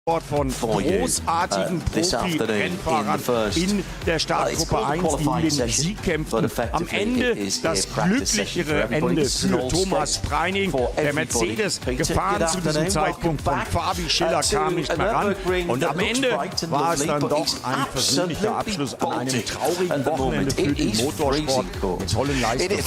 von großartigen Profi-Rennfahrern in der Startgruppe 1, die in den Sieg kämpfen. Am Ende das glücklichere Ende für Thomas Preining. Der Mercedes gefahren zu diesem Zeitpunkt von Fabi Schiller kam nicht mehr ran. Und am Ende war es dann doch ein persönlicher Abschluss an einem traurigen Wochenende für den Motorsport mit tollen Leistungen.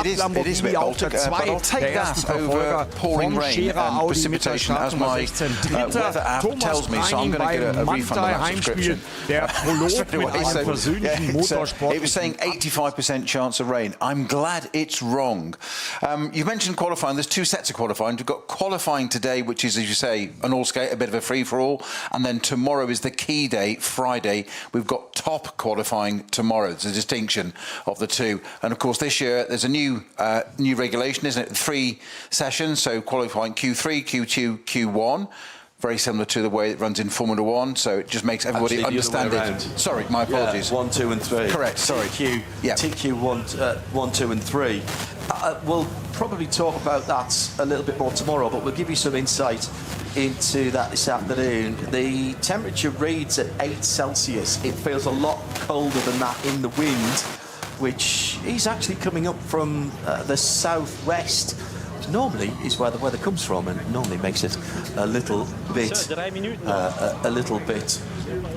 Der Lamborghini auf der 2, der erste Verfolger vom Scherer Audi mit der Startnummer 16. Dritter Thomas Preining beim Mantai-Heimspiel, der Prolog mit einem persönlichen Motorsport. It was saying 85% chance of rain. I'm glad it's wrong. You mentioned qualifying. There's two sets of qualifying. We've got qualifying today, which is, as you say, an all-skate, a bit of a free-for-all. And then tomorrow is the key day, Friday. We've got top qualifying tomorrow. There's a distinction of the two. And, of course, this year there's a new regulation, isn't it? 3 sessions, so qualifying Q3, Q2, Q1. Very similar to the way it runs in Formula One, so it just makes everybody understand it. Sorry, my apologies. Yeah, 1, 2 and 3. Correct, sorry. TQ 1, 2 and 3. We'll probably talk about that a little bit more tomorrow, but we'll give you some insight into that this afternoon. The temperature reads at 8 Celsius. It feels a lot colder than that in the wind, which is actually coming up from the southwest. Normally is where the weather comes from, and normally makes it a little bit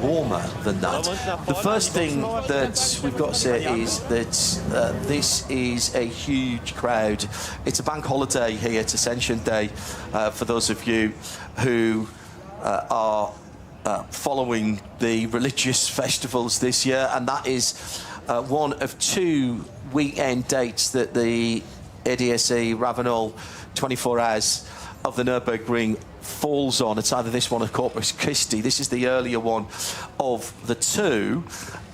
warmer than that. The first thing that we've got to say is that this is a huge crowd. It's a bank holiday here. It's Ascension Day for those of you who are following the religious festivals this year, and that is one of 2 weekend dates that the ADSE Ravenel 24 Hours of the Nürburgring falls on. It's either this one or Corpus Christi. This is the earlier one of the 2,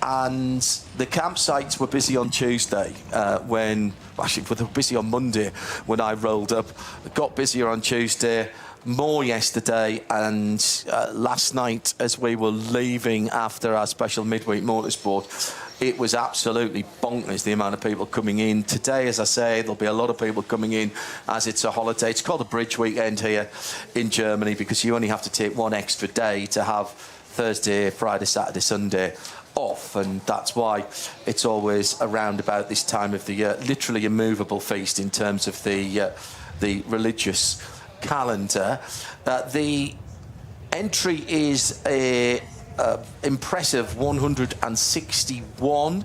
and the campsites were busy on Tuesday actually they were busy on Monday when I rolled up. It got busier on Tuesday, more yesterday, and last night as we were leaving after our special midweek motorsport, it was absolutely bonkers, the amount of people coming in. Today, as I say, there'll be a lot of people coming in as it's a holiday. It's called a bridge weekend here in Germany because you only have to take 1 extra day to have Thursday, Friday, Saturday, Sunday off, and that's why it's always around about this time of the year. Literally a movable feast in terms of the religious calendar. The entry is a impressive 161.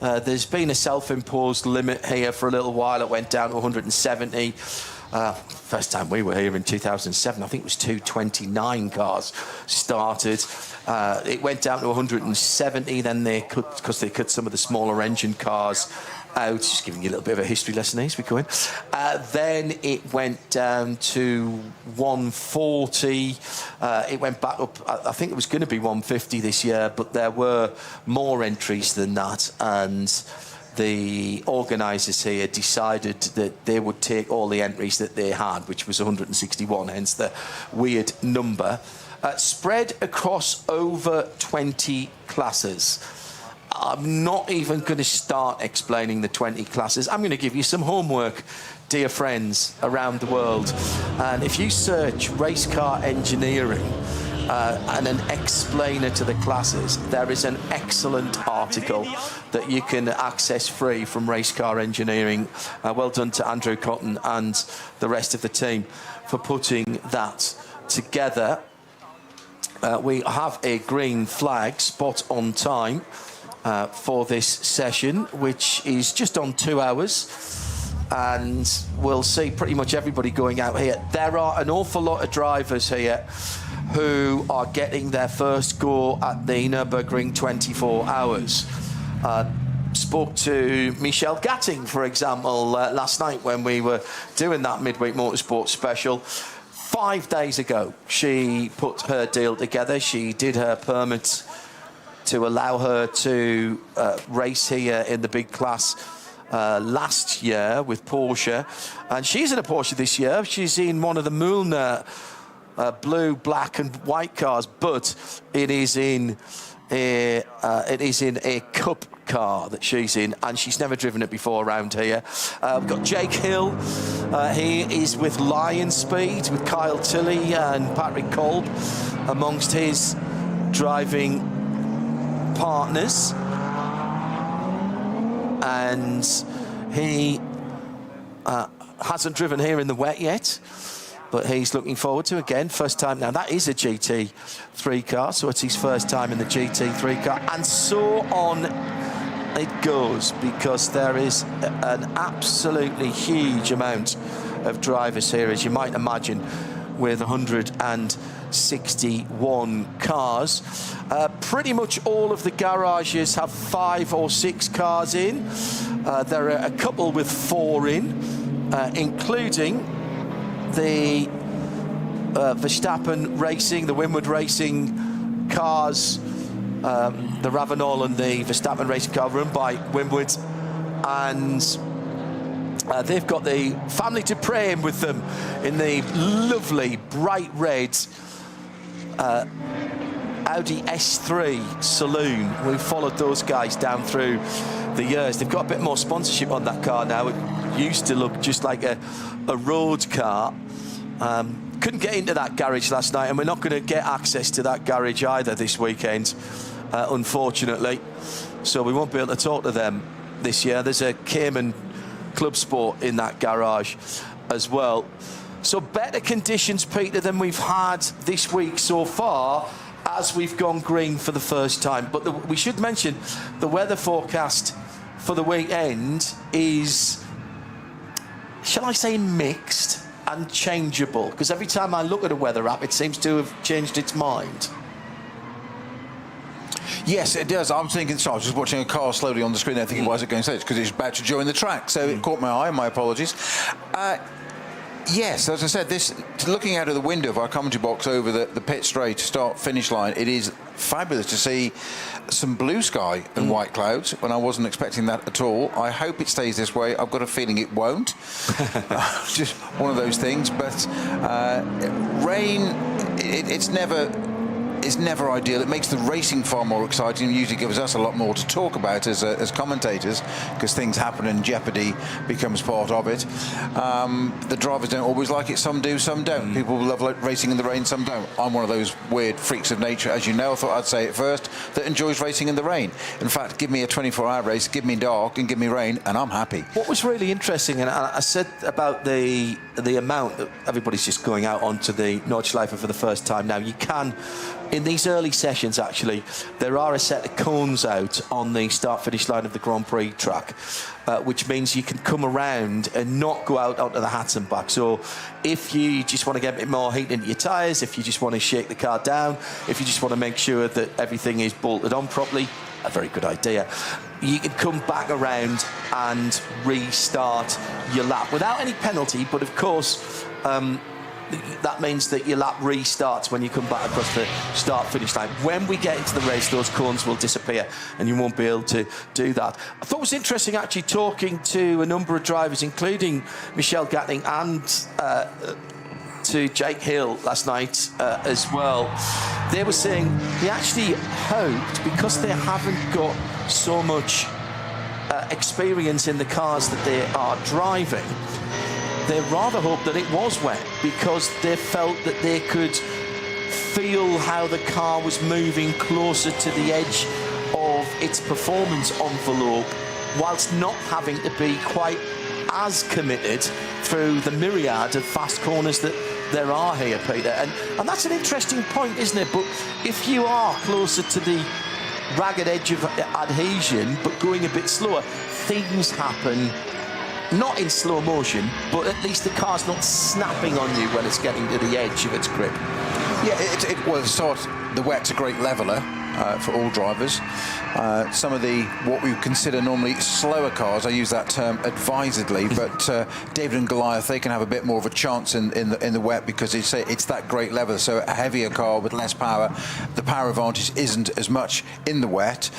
There's been a self-imposed limit here for a little while. It went down to 170. First time we were here in 2007, I think it was 229 cars started. It went down to 170, then because they cut some of the smaller engine cars out, just giving you a little bit of a history lesson as we go in. Then it went down to 140. It went back up. I think it was going to be 150 this year, but there were more entries than that, and the organisers here decided that they would take all the entries that they had, which was 161, hence the weird number, spread across over 20 classes. I'm not even going to start explaining the 20 classes. I'm going to give you some homework, dear friends around the world. And if you search race car engineering and an explainer to the classes, there is an excellent article that you can access free from Race Car Engineering. Well done to Andrew Cotton and the rest of the team for putting that together. We have a green flag spot on time for this session, which is just on 2 hours, and we'll see pretty much everybody going out here. There are an awful lot of drivers here who are getting their first go at the Nürburgring 24 hours. Spoke to Michelle Gatting, for example, last night when we were doing that midweek motorsport special. 5 days ago, she put her deal together. She did her permit to allow her to race here in the big class last year with Porsche, and she's in a Porsche this year. She's in one of the Mühlner blue, black and white cars, but it is in a cup car that she's in, and she's never driven it before around here. We've got Jake Hill. He is with Lion Speed with Kyle Tilley and Patrick Kolb. amongst his driving partners, and he hasn't driven here in the wet yet, but he's looking forward to, again, first time. Now, that is a GT3 car, so it's his first time in the GT3 car, and so on it goes, because there is an absolutely huge amount of drivers here, as you might imagine, with 161 cars. Pretty much all of the garages have 5 or 6 cars in. There are a couple with 4 in, including the Verstappen Racing, the Winward Racing cars, the Ravenol and the Verstappen Racing car run by Winward, and they've got the family to pray with them in the lovely bright red Audi S3 saloon. We've followed those guys down through the years. They've got a bit more sponsorship on that car now. It used to look just like a road car. Couldn't get into that garage last night, and we're not going to get access to that garage either this weekend, unfortunately. So we won't be able to talk to them this year. There's a Cayman Club Sport in that garage as well. So better conditions, Peter, than we've had this week so far, as we've gone green for the first time. But we should mention the weather forecast for the weekend is, shall I say, mixed and changeable, because every time I look at a weather app, it seems to have changed its mind. Yes, it does. I'm thinking, so I was just watching a car slowly on the screen there thinking, why is it going so? It's because it's about to join the track, so it caught my eye, my apologies. Yes, as I said, looking out of the window of our commentary box over the pit straight start-finish line, it is fabulous to see some blue sky and white clouds, when I wasn't expecting that at all. I hope it stays this way. I've got a feeling it won't. Just one of those things. But rain, it's never ideal. It makes the racing far more exciting and usually gives us a lot more to talk about as commentators, because things happen and jeopardy becomes part of it. The drivers don't always like it. Some do, some don't. People love racing in the rain, some don't. I'm one of those weird freaks of nature, as you know. I thought I'd say it first, that enjoys racing in the rain. In fact, give me a 24-hour race, give me dark and give me rain, and I'm happy. What was really interesting, and I said about the amount that everybody's just going out onto the Nordschleife for the first time now. You can, in these early sessions, actually, there are a set of cones out on the start-finish line of the Grand Prix track, which means you can come around and not go out onto the hats and back. So if you just want to get a bit more heat into your tyres, if you just want to shake the car down, if you just want to make sure that everything is bolted on properly, a very good idea, you can come back around and restart your lap without any penalty. But of course, that means that your lap restarts when you come back across the start-finish line. When we get into the race, those cones will disappear and you won't be able to do that. I thought it was interesting, actually, talking to a number of drivers, including Michelle Gatling and to Jake Hill last night as well. They were saying they actually hoped, because they haven't got so much experience in the cars that they are driving, they rather hoped that it was wet, because they felt that they could feel how the car was moving closer to the edge of its performance envelope, whilst not having to be quite as committed through the myriad of fast corners that there are here, Peter. And that's an interesting point, isn't it? But if you are closer to the ragged edge of adhesion, but going a bit slower, things happen. Not in slow motion, but at least the car's not snapping on you when it's getting to the edge of its grip. Yeah, the wet's a great leveller for all drivers. Some of what we would consider normally slower cars, I use that term advisedly, but David and Goliath, they can have a bit more of a chance in the wet, because it's that great leveller. So a heavier car with less power, the power advantage isn't as much in the wet.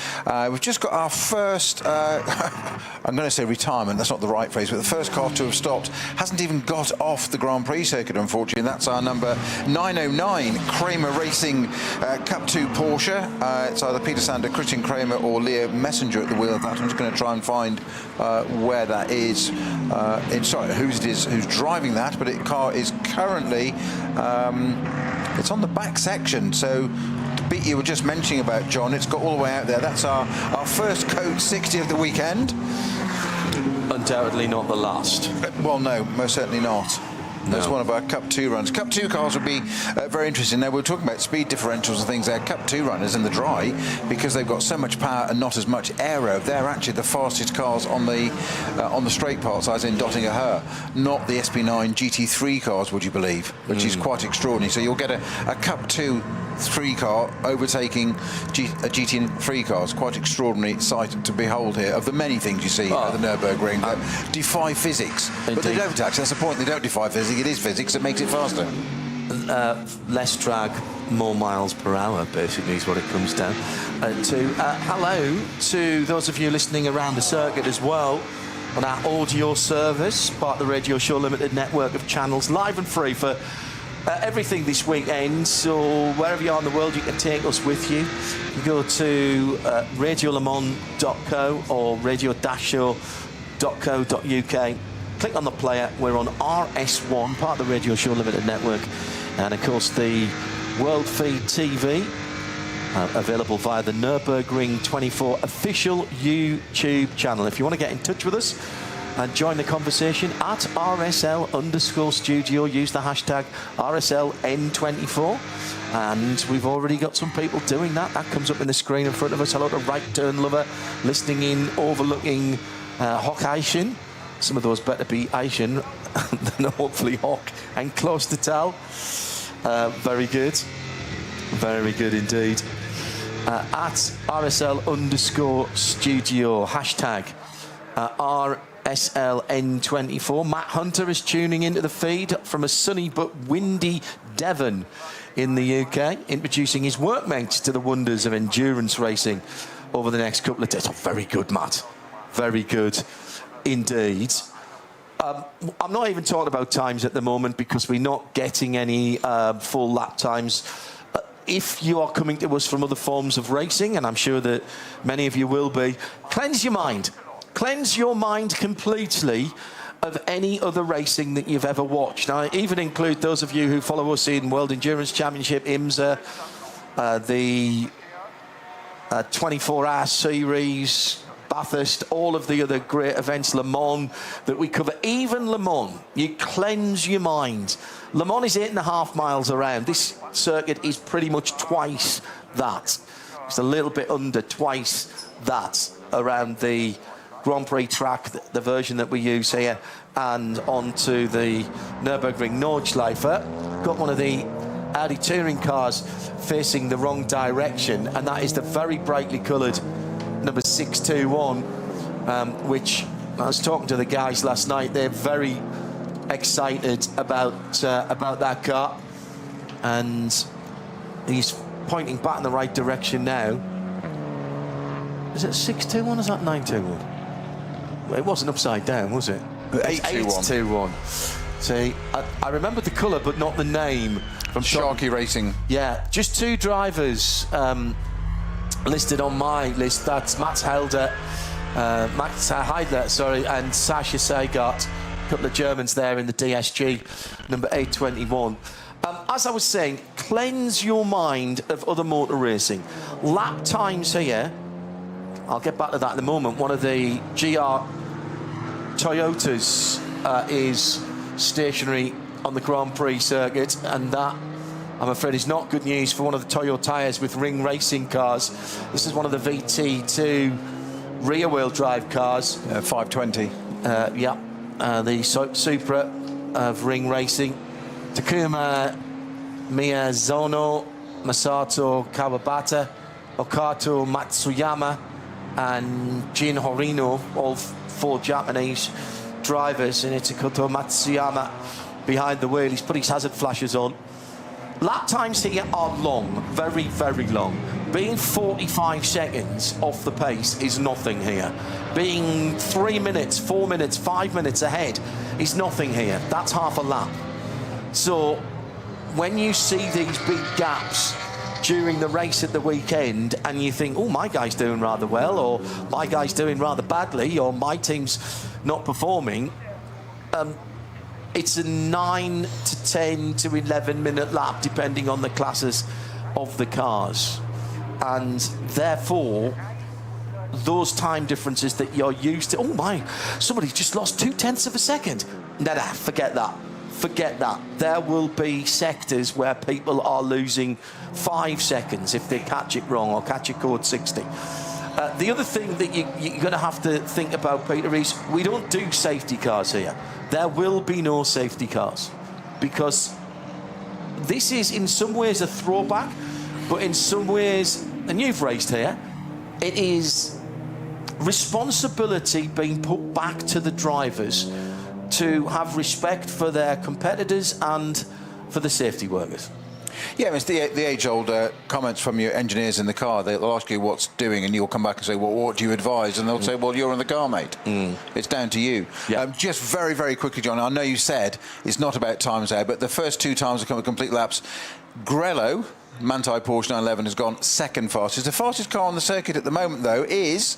We've just got our first, I'm going to say retirement, that's not the right phrase, but the first car to have stopped hasn't even got off the Grand Prix circuit, unfortunately. That's our number 909 Kramer Racing Cup 2 Porsche. It's either Peter Sander, Christian Kramer or Leo Messenger at the wheel of that. I'm just going to try and find where that is. Who's driving that, but the car is currently It's on the back section, so the bit you were just mentioning about, John, it's got all the way out there. That's our first Code 60 of the weekend. Undoubtedly not the last. Well, no, most certainly not. That's one of our Cup 2 runs. Cup 2 cars would be very interesting. Now, we're talking about speed differentials and things there. Cup 2 runners in the dry, because they've got so much power and not as much aero, they're actually the fastest cars on the straight parts, as in dotting a her, not the SP9 GT3 cars, would you believe, which is quite extraordinary. So you'll get a Cup 2 3 car overtaking a GT3 car. It's quite extraordinary sight to behold here, of the many things you see at the Nürburgring that defy physics. Indeed. But they don't actually. That's the point. They don't defy physics. It is physics that makes it faster. Less drag, more miles per hour, basically, is what it comes down to. Hello to those of you listening around the circuit as well on our audio service, part of the Radio Show Limited network of channels, live and free for everything this weekend. So wherever you are in the world, you can take us with you. You go to radiolemans.co or radio-show.co.uk. Click on the player. We're on RS1, part of the Radio Show Limited network, and of course the World Feed TV, available via the Nürburgring 24 official YouTube channel. If you want to get in touch with us and join the conversation at RSL_studio, use the hashtag RSLN24. And we've already got some people doing that. That comes up in the screen in front of us. Hello to Right Turn Lover, listening in, overlooking Hock Asian. Some of those better be Asian than hopefully Hock and close to tell. Very good. Very good indeed. At RSL_studio, hashtag RSLN24. Matt Hunter is tuning into the feed from a sunny but windy Devon in the UK, introducing his workmates to the wonders of endurance racing over the next couple of days. Oh, very good, Matt. Very good indeed. I'm not even talking about times at the moment because we're not getting any full lap times. If you are coming to us from other forms of racing, and I'm sure that many of you will be, cleanse your mind. Cleanse your mind completely of any other racing that you've ever watched. Now, I even include those of you who follow us in World Endurance Championship, IMSA, the 24-hour series, Bathurst, all of the other great events, Le Mans, that we cover. Even Le Mans, you cleanse your mind. Le Mans is 8.5 miles around. This circuit is pretty much twice that. It's a little bit under twice that around the Grand Prix track, the version that we use here, and onto the Nürburgring Nordschleife. Got one of the Audi touring cars facing the wrong direction, and that is the very brightly coloured number 621, which I was talking to the guys last night. They're very excited about that car, and he's pointing back in the right direction now. Is it 621 or is that 921? Well, it wasn't upside down, was it? 821. See, I remember the colour, but not the name. From Sharky Racing. Yeah, just two drivers listed on my list. That's Max Heidler, and Sasha Seigert. A couple of Germans there in the DSG, number 821. As I was saying, cleanse your mind of other motor racing. Lap times here, I'll get back to that in a moment. One of the GR Toyotas is stationary on the Grand Prix circuit, and that, I'm afraid, is not good news for one of the Toyo tyres with Ring Racing cars. This is one of the VT2 rear-wheel drive cars. 520. The Supra of Ring Racing. Takuma Miyazono, Masato Kawabata, Okato Matsuyama, and Jin Horino, all four Japanese drivers, and Itsukoto Matsuyama behind the wheel. He's put his hazard flashes on. Lap times here are long, very, very long. Being 45 seconds off the pace is nothing here. Being 3 minutes, 4 minutes, 5 minutes ahead is nothing here. That's half a lap. So when you see these big gaps during the race at the weekend and you think, oh, my guy's doing rather well, or my guy's doing rather badly, or my team's not performing, it's a 9 to 10 to 11 minute lap, depending on the classes of the cars. And therefore, those time differences that you're used to, oh my, somebody just lost 0.2 of a second. Nah, forget that. Forget that. There will be sectors where people are losing 5 seconds if they catch it wrong or catch a code 60. The other thing that you're going to have to think about, Peter, is we don't do safety cars here. There will be no safety cars, because this is in some ways a throwback, but in some ways, and you've raced here, it is responsibility being put back to the drivers to have respect for their competitors and for the safety workers. Yeah, it's the age-old comments from your engineers in the car. They'll ask you what's doing, and you'll come back and say, well, what do you advise? And they'll say, well, you're in the car, mate. It's down to you. Yeah. Just very, very quickly, John, I know you said it's not about times there, but the first 2 times have come at complete laps. Grello, Manti Porsche 911, has gone second fastest. The fastest car on the circuit at the moment, though, is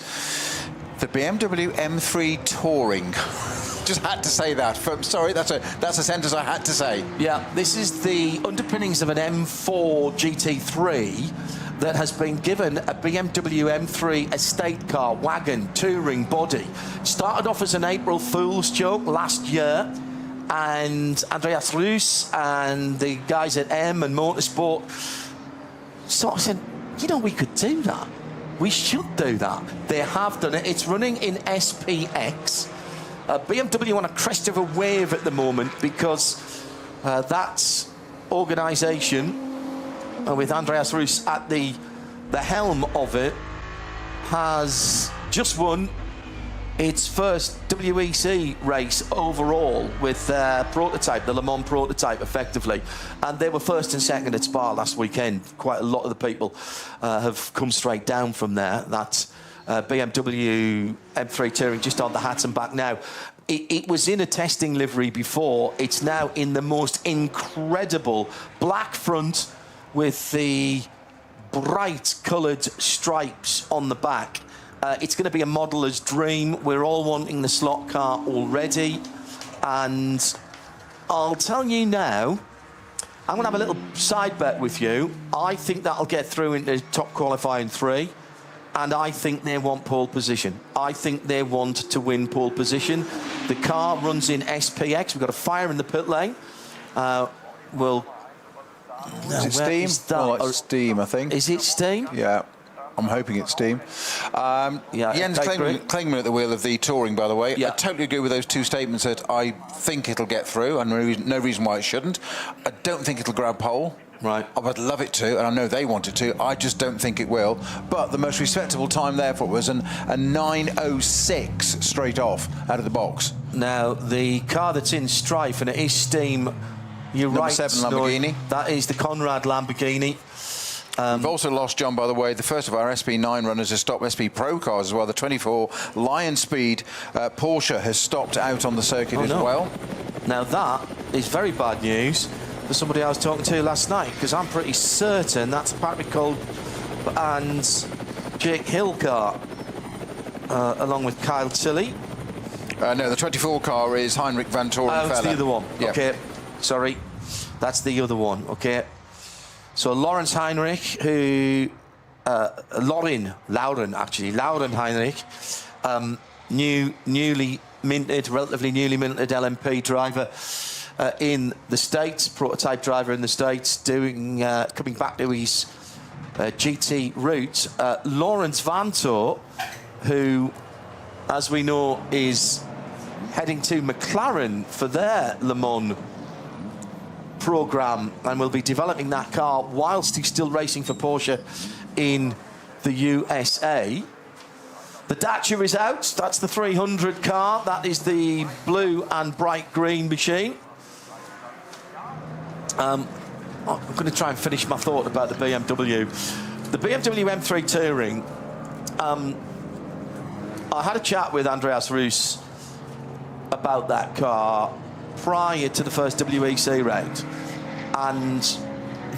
the BMW M3 Touring. Just had to say that. Sorry, that's a sentence I had to say. Yeah, this is the underpinnings of an M4 GT3 that has been given a BMW M3 estate car, wagon, touring body. Started off as an April Fool's joke last year, and Andreas Rus and the guys at M and Motorsport sort of said, you know, we could do that. We should do that. They have done it. It's running in SPX. BMW on a crest of a wave at the moment, because that organisation, with Andreas Rus at the helm of it, has just won its first WEC race overall with their prototype, the Le Mans prototype, effectively. And they were first and second at Spa last weekend. Quite a lot of the people have come straight down from there. That BMW M3 Touring just on the hats and back now. It was in a testing livery before. It's now in the most incredible black front with the bright coloured stripes on the back. It's going to be a modeller's dream. We're all wanting the slot car already. And I'll tell you now, I'm going to have a little side bet with you. I think that'll get through into top qualifying 3. And I think they want pole position. I think they want to win pole position. The car runs in SPX. We've got a fire in the pit lane. Is it steam? Oh, it's steam, I think. Is it steam? Yeah. I'm hoping it's steam. Jens Klingman at the wheel of the Touring, by the way. Yeah. I totally agree with those 2 statements that I think it'll get through, and no reason why it shouldn't. I don't think it'll grab pole. Right. I would love it to, and I know they want it to. I just don't think it will. But the most respectable time therefore was a 9:06 straight off out of the box. Now, the car that's in strife, and it is steam, you're Number right. 7 Lamborghini. That is the Conrad Lamborghini. We've also lost, John, by the way, the first of our SP9 runners has stopped. SP Pro cars as well. The 24 Lion Speed Porsche has stopped out on the circuit well. Now, that is very bad news for somebody I was talking to last night, because I'm pretty certain that's Patrick Cole and Jake Hill car, along with Kyle Tilley. No, the 24 car is Heinrich Van Toren. Oh, it's the other one. Yeah. Okay, sorry. That's the other one, okay. So Lawrence Heinrich, who... Lauren Heinrich, relatively newly minted LMP driver in the States, prototype driver in the States, coming back to his GT roots. Lawrence Vanto, who, as we know, is heading to McLaren for their Le Mans programme, and will be developing that car whilst he's still racing for Porsche in the USA. The Dacia is out. That's the 300 car. That is the blue and bright green machine. I'm going to try and finish my thought about the BMW. The BMW M3 Touring. I had a chat with Andreas Rus about that car prior to the first WEC race, and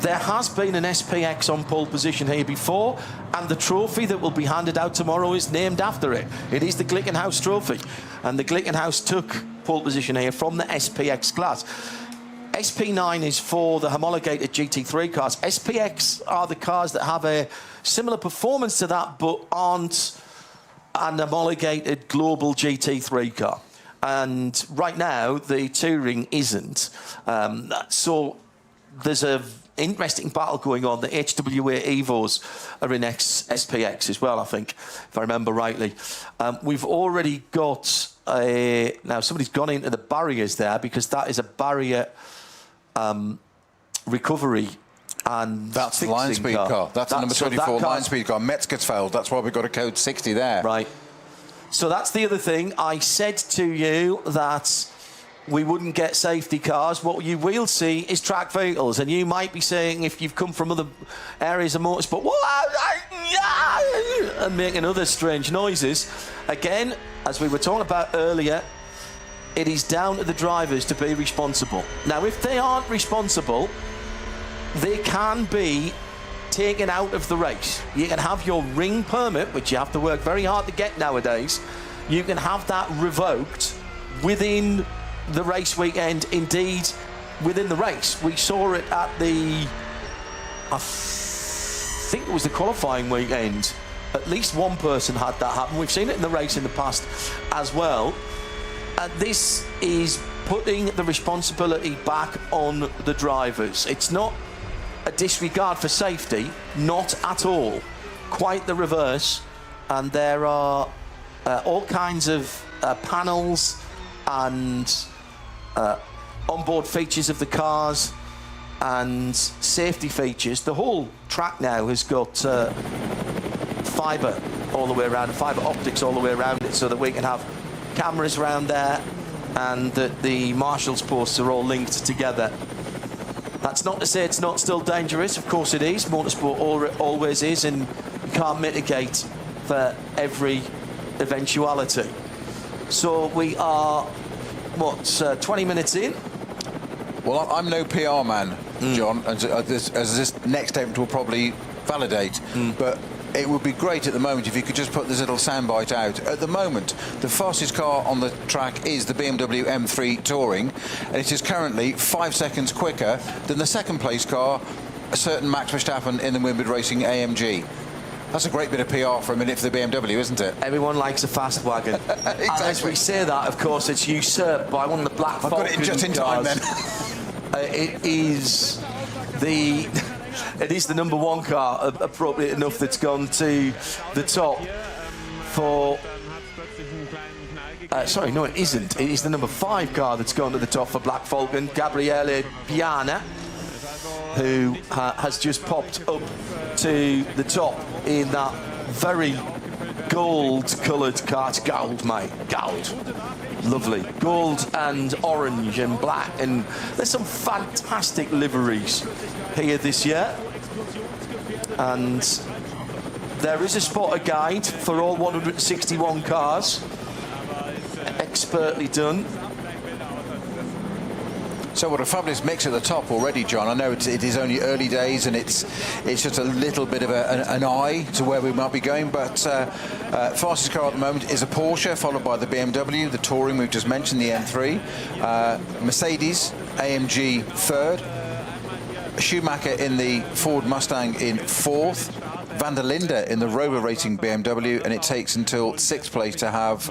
there has been an SPX on pole position here before, and the trophy that will be handed out tomorrow is named after it. It is the Glickenhaus Trophy, and the Glickenhaus took pole position here from the SPX class. SP9 is for the homologated GT3 cars. SPX are the cars that have a similar performance to that, but aren't an homologated global GT3 car. And right now, the Touring isn't. So there's a interesting battle going on. The HWA Evos are in SPX as well, I think, if I remember rightly. We've already got now somebody's gone into the barriers there, because that is a barrier recovery. And that's the line speed car. That's the number 24 line speed car. Metzgersfeld. That's why we've got a code 60 there. Right. So that's the other thing. I said to you that we wouldn't get safety cars. What you will see is track vehicles. And you might be saying, if you've come from other areas of motorsport, and making other strange noises. Again, as we were talking about earlier, it is down to the drivers to be responsible. Now, if they aren't responsible, they can be taken out of the race. You can have your ring permit, which you have to work very hard to get nowadays. You can have that revoked within the race weekend, indeed within the race. We saw it at the, I think it was the qualifying weekend. At least one person had that happen. We've seen it in the race in the past as well. And this is putting the responsibility back on the drivers. It's not a disregard for safety, not at all. Quite the reverse. And there are all kinds of panels and onboard features of the cars and safety features. The whole track now has got fibre all the way around, fibre optics all the way around it, so that we can have cameras around there and that the marshals posts are all linked together. That's not to say it's not still dangerous. Of course it is. Motorsport always is, and you can't mitigate for every eventuality. So we are, what, 20 minutes in? Well, I'm no PR man, John, as this next statement will probably validate, but it would be great at the moment if you could just put this little soundbite out. At the moment, the fastest car on the track is the BMW M3 Touring, and it is currently 5 seconds quicker than the second place car, a certain Max Verstappen in the Wimbledon Racing AMG. That's a great bit of PR for a minute for the BMW, isn't it? Everyone likes a fast wagon. Exactly. And as we say that, of course, it's usurped by one of the Black Falcon cars. I've got it just in time, then. It is the number one car, appropriate enough, that's gone to the top for... sorry, no, it isn't. It is the number 5 car that's gone to the top for Black Falcon, Gabriele Piana, who has just popped up to the top in that very gold-coloured car. It's gold, mate. Gold. Lovely. Gold and orange and black. And there's some fantastic liveries here this year. And there is a spotter guide for all 161 cars. Expertly done. So what a fabulous mix at the top already, John. I know it is only early days and it's just a little bit of an eye to where we might be going, but fastest car at the moment is a Porsche, followed by the BMW, the Touring we've just mentioned, the M3, Mercedes, AMG third, Schumacher in the Ford Mustang in 4th, Van der Linde in the Rover Racing BMW, and it takes until 6th place to have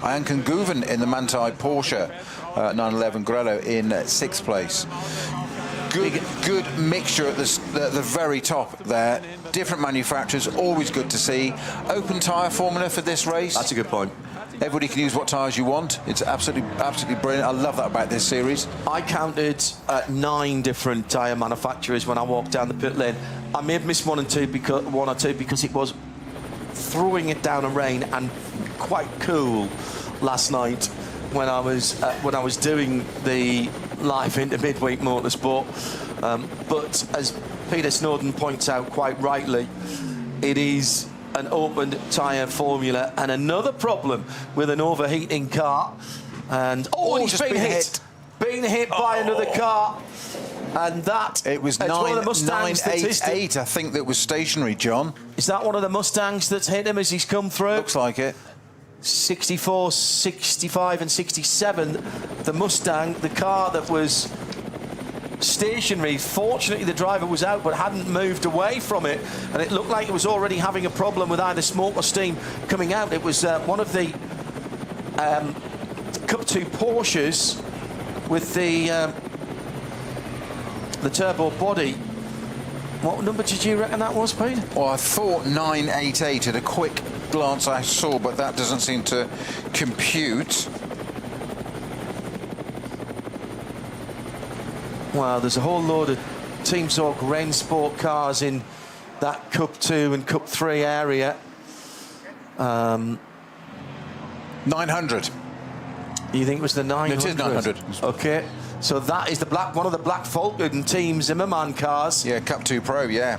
Iancan Guven in the Manthey Porsche 911 Grello in 6th place. Good mixture at the very top there. Different manufacturers, always good to see. Open tyre formula for this race. That's a good point. Everybody can use what tyres you want. It's absolutely brilliant. I love that about this series. I counted 9 different tyre manufacturers when I walked down the pit lane. I may have missed one or two because it was throwing it down in rain and quite cool last night when I was doing the live into midweek motorsport. But as Peter Snowden points out quite rightly, it is an open tyre formula, and another problem with an overheating car. And he's been hit by another car. And that it was 988, I think, that was stationary, John. Is that one of the Mustangs that's hit him as he's come through? Looks like it. 64, 65 and 67, the Mustang, the car that was stationary. Fortunately, the driver was out but hadn't moved away from it, and it looked like it was already having a problem with either smoke or steam coming out. It was one of the Cup 2 Porsches with the turbo body. What number did you reckon that was, Pete? Well, I thought 988 at a quick glance I saw, but that doesn't seem to compute. Well, there's a whole load of Team Zork Rennsport cars in that Cup 2 and Cup 3 area. 900. You think it was the 900? It is 900. Okay, so that is the one of the Black Falcon Team Zimmerman cars. Yeah, Cup 2 Pro, yeah.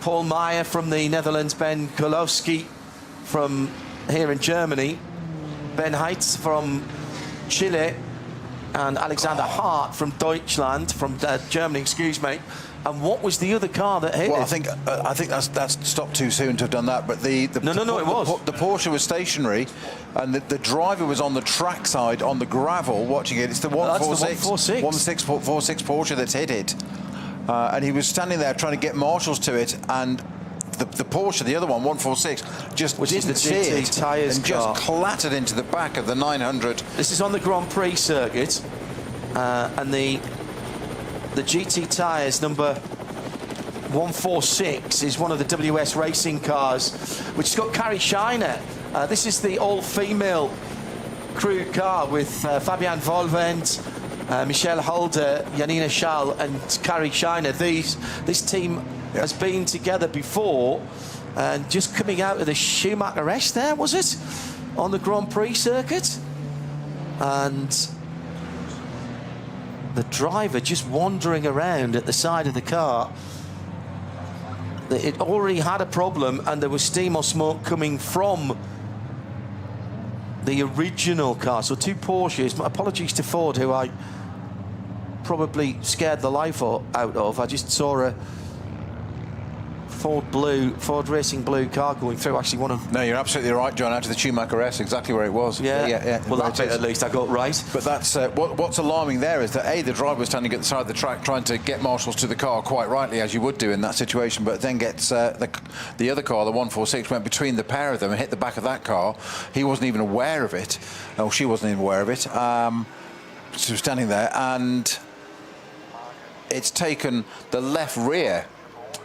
Paul Meyer from the Netherlands, Ben Kolowski from here in Germany, Ben Heitz from Chile, and Alexander Hart from Deutschland, from Germany, excuse me. And what was the other car that hit it? Well, I think that's stopped too soon to have done that. But it was. The Porsche was stationary, and the driver was on the track side on the gravel watching it. It's the 146 Porsche that's hit it, and he was standing there trying to get marshals to it, and the Porsche, the other one, 146, just which is the GT tyres and car, just clattered into the back of the 900. This is on the Grand Prix circuit, and the GT tyres number 146 is one of the WS racing cars, which has got Carrie Shiner. This is the all-female crew car with Fabian Volvent, Michelle Holder, Janina Schall and Carrie Shiner. This team has been together before, and just coming out of the Schumacher-esque there, was it? On the Grand Prix circuit. And the driver just wandering around at the side of the car. It already had a problem, and there was steam or smoke coming from the original car. So 2 Porsches. My apologies to Ford, who I probably scared the life out of. I just saw a Ford Racing Blue car going through. Actually, one of... No, you're absolutely right, John. Out to the Schumacher S, exactly where it was. Yeah. Well, that bit at least I got right. But that's what's alarming there is that the driver was standing at the side of the track trying to get marshals to the car, quite rightly, as you would do in that situation. But then gets the other car, the 146, went between the pair of them and hit the back of that car. He wasn't even aware of it. Oh, she wasn't even aware of it. She was standing there, and it's taken the left rear.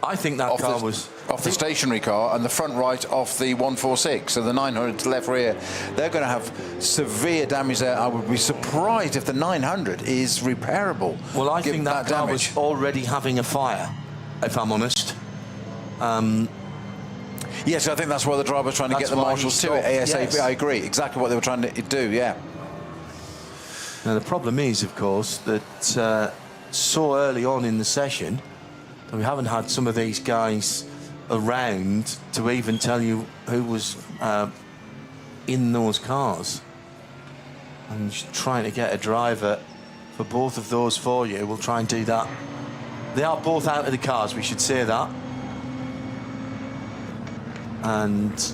I think that car was off the stationary car, and the front right off the 146. So the 900's left rear, they're going to have severe damage there. I would be surprised if the 900 is repairable. Well, I think that car was already having a fire, if I'm honest. Yes, I think that's why the driver was trying to get the marshals to it ASAP. Yes. I agree, exactly what they were trying to do. Yeah. Now the problem is, of course, that so early on in the session, we haven't had some of these guys around to even tell you who was in those cars. I'm just trying to get a driver for both of those for you. We'll try and do that. They are both out of the cars, we should say that. And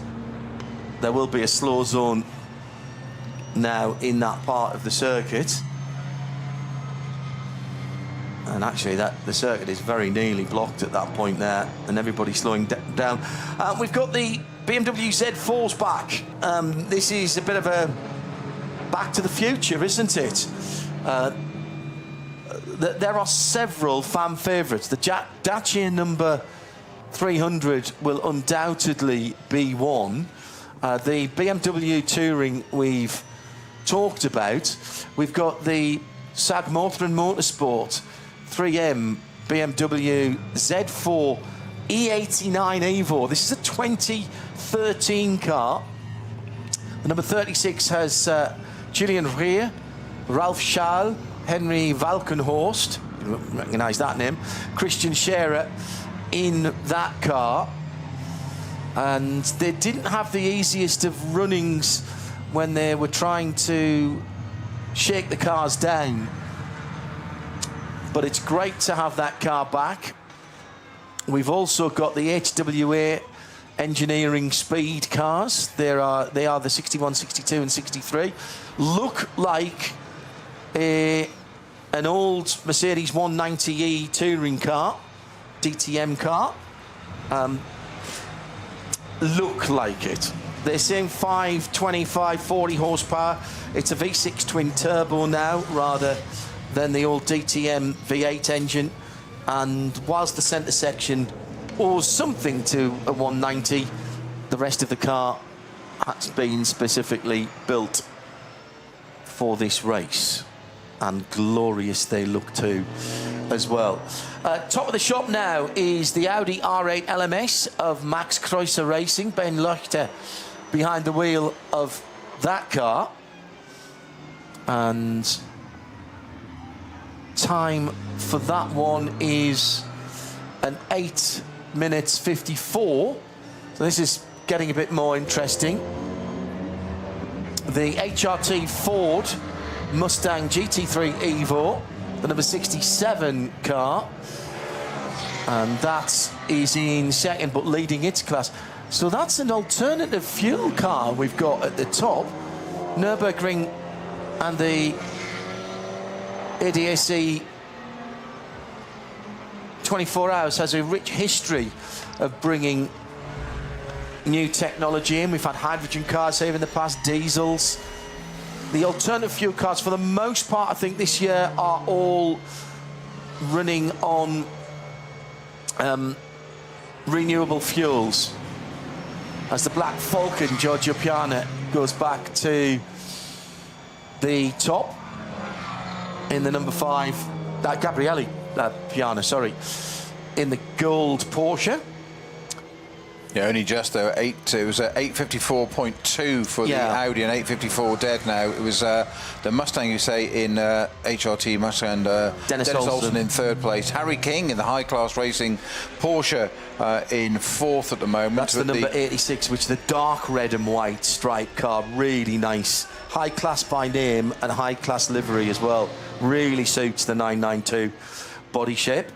there will be a slow zone now in that part of the circuit. And actually, the circuit is very nearly blocked at that point there, and everybody's slowing down. We've got the BMW Z4s back. This is a bit of a back to the future, isn't it? There are several fan favourites. The Dacia number 300 will undoubtedly be one. The BMW Touring we've talked about. We've got the SAG Motor and Motorsport 3M BMW Z4 E89 Evo. This is a 2013 car. The number 36 has Julian Reer, Ralf Schall, Henry Valkenhorst, you recognise that name, Christian Scherer in that car. And they didn't have the easiest of runnings when they were trying to shake the cars down. But it's great to have that car back. We've also got the HWA engineering speed cars. They are the 61, 62 and 63. Look like an old Mercedes 190e touring car, DTM car. Look like it. They're saying 525, 40 horsepower. It's a V6 twin turbo now, rather than the old DTM V8 engine. And whilst the centre section owes something to a 190, the rest of the car has been specifically built for this race. And glorious they look too, as well. Top of the shop now is the Audi R8 LMS of Max Kreuzer Racing. Ben Löchter behind the wheel of that car. And time for that one is an 8 minutes 54. So this is getting a bit more interesting. The HRT Ford Mustang GT3 Evo, the number 67 car, and that is in second but leading its class. So that's an alternative fuel car we've got at the top. Nürburgring and the ADAC 24 Hours has a rich history of bringing new technology in. We've had hydrogen cars here in the past, diesels. The alternative fuel cars, for the most part, I think this year are all running on renewable fuels. As the Black Falcon, Giorgio Piana, goes back to the top in the number 5, Gabriele Piana, sorry, in the gold Porsche. Yeah, only just though. It was 854.2 for the Audi and 854 dead now. It was the Mustang, you say, in HRT Mustang, Dennis Olsen in third place. Harry King in the high-class racing Porsche in fourth at the moment. That's the number 86, which is the dark red and white striped car. Really nice. High-class by name and high-class livery as well. Really suits the 992 body shape.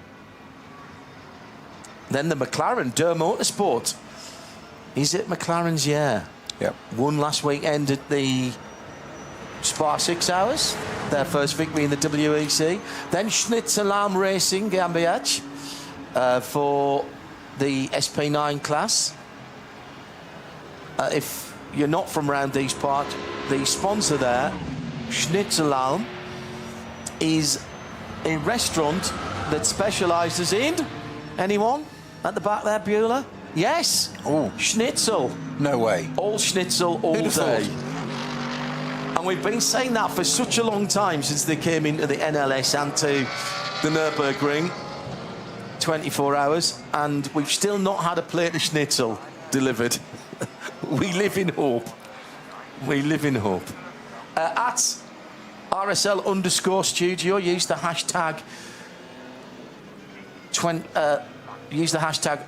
Then the McLaren Der Motorsport. Is it McLaren's year? Yep. Won last weekend at the Spa 6 Hours. Their first victory in the WEC. Then Schnitzelarm Racing GmbH for the SP9 class. If you're not from around these parts, the sponsor there, Schnitzelarm, is a restaurant that specialises in... Anyone? At the back there, Bueller? Yes. Oh, Schnitzel. No way. All schnitzel all day. And we've been saying that for such a long time, since they came into the NLS and to the Nürburgring, 24 Hours, and we've still not had a plate of schnitzel delivered. We live in hope. We live in hope. At RSL_studio, use the hashtag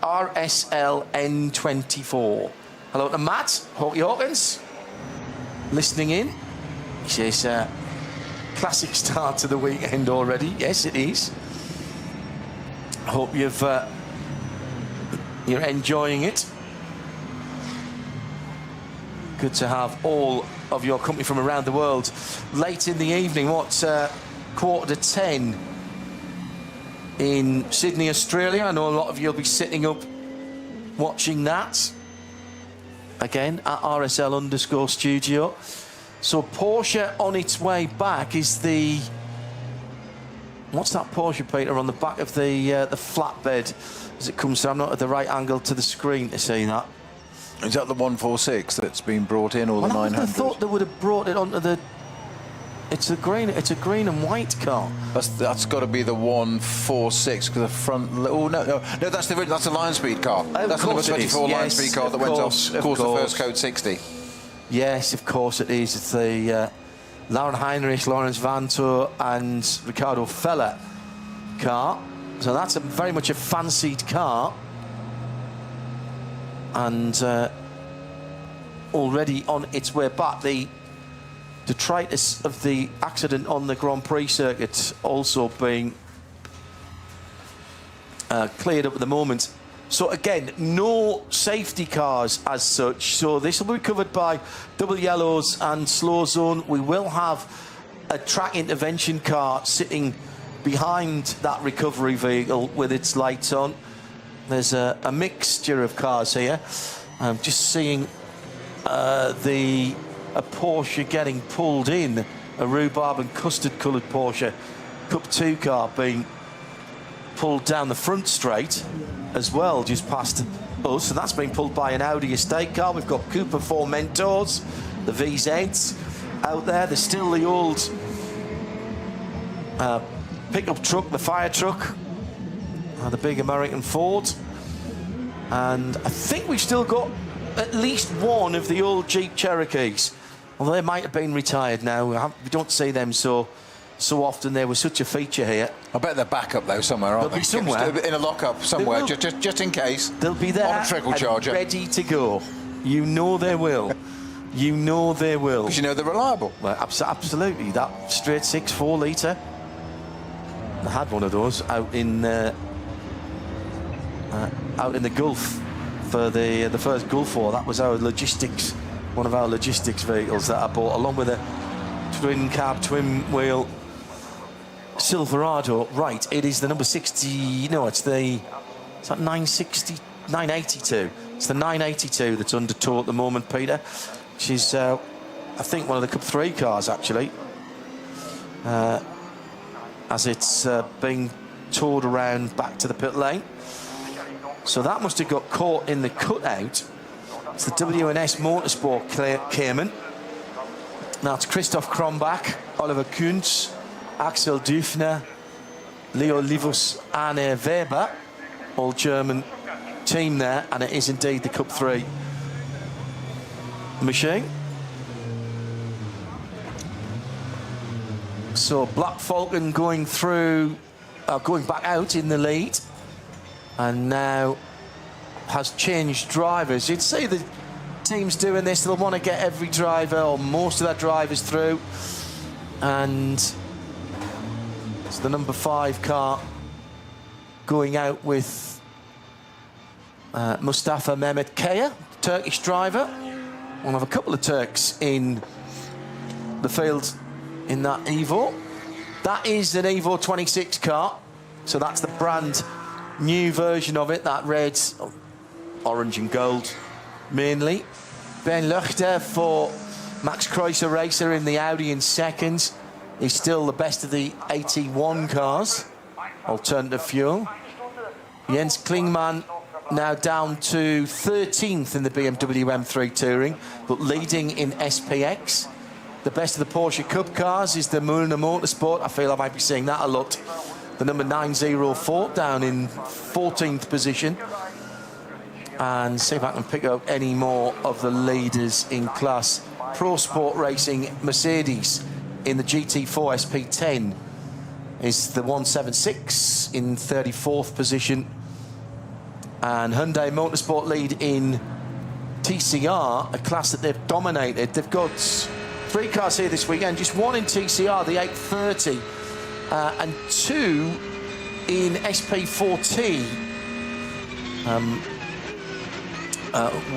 RSLN24. Hello to Matt Hawkins, listening in. He says, classic start to the weekend already. Yes, it is. I hope you're enjoying it. Good to have all of your company from around the world. Late in the evening, quarter to 10 in Sydney, Australia. I know a lot of you will be sitting up watching that. Again, at RSL_studio. So Porsche on its way back is the... What's that Porsche, Peter, on the back of the flatbed as it comes down? I'm not at the right angle to the screen to see that. Is that the 146 that's been brought in, or the 900? I thought they would have brought it onto the... It's a green and white car. That's got to be the 146 because the front. Oh no, that's the Lion Speed car. That's the number 24 Lion Speed car that went off. Of course, the first code 60. Yes, of course it is. It's the Lauren Heinrich, Lawrence Vantour, and Ricardo Feller car. So that's very much a fancied car, and already on its way back. The detritus of the accident on the Grand Prix circuit also being cleared up at the moment So again, no safety cars as such. So this will be covered by double yellows and slow zone. We will have a track intervention car sitting behind that recovery vehicle with its lights on. There's a mixture of cars here. I'm just seeing a Porsche getting pulled in, a rhubarb and custard coloured Porsche Cup 2 car being pulled down the front straight as well, just past us, and that's been pulled by an Audi estate car. We've got Cooper 4 Mentors, the VZs out there. There's still the old pickup truck, the fire truck, the big American Ford, and I think we've still got at least one of the old Jeep Cherokees, although they might have been retired now. We don't see them so often. They were such a feature here. I bet they're back up though somewhere, aren't they? Somewhere in a lockup somewhere, just in case. They'll be there on a trickle charger, ready to go. You know they will. You know they will. Because you know they're reliable. Well, absolutely. That straight 6 4-litre. I had one of those out in the Gulf for the first Gulf War. That was our logistics, one of our logistics vehicles that I bought, along with a twin cab, twin wheel Silverado. Right, it is the number 60. No, it's that 960, 982. It's the 982 that's under tow at the moment, Peter. Which is, I think, one of the Cup 3 cars actually. As it's being towed around back to the pit lane. So that must have got caught in the cutout. It's the WNS Motorsport Cayman. Now it's Christoph Krombach, Oliver Kuntz, Axel Dufner, Leo Livus, Arne Weber, all German team there, and it is indeed the Cup 3 machine. So Black Falcon going back out in the lead, and now has changed drivers. You'd say the team's doing this, they'll want to get every driver or most of their drivers through, and it's the number 5 car going out with Mustafa Mehmet Kaya, Turkish driver, one of a couple of Turks in the field in that Evo. That is an Evo 26 car, so that's the brand new version of it, that red, orange and gold mainly. Ben Luchter for Max Kreuzer Racer in the Audi in second. He's still the best of the 81 cars, alternative fuel. Jens Klingmann now down to 13th in the BMW M3 Touring, but leading in SPX. The best of the Porsche Cup cars is the Müllner Motorsport. I feel I might be saying that a lot. The number 904 down in 14th position. And see if I can pick up any more of the leaders in class. Pro Sport Racing Mercedes in the GT4 SP10 is the 176 in 34th position. And Hyundai Motorsport lead in TCR, a class that they've dominated. They've got 3 cars here this weekend, just 1 in TCR, the 830, and 2 in SP4T,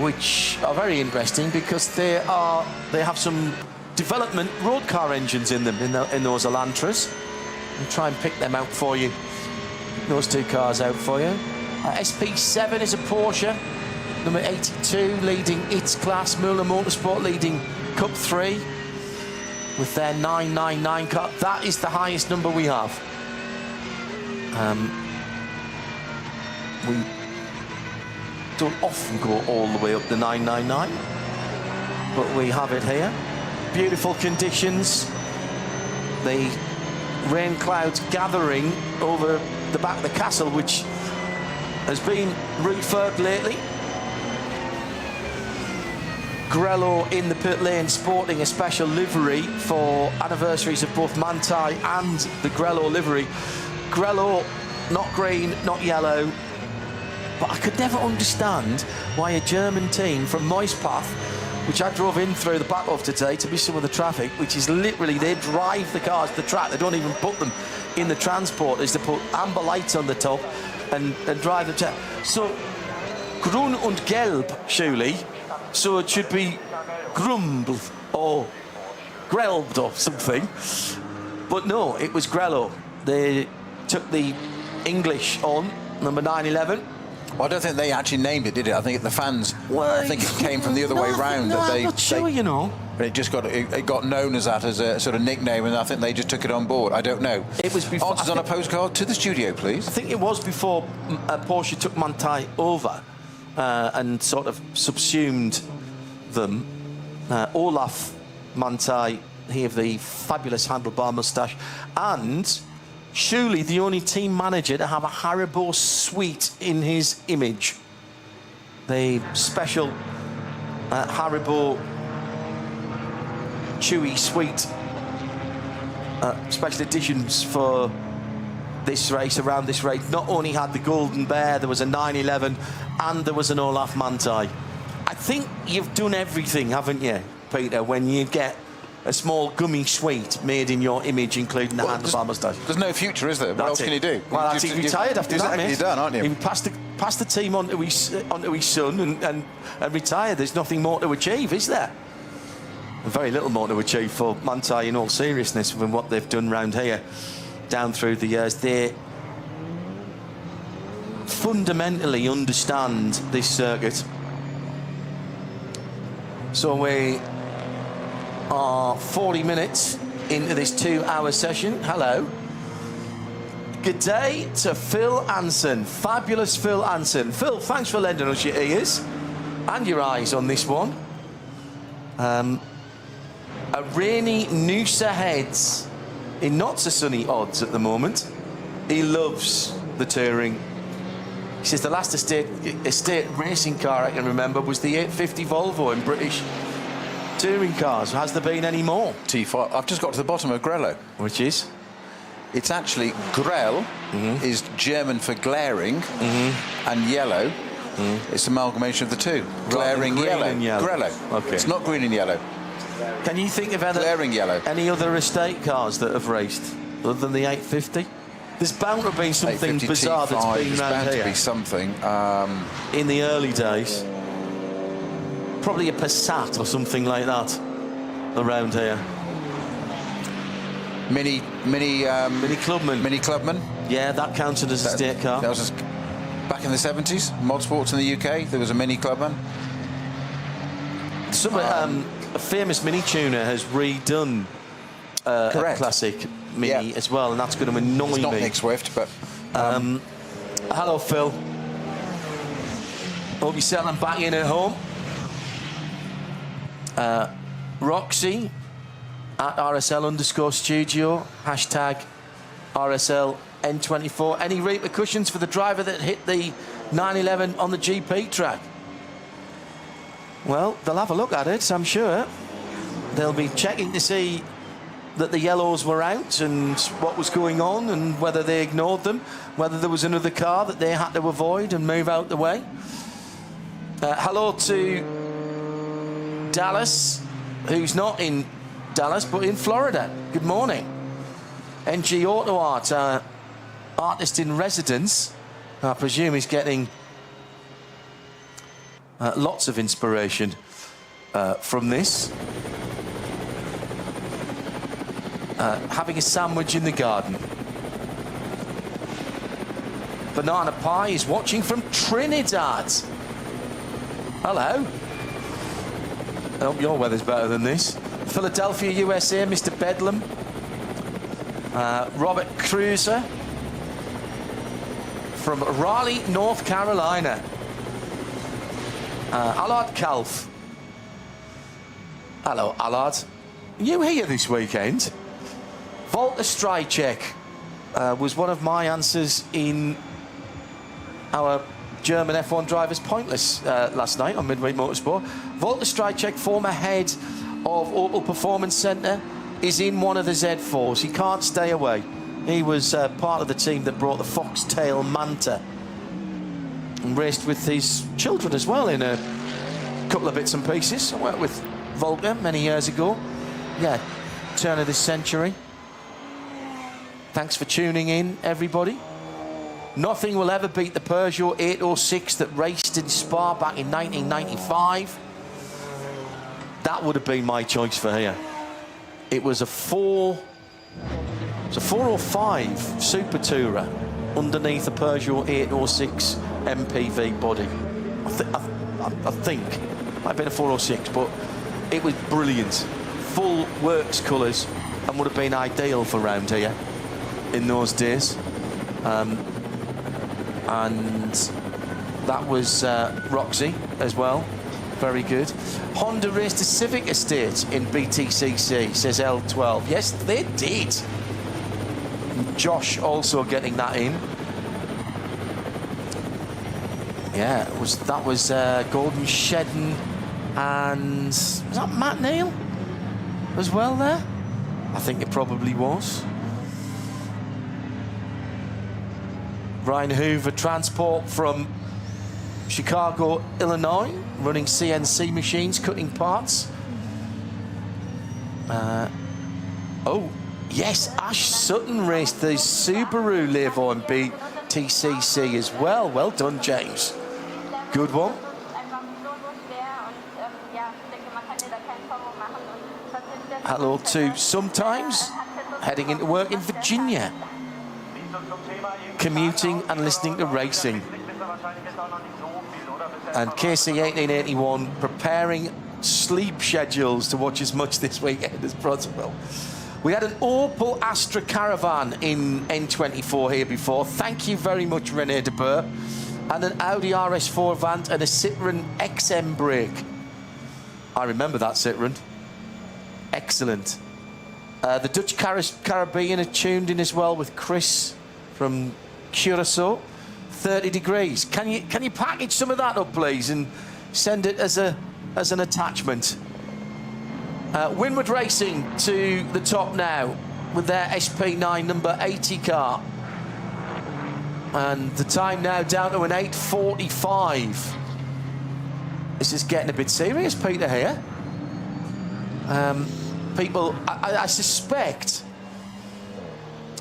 which are very interesting because they have some development road car engines in them, in those Elantras. I'll try and pick them out for you, those 2 cars out for you. SP7 is a Porsche, number 82, leading its class. Müllner Motorsport leading Cup 3 with their 999 car. That is the highest number we have. We don't often go all the way up the 999, but we have it here. Beautiful conditions. The rain clouds gathering over the back of the castle, which has been refurbed lately. Grello in the pit lane sporting a special livery for anniversaries of both Manthey and the Grello livery. Grello, not green, not yellow, but I could never understand why a German team from Moispath, which I drove in through the back of today to miss some of the traffic, which is literally, they drive the cars to the track, they don't even put them in the transporters, they put amber lights on the top and drive them to. So grün und gelb, surely. So it should be grumbled or grelbed or something. But no, it was Grello. They took the English on, number 911. Well, I don't think they actually named it, did it? I think the fans. I think it came from the other way round. No, I'm not sure, you know. But it got known as that, as a sort of nickname, and I think they just took it on board. I don't know. It was before. Answers on a postcard to the studio, please. I think it was before Porsche took Manthey over and sort of subsumed them. Olaf Manthey, he of the fabulous handlebar moustache, and surely the only team manager to have a Haribo sweet in his image. The special Haribo chewy sweet special editions for this race, around this race. Not only had the Golden Bear, there was a 911 and there was an Olaf Manthey. I think you've done everything, haven't you, Peter, when you get a small gummy sweet made in your image, including the handlebar moustache. There's no future, is there? What else can you do? Well, he's retired after that, mate. You're done, aren't you? He passed the team on to his son and retired. There's nothing more to achieve, is there? Very little more to achieve for Manthey, in all seriousness, from what they've done round here down through the years. They fundamentally understand this circuit. So we are 40 minutes into this 2-hour session. Hello. Good day to Phil Anson. Fabulous Phil Anson. Phil, thanks for lending us your ears and your eyes on this one. A rainy Noosa Heads in not so sunny odds at the moment. He loves the touring. He says the last estate racing car I can remember was the 850 Volvo in British touring cars. Has there been any more? T5. I've just got to the bottom of Grello. Which is? It's actually Grell is German for glaring and yellow. It's an amalgamation of the two. Glaring yellow. Grello. Okay. It's not green and yellow. Can you think of glaring yellow. Any other estate cars that have raced other than the 850? There's bound to be something bizarre that's been around here. To be something. In the early days. Probably a Passat or something like that around here. Mini Clubman. Mini Clubman. Yeah, that counted as a estate car. That was back in the 70s. Mod Sports in the UK. There was a Mini Clubman. A famous mini tuner has redone a classic Mini as well, and that's going to annoy me. It's not Nick Swift, but... Hello, Phil. Hope you're settling back in at home. Roxy at RSL_studio, hashtag RSL N24. Any repercussions for the driver that hit the 911 on the GP track? Well, they'll have a look at it, I'm sure. They'll be checking to see that the yellows were out and what was going on and whether they ignored them, whether there was another car that they had to avoid and move out the way. Hello to Dallas, who's not in Dallas but in Florida. Good morning. NG Auto Art, artist in residence. I presume he's getting lots of inspiration from this. Having a sandwich in the garden. Banana Pie is watching from Trinidad. Hello. I hope your weather's better than this. Philadelphia, USA, Mr. Bedlam. Robert Cruiser from Raleigh, North Carolina. Allard Calf. Hello, Allard. You here this weekend? Walter Strycek was one of my answers in our German F1 drivers pointless last night on Midweek Motorsport. Walter Strycek, former head of Opel Performance Centre, is in one of the Z4s. He can't stay away. He was part of the team that brought the Foxtail Manta and raced with his children as well in a couple of bits and pieces. I worked with Volker many years ago. Yeah, turn of this century. Thanks for tuning in, everybody. Nothing will ever beat the Peugeot 806 that raced in Spa back in 1995. That would have been my choice for here. It was a 405 Super Tourer underneath a Peugeot 806 MPV body. I think might have been a 406, but it was brilliant. Full works colours, and would have been ideal for round here in those days. And that was Roxy as well. Very good. Honda raced a Civic Estate in BTCC, says L12. Yes, they did. Josh also getting that in. Yeah, that was Gordon Shedden, and was that Matt Neal as well there? I think it probably was. Ryan Hoover Transport from Chicago, Illinois, running CNC machines, cutting parts. Oh, yes, Ash Sutton raced the Subaru Levo in BTCC as well. Well done, James. Good one. Hello to Sometimes, heading into work in Virginia. Commuting and listening to racing. And KC1881 preparing sleep schedules to watch as much this weekend as possible. We had an Opel Astra Caravan in N24 here before. Thank you very much, René de Boer. And an Audi RS4 Avant and a Citroën XM brake. I remember that Citroën. Excellent. The Dutch Caribbean are tuned in as well with Chris from Curacao. 30 degrees. Can you package some of that up, please, and send it as an attachment? Winward Racing to the top now with their SP9 number 80 car. And the time now down to an 8:45. This is getting a bit serious, Peter, here. People, I suspect,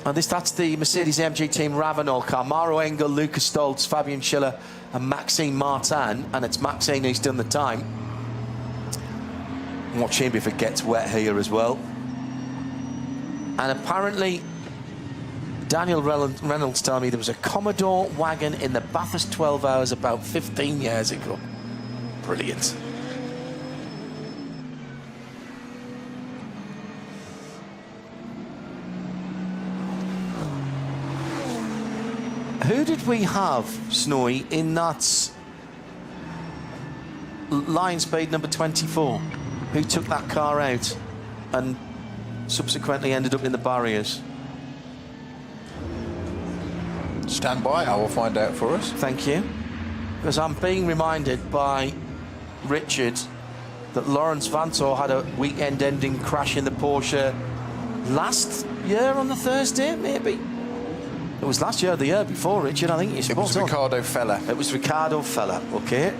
and that's the Mercedes AMG Team Ravenol car. Maro Engel, Lucas Stoltz, Fabian Schiller and Maxime Martin. And it's Maxime who's done the time. Watch him if it gets wet here as well. And apparently, Daniel Reynolds telling me there was a Commodore wagon in the Bathurst 12 Hours about 15 years ago. Brilliant. Who did we have, Snowy, in that Lion Spade number 24? Who took that car out and subsequently ended up in the barriers? Stand by, I will find out for us. Thank you. Because I'm being reminded by Richard that Lawrence Vantor had a weekend-ending crash in the Porsche last year on the Thursday, maybe? It was last year or the year before, Richard, I think. It was Ricardo Fella. It was Ricardo Fella, OK.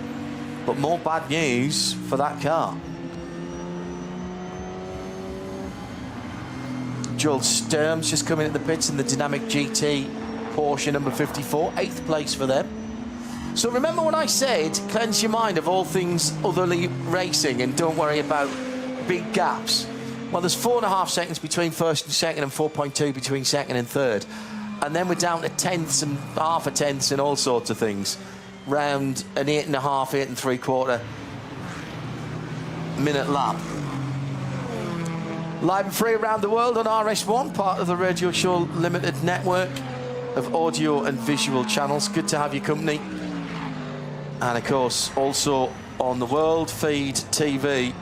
But more bad news for that car. Joel Sturm's just coming in the pits in the Dynamic GT Porsche number 54, 8th place for them. So remember when I said cleanse your mind of all things otherly racing and don't worry about big gaps? Well, there's 4.5 seconds between first and second and 4.2 between second and third. And then we're down to tenths and half a tenths and all sorts of things. Round an 8.5, 8.75 minute lap. Live and free around the world on RS1, part of the Radio Show Limited network of audio and visual channels. Good to have your company. And of course, also on the World Feed TV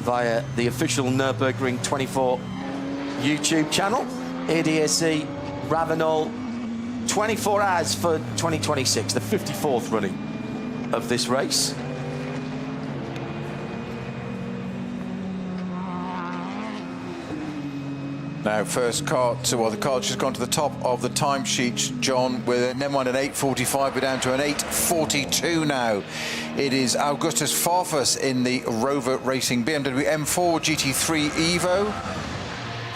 via the official Nürburgring 24 YouTube channel. ADAC Ravenol 24 hours for 2026, the 54th running of this race. Now, first car the car's just gone to the top of the timesheets, John, with never mind an 8:45, we're down to an 8:42 now. It is Augustus Farfus in the Rover Racing BMW M4 GT3 Evo.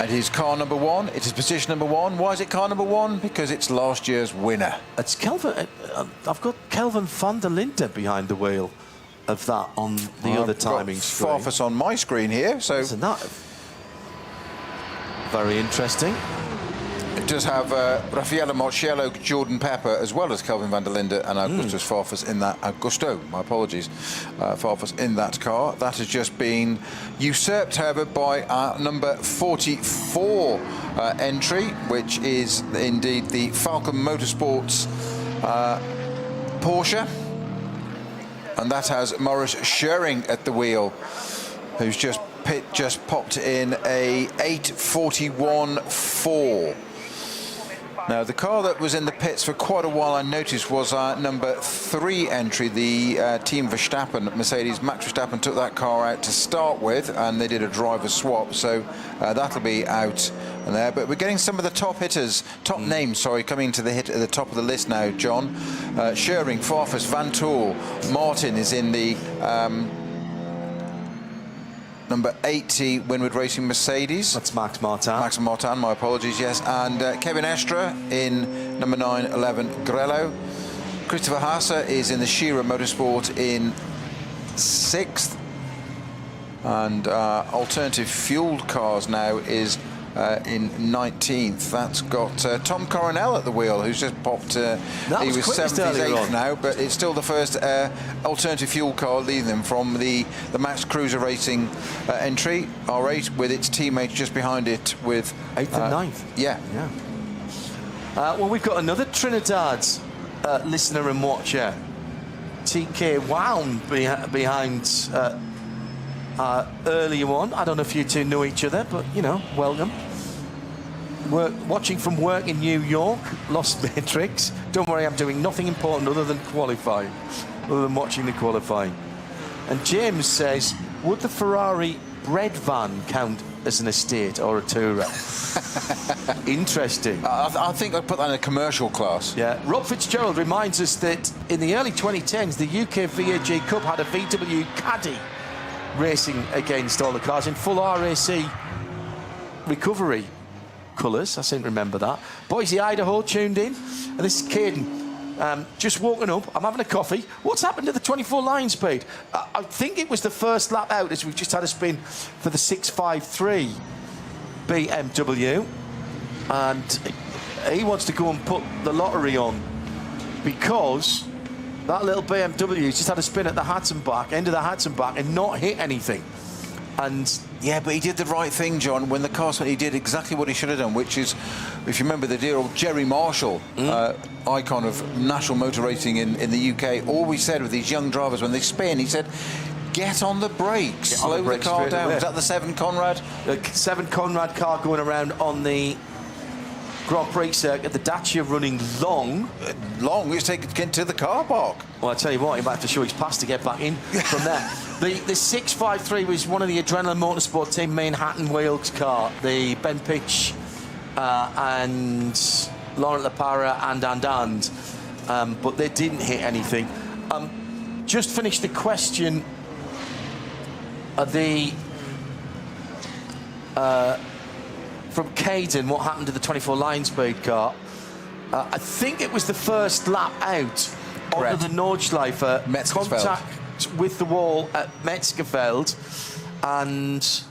It is car number 1. It is position number 1. Why is it car number 1? Because it's last year's winner. It's Kelvin. I've got Kelvin van der Linde behind the wheel of that on the other timing screen. Farfus on my screen here, so isn't that very interesting? It does have Raffaele Marciello, Jordan Pepper, as well as Kelvin van der Linde and Augustus Farfus in that. Farfus in that car. That has just been usurped, however, by our number 44 entry, which is indeed the Falcon Motorsports Porsche. And that has Maurice Schering at the wheel, who's just popped in a 8:41.4. Now, the car that was in the pits for quite a while, I noticed, was our number 3 entry, the Team Verstappen, Mercedes. Max Verstappen took that car out to start with, and they did a driver swap, so that'll be out and there. But we're getting some of the top hitters, top names, sorry, coming to the hit at the top of the list now, John. Schering, Farfus, Van Tool, Martin is in the number 80 Winward Racing Mercedes. That's Max Martin. Max Martin, my apologies, yes. And Kevin Estra in number 9, 11 Grello. Christopher Haase is in the Shearer Motorsport in 6th. And alternative fueled cars now is in 19th. That's got Tom Coronel at the wheel, who's just popped. He was 7th, he's 8th now, but it's still the first alternative fuel car leading them from the Max Cruiser Racing entry, R8, with its teammates just behind it with 8th and 9th. Yeah. Well, we've got another Trinidad listener and watcher, TK Wound, behind our earlier one. I don't know if you two know each other, but, you know, welcome. Watching from work in New York, Lost Matrix. Don't worry, I'm doing nothing important other than qualifying, other than watching the qualifying. And James says, would the Ferrari bread van count as an estate or a tourer? Interesting. I think I'd put that in a commercial class. Yeah. Rob Fitzgerald reminds us that in the early 2010s, the UK VAG Cup had a VW Caddy racing against all the cars in full RAC recovery colours. I seem to remember that. Boise, Idaho, tuned in. And this is Caden. Just walking up. I'm having a coffee. What's happened to the 24 line speed? I think it was the first lap out, as we've just had a spin for the 653 BMW. And he wants to go and put the lottery on because that little BMW just had a spin at the Hudson back, end of the Hudson back, and not hit anything. And yeah, but he did the right thing, John. When the car spent, he did exactly what he should have done, which is, if you remember, the dear old Jerry Marshall, icon of national motor racing in the UK, always said with these young drivers when they spin, he said, get on the brakes, slow the car down. Was that the 7 Conrad? The 7 Conrad car going around on the Grand Prix circuit, the Dacia running long. Long? It's taken to the car park. Well, I tell you what, he might have to show his pass to get back in from there. The 653 was one of the Adrenaline Motorsport Team Manhattan Wales car. The Ben Pitch and Laurent Lapara and. But they didn't hit anything. Just finished the question of the... from Caden, what happened to the 24 line speed car? I think it was the first lap out onto the Nordschleife, contact with the wall at Metzgerfeld, and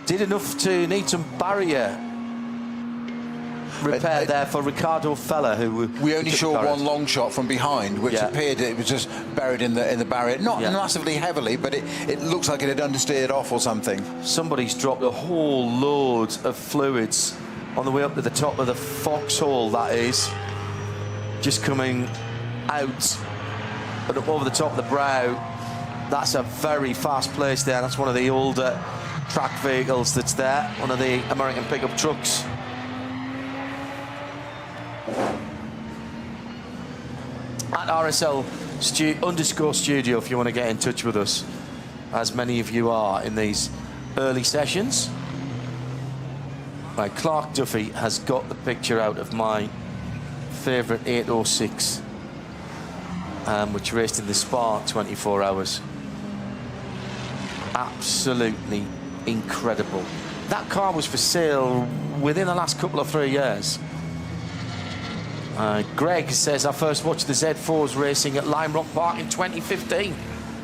did enough to need some barrier repair there for Ricardo Feller, who we only saw one long shot from behind, which appeared it was just buried in the barrier, not massively heavily, but it looks like it had understeered off or something. Somebody's dropped a whole load of fluids on the way up to the top of the foxhole, that is, just coming out and up over the top of the brow. That's a very fast place there. That's one of the older track vehicles that's there, one of the American pickup trucks. At RSL _studio if you want to get in touch with us, as many of you are in these early sessions. Right, Clark Duffy has got the picture out of my favourite 806, which raced in the Spa 24 hours. Absolutely incredible. That car was for sale within the last couple of 3 years. Greg says, I first watched the Z4s racing at Lime Rock Park in 2015.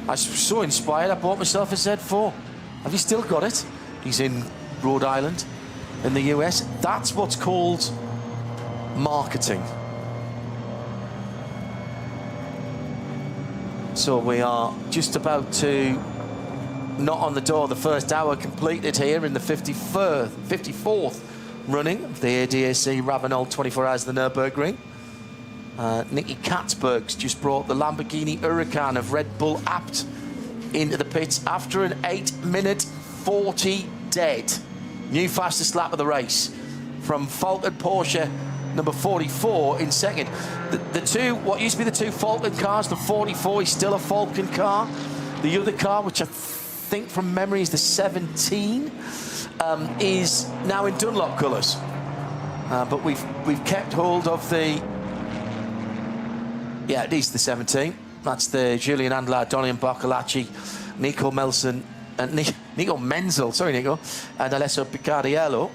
I was so inspired, I bought myself a Z4. Have you still got it? He's in Rhode Island, in the US. That's what's called marketing. So we are just about to knock on the door. The first hour completed here in the 54th running of the ADAC Ravenel 24 Hours of the Nürburgring. Nicky Katzberg's just brought the Lamborghini Huracan of Red Bull Abt into the pits after an 8-minute 40 dead. New fastest lap of the race from Falcon Porsche number 44 in second. The two, what used to be the two Falcon cars, the 44 is still a Falcon car. The other car, which I think from memory is the 17, is now in Dunlop colours. But we've kept hold of the, yeah, it is the 17. That's the Julian Andlar, Donian Barcolacci, Nico Menzel, sorry Nico, and Alessio Picardiello.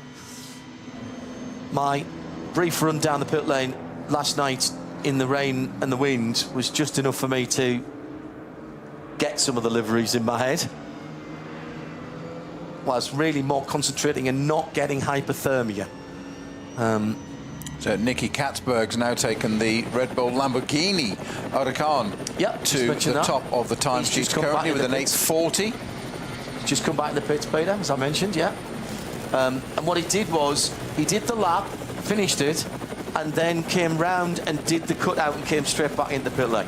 My brief run down the pit lane last night in the rain and the wind was just enough for me to get some of the liveries in my head. Was really more concentrating and not getting hypothermia. So Nicky Katzberg's now taken the Red Bull Lamborghini Huracan to the top of the time sheet currently with an 8:40. Just come back in the pits, Peter, as I mentioned, yeah. And what he did was, he did the lap, finished it, and then came round and did the cutout and came straight back into the pit lane,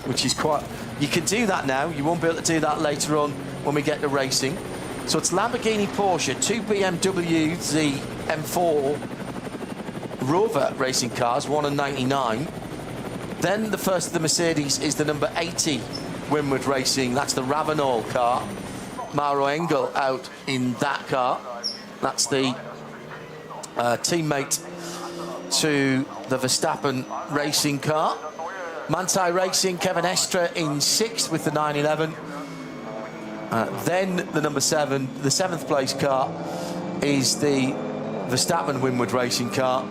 which is quite... You can do that now. You won't be able to do that later on when we get to racing. So it's Lamborghini, Porsche, 2 BMW, the M4 Rover racing cars, 1 and 99. Then the first of the Mercedes is the number 80 Winward Racing. That's the Ravenel car. Mauro Engel out in that car. That's the teammate to the Verstappen racing car. Manthey Racing, Kevin Estre in 6th with the 911. Then the number 7, the 7th place car is the Verstappen Winward Racing car.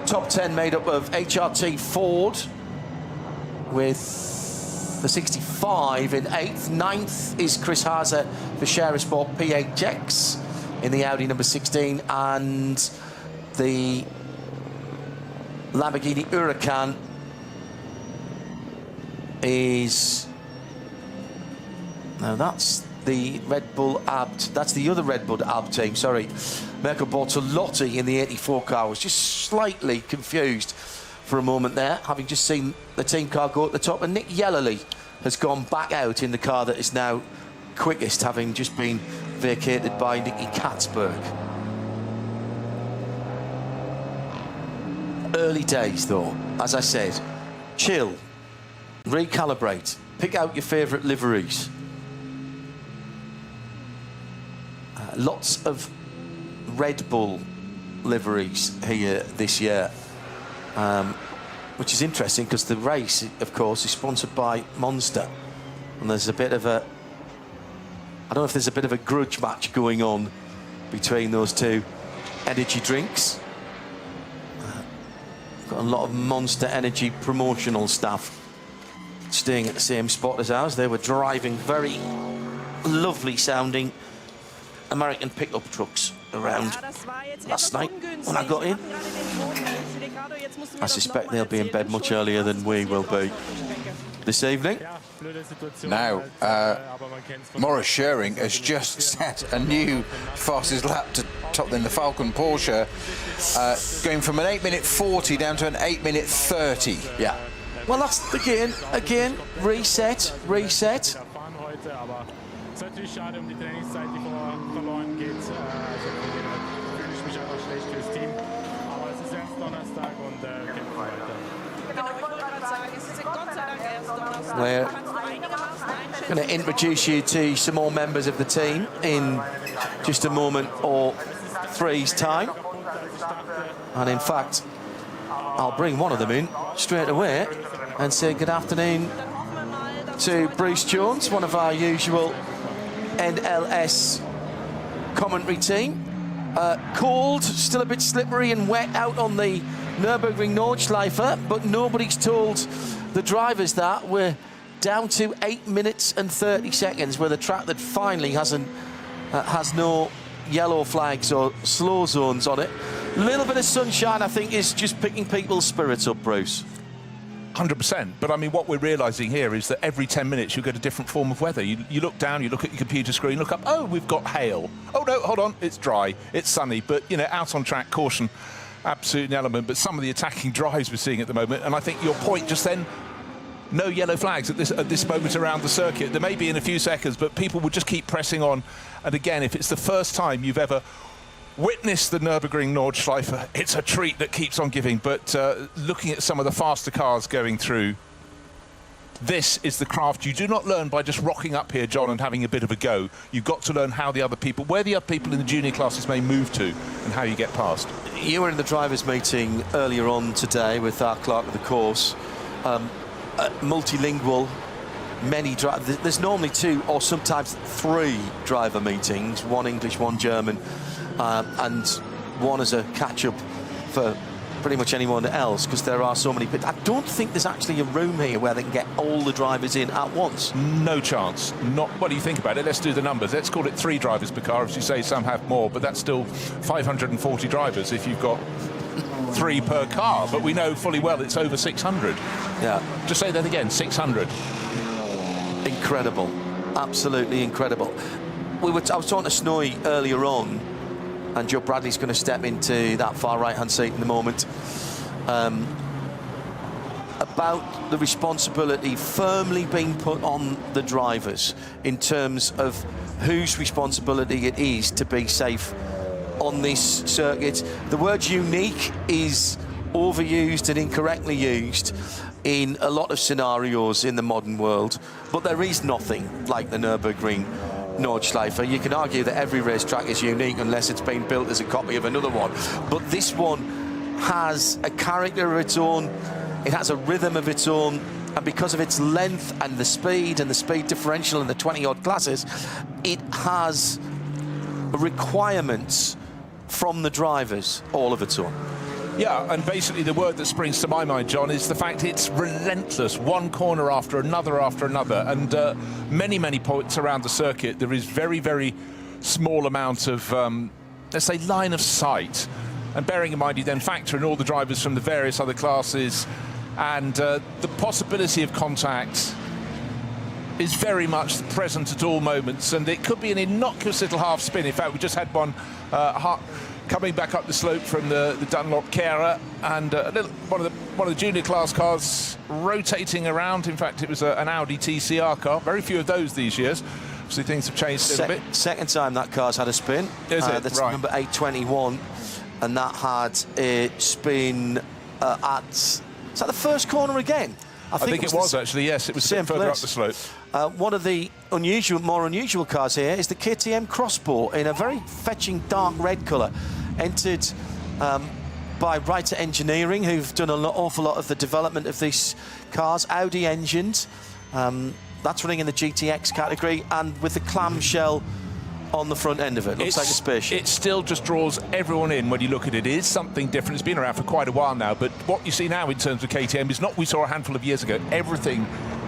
Top 10 made up of HRT Ford with the 65 in 8th. 9th is Chris Haase for Share Sport PHX in the Audi number 16, and the Lamborghini Huracan is... Now that's the Red Bull Abt. That's the other Red Bull Abt team, sorry. Mirko Bortolotti in the 84 car. Was just slightly confused for a moment there, having just seen the team car go at the top. And Nick Yellerly has gone back out in the car that is now quickest, having just been vacated by Nicky Katzberg. Early days, though. As I said, chill, recalibrate, pick out your favourite liveries. Lots of Red Bull liveries here this year, which is interesting because the race, of course, is sponsored by Monster, and there's a bit of a, I don't know if there's a bit of a grudge match going on between those two energy drinks. Got a lot of Monster Energy promotional staff staying at the same spot as ours. They were driving very lovely sounding American pickup trucks around last night when I got in. I suspect they'll be in bed much earlier than we will be this evening. Now, Maurice Schering has just set a new fastest lap to top than the Falcon Porsche, going from an 8-minute 40 down to an 8-minute 30. Yeah. Well, that's again, reset. Es ist natürlich schade die Trainingszeit, die verloren geht. Also fühle ich mich einfach schlecht fürs Team. Aber es ist erst Donnerstag und kämpfen weiter. We're going to introduce you to some more members of the team in just a moment or three's time. And in fact, I'll bring one of them in straight away and say good afternoon to Bruce Jones, one of our usual NLS commentary team. Cold, still a bit slippery and wet out on the Nürburgring Nordschleife, but nobody's told the drivers that we're down to 8 minutes and 30 seconds with a track that finally has no yellow flags or slow zones on it. A little bit of sunshine, I think, is just picking people's spirits up, Bruce. 100%. But I mean, what we're realising here is that every 10 minutes you get a different form of weather. You look down, you look at your computer screen, look up, oh, we've got hail. Oh, no, hold on, it's dry, it's sunny. But, you know, out on track, caution, absolute element. But some of the attacking drives we're seeing at the moment, and I think your point just then, no yellow flags at this moment around the circuit. There may be in a few seconds, but people will just keep pressing on. And again, if it's the first time you've ever witnessed the Nürburgring Nordschleife, it's a treat that keeps on giving. But looking at some of the faster cars going through, this is the craft you do not learn by just rocking up here, John, and having a bit of a go. You've got to learn how the other people, where the other people in the junior classes may move to, and how you get past. You were in the drivers' meeting earlier on today with our clerk of the course. Multilingual, many drivers. There's normally 2 or sometimes 3 driver meetings, one English, one German, and one as a catch-up for pretty much anyone else, because there are so many. But I don't think there's actually a room here where they can get all the drivers in at once. No chance. Not. What do you think about it? Let's do the numbers. Let's call it 3 drivers per car. As you say, some have more, but that's still 540 drivers if you've got 3 per car. But we know fully well it's over 600. Yeah. Just say that again, 600. Incredible. Absolutely incredible. I was talking to Snowy earlier on, and Joe Bradley's going to step into that far right-hand seat in a moment, about the responsibility firmly being put on the drivers in terms of whose responsibility it is to be safe on this circuit. The word unique is overused and incorrectly used in a lot of scenarios in the modern world, but there is nothing like the Nürburgring Nordschleife. You can argue that every racetrack is unique unless it's been built as a copy of another one, but this one has a character of its own, it has a rhythm of its own, and because of its length and the speed differential in the 20-odd classes, it has requirements from the drivers all of its own. Yeah, and basically the word that springs to my mind, John, is the fact it's relentless, one corner after another, and many points around the circuit. There is very small amount of, let's say, line of sight. And bearing in mind, you then factor in all the drivers from the various other classes, and the possibility of contact is very much present at all moments, and it could be an innocuous little half spin. In fact, we just had one coming back up the slope from the Dunlop Carer, and one of the junior class cars rotating around. In fact, it was an Audi TCR car. Very few of those these years. Obviously, things have changed a little bit. Second time that car's had a spin. Is it? That's right. Number 821, and that had a spin at... Is that the first corner again? I think it was actually, yes. It was a bit further up the slope. One of the more unusual cars here is the KTM Crossbow in a very fetching dark red colour, entered by Writer Engineering, who've done an awful lot of the development of these cars. Audi engines, that's running in the GTX category, and with the clamshell on the front end of it. Looks like a spaceship. It still just draws everyone in when you look at it. It is something different. It's been around for quite a while now, but what you see now in terms of KTM is not what we saw a handful of years ago. Everything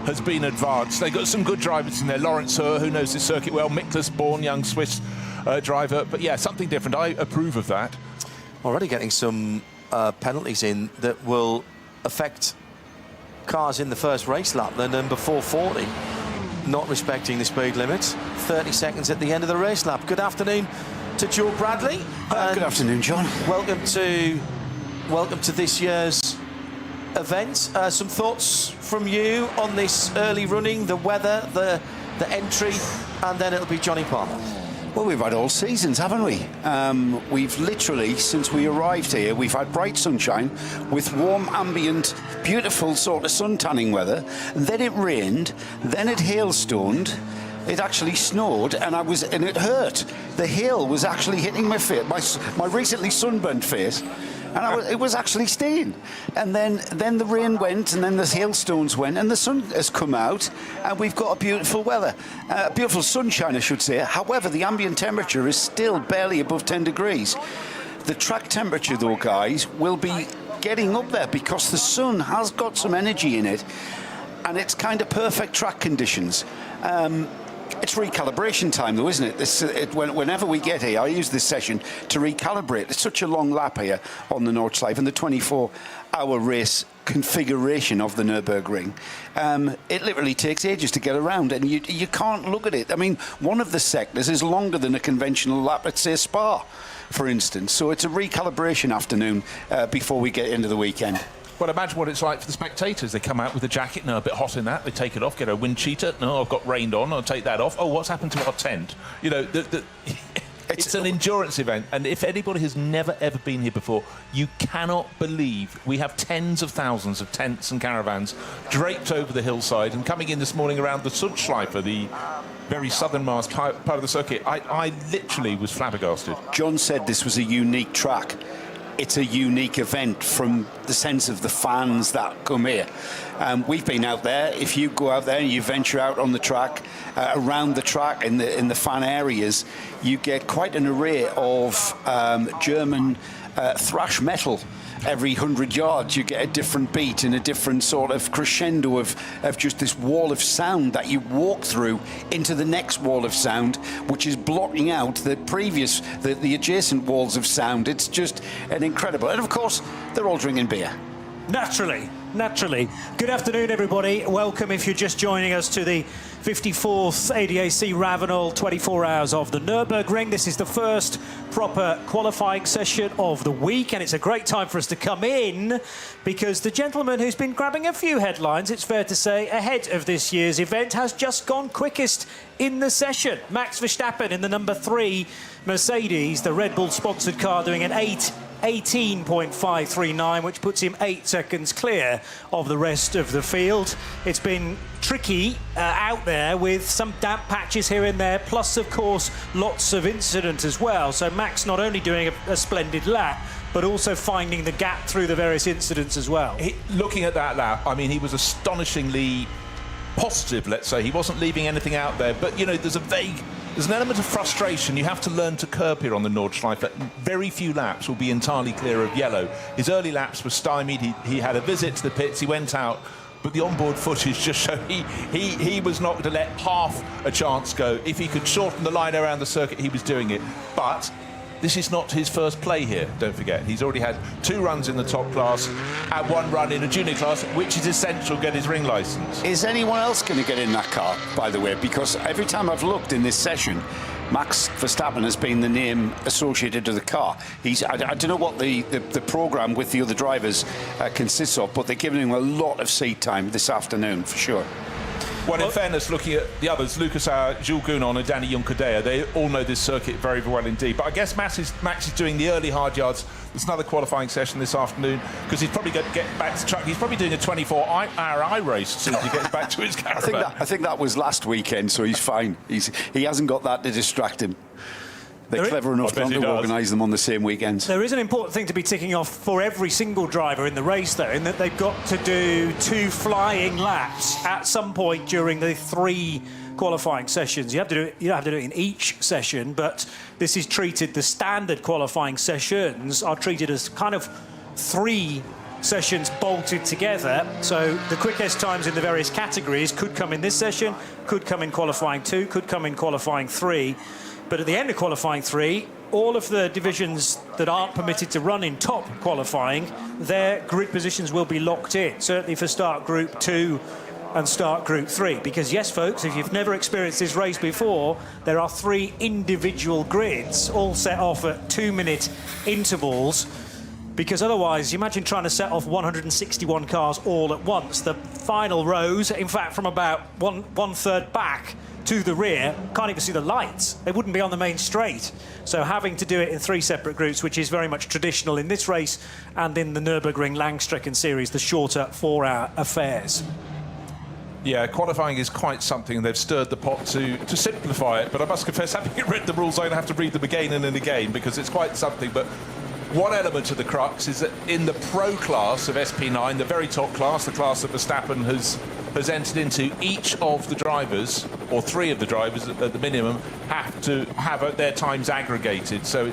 has been advanced. They've got some good drivers in there. Lawrence Hur, who knows this circuit well. Miklas Born, young Swiss driver. But yeah, something different. I approve of that. Already getting some penalties in that will affect cars in the first race lap. The number 440 not respecting the speed limits. 30 seconds at the end of the race lap. Good afternoon to Joe Bradley. Good afternoon, John. Welcome to this year's event. Some thoughts from you on this early running, the weather, the entry, and then it'll be Johnny Palmer. Well, we've had all seasons, haven't we? We've literally, since we arrived here, we've had bright sunshine with warm, ambient, beautiful sort of sun tanning weather. And then it rained, then it hailstormed, it actually snowed, and it hurt. The hail was actually hitting my face, my recently sunburnt face. and it was actually staying. And then the rain went, and then the hailstones went, and the sun has come out, and we've got a beautiful weather, beautiful sunshine, I should say. However, the ambient temperature is still barely above 10 degrees. The track temperature, though, guys, will be getting up there because the sun has got some energy in it, and it's kind of perfect track conditions. It's recalibration time, though, isn't it? Whenever we get here, I use this session to recalibrate. It's such a long lap here on the Nordschleife and the 24-hour race configuration of the Nürburgring. It literally takes ages to get around, and you can't look at it. I mean, one of the sectors is longer than a conventional lap at, say, Spa, for instance. So it's a recalibration afternoon before we get into the weekend. Well, imagine what it's like for the spectators. They come out with a jacket, no, a bit hot in that. They take it off, get a wind cheater. No, I've got rained on. I'll take that off. Oh, what's happened to our tent? You know, it's an endurance event. And if anybody has never, ever been here before, you cannot believe we have tens of thousands of tents and caravans draped over the hillside. And coming in this morning around the Sundschleife, the very southernmost part of the circuit, I literally was flabbergasted. John said this was a unique track. It's a unique event from the sense of the fans that come here. We've been out there. If you go out there and you venture out on the track, around the track in the fan areas, you get quite an array of German thrash metal. Every 100 yards you get a different beat and a different sort of crescendo of just this wall of sound that you walk through into the next wall of sound, which is blocking out the adjacent walls of sound. It's just an incredible. And of course, they're all drinking beer. Naturally. Good afternoon, everybody. Welcome if you're just joining us to the 54th ADAC Ravenel 24 Hours of the Nürburgring. This is the first proper qualifying session of the week, and it's a great time for us to come in because the gentleman who's been grabbing a few headlines, it's fair to say, ahead of this year's event has just gone quickest in the session. Max Verstappen in the number 3 Mercedes, the Red Bull-sponsored car, doing an 18.539, which puts him 8 seconds clear of the rest of the field. It's been tricky out there with some damp patches here and there, plus, of course, lots of incident as well. So Max not only doing a splendid lap, but also finding the gap through the various incidents as well. Looking at that lap, I mean, he was astonishingly positive, let's say. He wasn't leaving anything out there, but, you know, there's an element of frustration you have to learn to curb here on the Nordschleife. That very few laps will be entirely clear of yellow. His early laps were stymied. He had a visit to the pits. He went out, but the onboard footage just showed he was not going to let half a chance go. If he could shorten the line around the circuit, he was doing it. But this is not his first play here, don't forget. He's already had 2 runs in the top class and 1 run in a junior class, which is essential to get his ring licence. Is anyone else going to get in that car, by the way? Because every time I've looked in this session, Max Verstappen has been the name associated to the car. I don't know what the programme with the other drivers consists of, but they're giving him a lot of seat time this afternoon, for sure. Well, in fairness, looking at the others, Lucas Jules Gounon and Danny Juncadea, they all know this circuit very, very well indeed. But I guess Max is doing the early hard yards. There's another qualifying session this afternoon because he's probably going to get back to the track. He's probably doing a 24-hour I-race as soon as he gets back to his caravan. I think that was last weekend, so he's fine. He hasn't got that to distract him. They're clever enough not to organise them on the same weekends. There is an important thing to be ticking off for every single driver in the race, though, in that they've got to do 2 flying laps at some point during the 3 qualifying sessions. You don't have to do it in each session, but this is treated, the standard qualifying sessions are treated as kind of 3 sessions bolted together. So the quickest times in the various categories could come in this session, could come in qualifying 2, could come in qualifying 3. But at the end of qualifying 3, all of the divisions that aren't permitted to run in top qualifying, their grid positions will be locked in, certainly for start group 2 and start group 3. Because yes, folks, if you've never experienced this race before, there are 3 individual grids all set off at 2-minute intervals. Because otherwise, you imagine trying to set off 161 cars all at once. The final rows, in fact, from about one third back to the rear, can't even see the lights. They wouldn't be on the main straight. So having to do it in 3 separate groups, which is very much traditional in this race and in the Nürburgring Langstrecken series, the shorter 4-hour affairs. Yeah, qualifying is quite something. They've stirred the pot to simplify it. But I must confess, having read the rules, I'm going to have to read them again and again because it's quite something. But one element of the crux is that in the pro class of SP9, the very top class, the class that Verstappen has entered into, each of the drivers, or 3 of the drivers at the minimum, have to have their times aggregated. So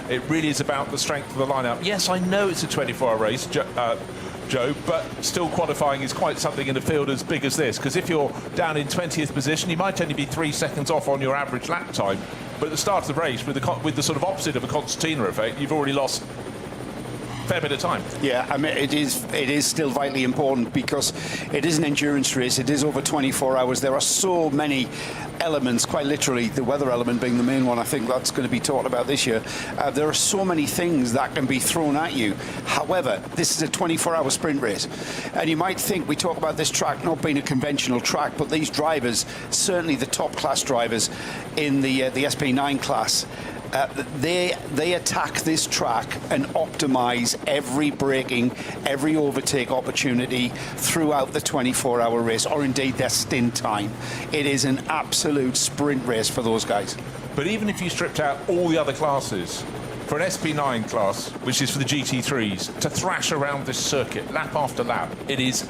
it really is about the strength of the lineup. Yes, I know it's a 24-hour race, Joe, but still qualifying is quite something in a field as big as this, because if you're down in 20th position, you might only be 3 seconds off on your average lap time, but at the start of the race, with the sort of opposite of a concertina effect, you've already lost a fair bit of time. Yeah, I mean, it is still vitally important because it is an endurance race. It is over 24 hours. There are so many elements, quite literally, the weather element being the main one. I think that's going to be talked about this year. There are so many things that can be thrown at you. However, this is a 24-hour sprint race. And you might think, we talk about this track not being a conventional track, but these drivers, certainly the top class drivers in the SP9 class, they attack this track and optimize every braking, every overtake opportunity throughout the 24-hour race, or indeed their stint time. It is an absolute sprint race for those guys. But even if you stripped out all the other classes, for an SP9 class, which is for the GT3s, to thrash around this circuit lap after lap, it is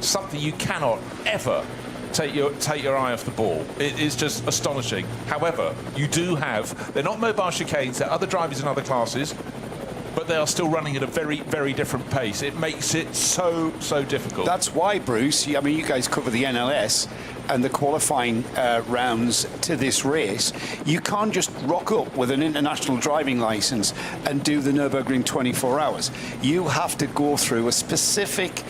something you cannot ever take your eye off the ball. It is just astonishing. However, you do have, they're not mobile chicanes, they're other drivers in other classes, but they are still running at a very, very different pace. It makes it so difficult. That's why, Bruce, I mean, you guys cover the NLS and the qualifying rounds to this race. You can't just rock up with an international driving license and do the Nürburgring 24 hours. You have to go through a specific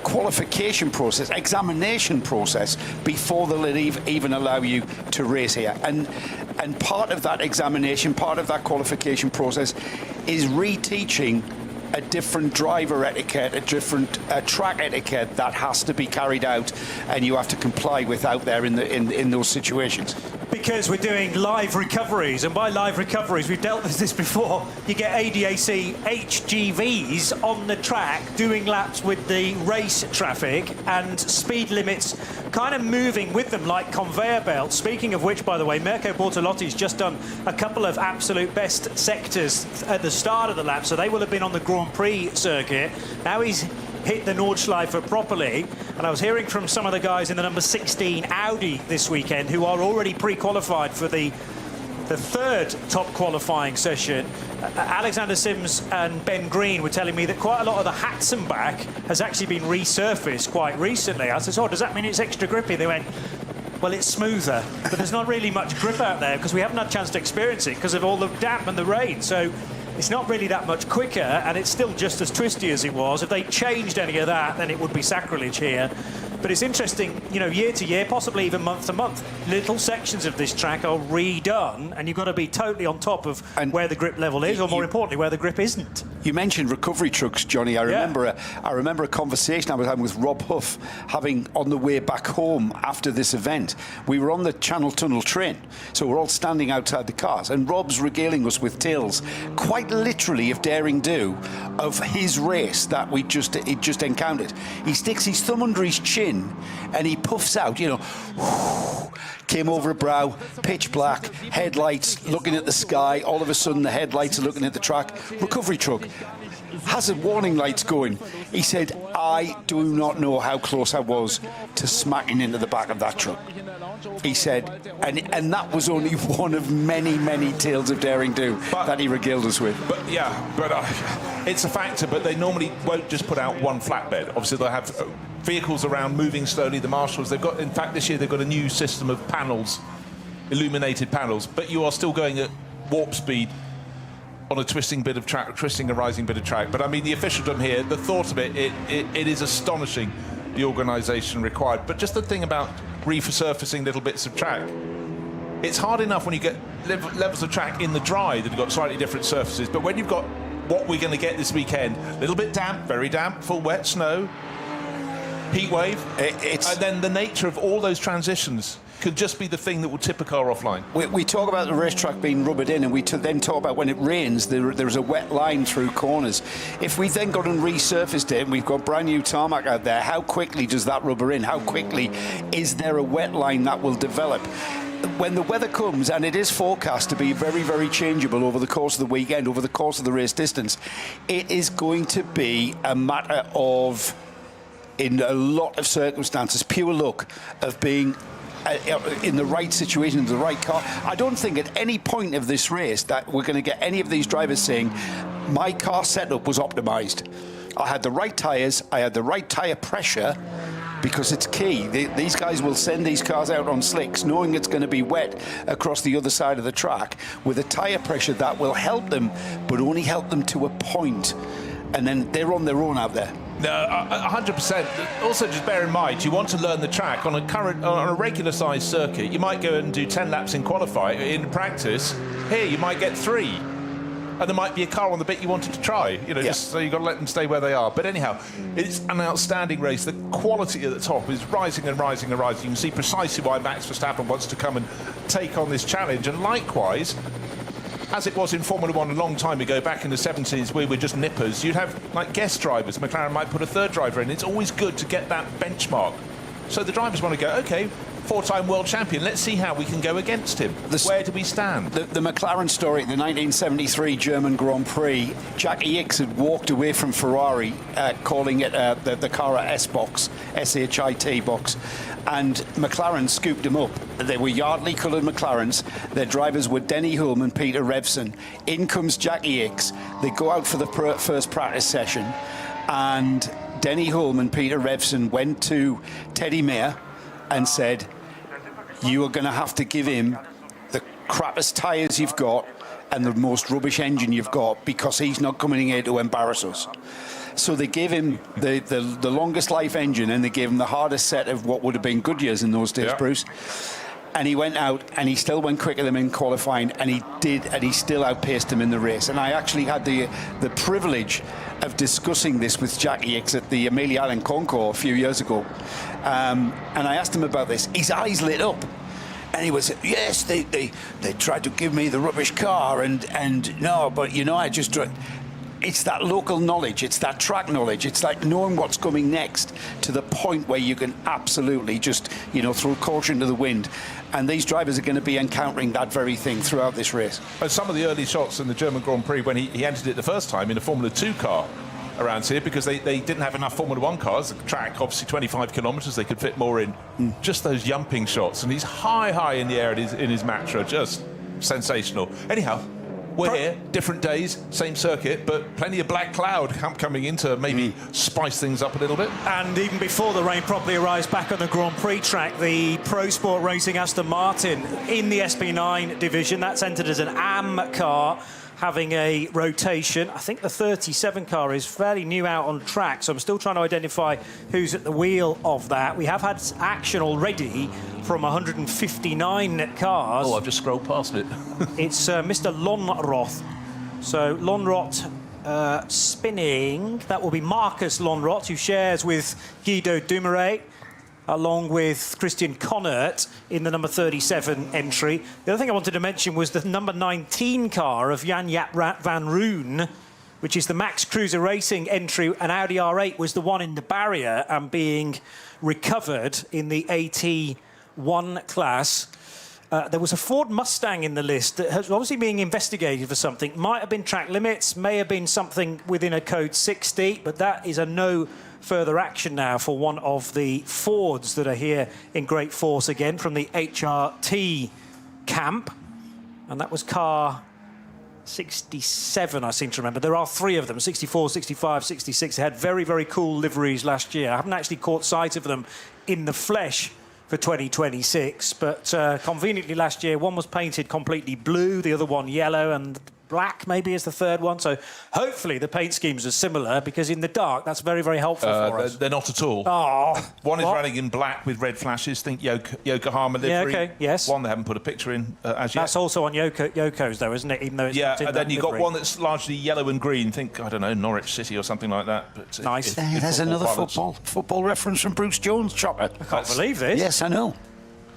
qualification process, examination process, before they'll even allow you to race here. And part of that examination, part of that qualification process is reteaching a different driver etiquette, a different track etiquette that has to be carried out, and you have to comply with out there in those situations. Because we're doing live recoveries, and by live recoveries, we've dealt with this before, you get ADAC HGVs on the track doing laps with the race traffic and speed limits kind of moving with them like conveyor belts. Speaking of which, by the way, Mirko Bortolotti's just done a couple of absolute best sectors at the start of the lap, so they will have been on the Grand Prix circuit. Now he's hit the Nordschleife properly, and I was hearing from some of the guys in the number 16 Audi this weekend who are already pre-qualified for the third top qualifying session. Alexander Sims and Ben Green were telling me that quite a lot of the Hatzenbach has actually been resurfaced quite recently. I said, oh, does that mean it's extra grippy? They went, well, it's smoother, but there's not really much grip out there because we haven't had a chance to experience it because of all the damp and the rain. So it's not really that much quicker, and it's still just as twisty as it was. If they changed any of that, then it would be sacrilege here. But it's interesting, you know, year to year, possibly even month to month, little sections of this track are redone, and you've got to be totally on top of where the grip level is, or more importantly, where the grip isn't. You mentioned recovery trucks, Johnny. I remember a conversation I was having with Rob Huff, having on the way back home after this event. We were on the Channel Tunnel train, so we're all standing outside the cars, and Rob's regaling us with tales, quite literally of daring do, of his race that he just encountered. He sticks his thumb under his chin and he puffs out, you know, came over a brow, pitch black, headlights looking at the sky. All of a sudden the headlights are looking at the track. Recovery truck, hazard warning lights going. He said, I do not know how close I was to smacking into the back of that truck. He said, and that was only one of many, many tales of daring do that he regaled us with. But it's a factor, but they normally won't just put out one flatbed. Obviously they'll have vehicles around moving slowly. The marshals, they've got, in fact, this year they've got a new system of panels, illuminated panels, but you are still going at warp speed on a twisting a rising bit of track. But I mean, the officialdom here, the thought of it is astonishing, the organisation required. But just the thing about resurfacing little bits of track, it's hard enough when you get levels of track in the dry that have got slightly different surfaces, but when you've got what we're going to get this weekend, a little bit damp, very damp, full wet snow, heat wave, and then the nature of all those transitions could just be the thing that will tip a car offline. We talk about the racetrack being rubbered in, and we then talk about when it rains, there's a wet line through corners. If we then got and resurfaced it, and we've got brand new tarmac out there, how quickly does that rubber in? How quickly is there a wet line that will develop? when the weather comes, and it is forecast to be very, very changeable over the course of the weekend, over the course of the race distance, it is going to be a matter of, in a lot of circumstances, pure luck of being in the right situation, in the right car. I don't think at any point of this race that we're going to get any of these drivers saying, my car setup was optimised. I had the right tyres, I had the right tyre pressure, because it's key. These guys will send these cars out on slicks knowing it's going to be wet across the other side of the track with a tyre pressure that will help them, but only help them to a point. And then they're on their own out there. No, 100%. Also, just bear in mind, you want to learn the track on a regular sized circuit. You might go and do 10 laps in practice. Here, you might get 3. And there might be a car on the bit you wanted to try, just so you've got to let them stay where they are. But anyhow, it's an outstanding race. The quality at the top is rising and rising and rising. You can see precisely why Max Verstappen wants to come and take on this challenge. And likewise, as it was in Formula One a long time ago, back in the 70s, we were just nippers. You'd have like guest drivers. McLaren might put a third driver in. It's always good to get that benchmark. So the drivers want to go, OK, 4-time world champion, let's see how we can go against him. Where do we stand? The McLaren story, the 1973 German Grand Prix, Jackie Ickx had walked away from Ferrari, calling it the car a S-box, S-H-I-T box, and McLaren scooped him up. They were Yardley coloured McLarens. Their drivers were Denny Hulme and Peter Revson. In comes Jackie Ickx. They go out for the first practice session, and Denny Hulme and Peter Revson went to Teddy Mayer and said, you are going to have to give him the crappiest tyres you've got and the most rubbish engine you've got, because he's not coming here to embarrass us. So they gave him the longest life engine, and they gave him the hardest set of what would have been Goodyears in those days, Bruce. And he went out, and he still went quicker than him in qualifying, and he still outpaced him in the race. And I actually had the privilege of discussing this with Jackie Ickx at the Amelia Island Concours a few years ago. And I asked him about this. His eyes lit up. And he was, yes, they tried to give me the rubbish car, and no, but, I just... It's that local knowledge, it's that track knowledge, it's like knowing what's coming next to the point where you can absolutely just, throw caution to the wind. And these drivers are going to be encountering that very thing throughout this race. Some of the early shots in the German Grand Prix when he entered it the first time in a Formula 2 car around here, because they didn't have enough Formula 1 cars. The track, obviously 25 kilometres, they could fit more in. Just those jumping shots. And he's high in the air in his Matra, just sensational. Anyhow, we're here, different days, same circuit, but plenty of black cloud coming in to maybe spice things up a little bit. And even before the rain properly arrives back on the Grand Prix track, the Pro Sport Racing Aston Martin in the SP9 division, that's entered as an AM car, having a rotation. I think the 37 car is fairly new out on track, so I'm still trying to identify who's at the wheel of that. We have had action already from 159 cars. Oh, I've just scrolled past it. It's Mr. Lonroth. So Lonroth spinning. That will be Marcus Lonroth, who shares with Guido Dumouriez, along with Christian Connert in the number 37 entry. The other thing I wanted to mention was the number 19 car of Jan-Jaap van Roon, which is the Max Cruiser Racing entry. An Audi R8 was the one in the barrier and being recovered in the AT1 class. There was a Ford Mustang in the list that was obviously being investigated for something. Might have been track limits, may have been something within a code 60, but that is a no further action now for one of the Fords that are here in great force again from the HRT camp. And that was car 67, I seem to remember. There are 3 of them, 64, 65, 66. They had very, very cool liveries last year. I haven't actually caught sight of them in the flesh for 2026, but conveniently last year, one was painted completely blue, the other one yellow, and black maybe is the third one. So hopefully the paint schemes are similar, because in the dark that's very, very helpful for us. They're not at all. Oh, one is running in black with red flashes. Think Yokohama livery. Yeah, okay, yes. One they haven't put a picture in as yet. That's also on Yoko's though, isn't it? Even though it's not in and then that you've got livery. one that's largely yellow and green. Think, I don't know, Norwich City or something like that. But nice. There's another football reference from Bruce Jones, Chopper. I can't believe this. Yes, I know.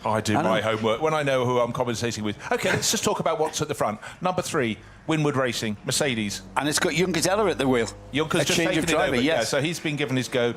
I do my homework when I know who I'm commentating with. OK, let's just talk about what's at the front. Number 3, Winwood Racing, Mercedes. And it's got Juncker Zeller at the wheel. Juncker's just taken it over. Yes. Yeah, so he's been given his go.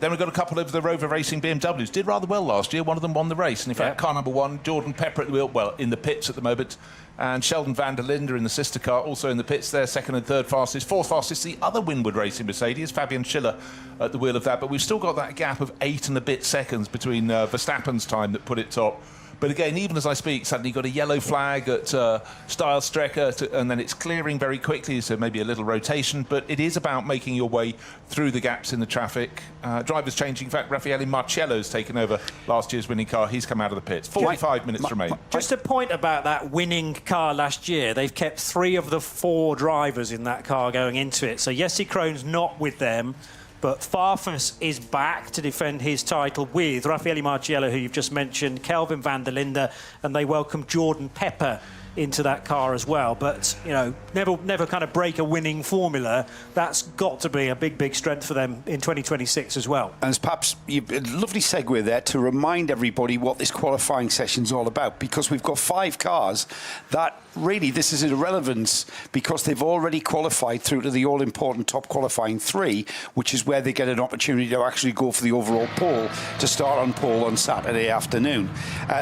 Then we've got a couple of the Rover Racing BMWs. Did rather well last year. One of them won the race. And in fact, car number 1, Jordan Pepper at the wheel, well, in the pits at the moment. And Sheldon van der Linde in the sister car, also in the pits there, second and third fastest. Fourth fastest, the other Winwood Racing Mercedes, Fabian Schiller at the wheel of that. But we've still got that gap of 8 and a bit seconds between Verstappen's time that put it top. But again, even as I speak, suddenly you've got a yellow flag at Stijlstrekker, and then it's clearing very quickly, so maybe a little rotation. But it is about making your way through the gaps in the traffic. Drivers changing. In fact, Raffaele Marciello's taken over last year's winning car. He's come out of the pits. 45 minutes remain. Just a point about that winning car last year. They've kept 3 of the 4 drivers in that car going into it. So Jesse Kroon's not with them. But Farfus is back to defend his title with Raffaele Marciello, who you've just mentioned, Kelvin van der Linde, and they welcome Jordan Pepper into that car as well. But, you know, never kind of break a winning formula. That's got to be a big strength for them in 2026 as well. And perhaps a lovely segue there to remind everybody what this qualifying session's all about, because we've got 5 cars that really this is irrelevance because they've already qualified through to the all-important top qualifying 3, which is where they get an opportunity to actually go for the overall pole to start on pole on Saturday afternoon.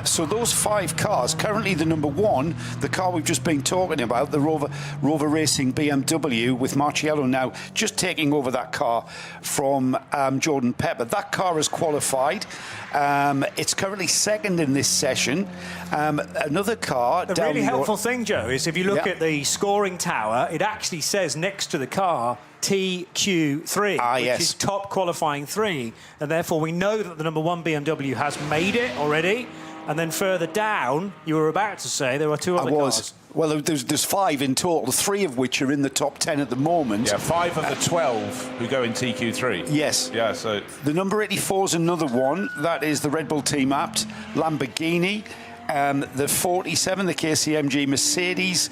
So those 5 cars, currently the number 1, the car we've just been talking about, the Rover Racing BMW, with Marciello now just taking over that car from Jordan Pepper. That car has qualified. It's currently second in this session. Another car... A really helpful thing, Joe, is if you look at the scoring tower, it actually says next to the car TQ3, which is top qualifying 3. And therefore, we know that the number 1 BMW has made it already. And then further down, you were about to say there were 2 other cars. Well, there's 5 in total, 3 of which are in the top 10 at the moment. Yeah, 5 of the 12 who go in TQ3. Yes. Yeah, so... The number 84 is another one. That is the Red Bull team apt Lamborghini. The 47, the KCMG Mercedes.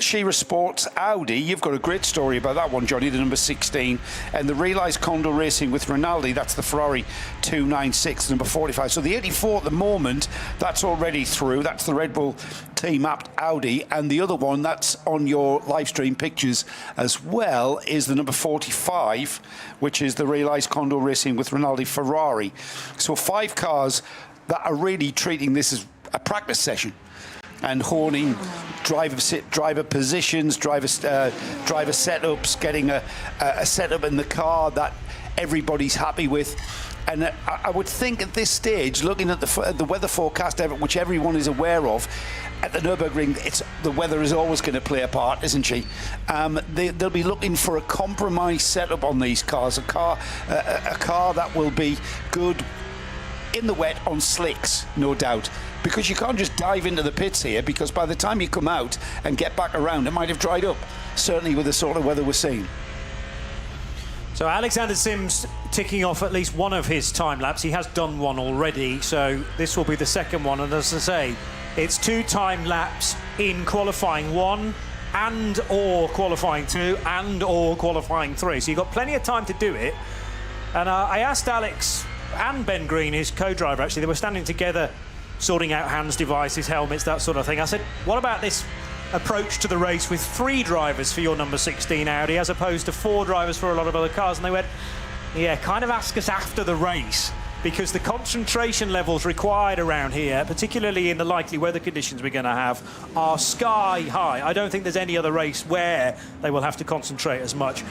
Shira Sports Audi. You've got a great story about that one, Johnny, the number 16. And the Realize Condor Racing with Rinaldi, that's the Ferrari 296, number 45. So the 84 at the moment, that's already through. That's the Red Bull team apt Audi. And the other one that's on your live stream pictures as well is the number 45, which is the Realize Condor Racing with Rinaldi Ferrari. So 5 cars that are really treating this as a practice session and honing driver positions, driver setups, getting a setup in the car that everybody's happy with. And I would think at this stage, looking at the weather forecast, which everyone is aware of, at the Nürburgring, the weather is always going to play a part, isn't she? They'll be looking for a compromise setup on these cars, a car that will be good in the wet on slicks, no doubt, because you can't just dive into the pits here, because by the time you come out and get back around, it might have dried up, certainly with the sort of weather we're seeing. So Alexander Sims ticking off at least one of his time laps. He has done one already, so this will be the second one. And as I say, it's 2 time laps in qualifying 1 and or qualifying 2 and or qualifying 3. So you've got plenty of time to do it. And I asked Alex and Ben Green, his co-driver, actually, they were standing together sorting out hands, devices, helmets, that sort of thing. I said, what about this approach to the race with 3 drivers for your number 16 Audi as opposed to 4 drivers for a lot of other cars? And they went, yeah, kind of ask us after the race, because the concentration levels required around here, particularly in the likely weather conditions we're going to have, are sky high. I don't think there's any other race where they will have to concentrate as much.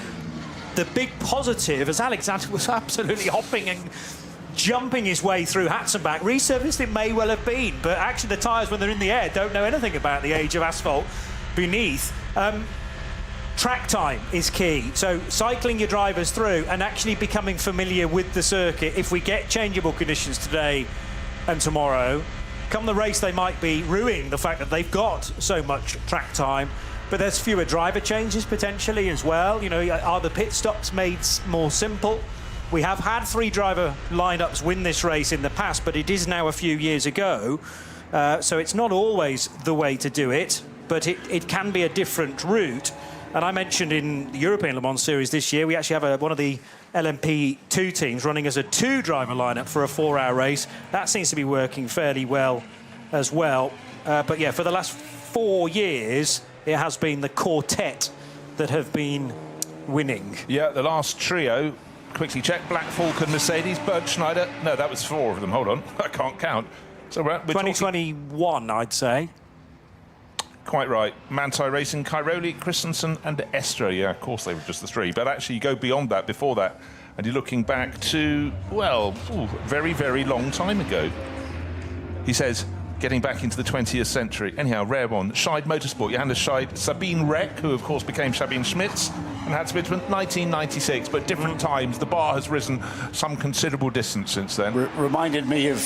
The big positive, as Alexander was absolutely hopping and jumping his way through Hatzenbach, resurfaced it may well have been, but actually the tyres, when they're in the air, don't know anything about the age of asphalt beneath. Track time is key. So cycling your drivers through and actually becoming familiar with the circuit. If we get changeable conditions today and tomorrow, come the race, they might be ruining the fact that they've got so much track time. But there's fewer driver changes potentially as well. You know, are the pit stops made more simple? We have had 3 driver lineups win this race in the past, but it is now a few years ago. So it's not always the way to do it, but it can be a different route. And I mentioned in the European Le Mans Series this year, we actually have one of the LMP2 teams running as a 2 driver lineup for a 4-hour race. That seems to be working fairly well as well. But yeah, for the last 4 years, it has been the quartet that have been winning. Yeah, the last trio quickly check. Black Falcon, Mercedes, Berg Schneider. No, that was 4 of them. Hold on, I can't count. So we're 2021, I'd say. Quite right. Manthey Racing, Cairoli, Christensen and Estra. Yeah, of course they were just the 3. But actually you go beyond that, before that, and you're looking back to, well, very, very long time ago. He says, getting back into the 20th century. Anyhow, rare one. Scheid Motorsport, Johannes Scheid, Sabine Reck, who of course became Sabine Schmitz, and had Spitzman, 1996, but different times. The bar has risen some considerable distance since then. Reminded me of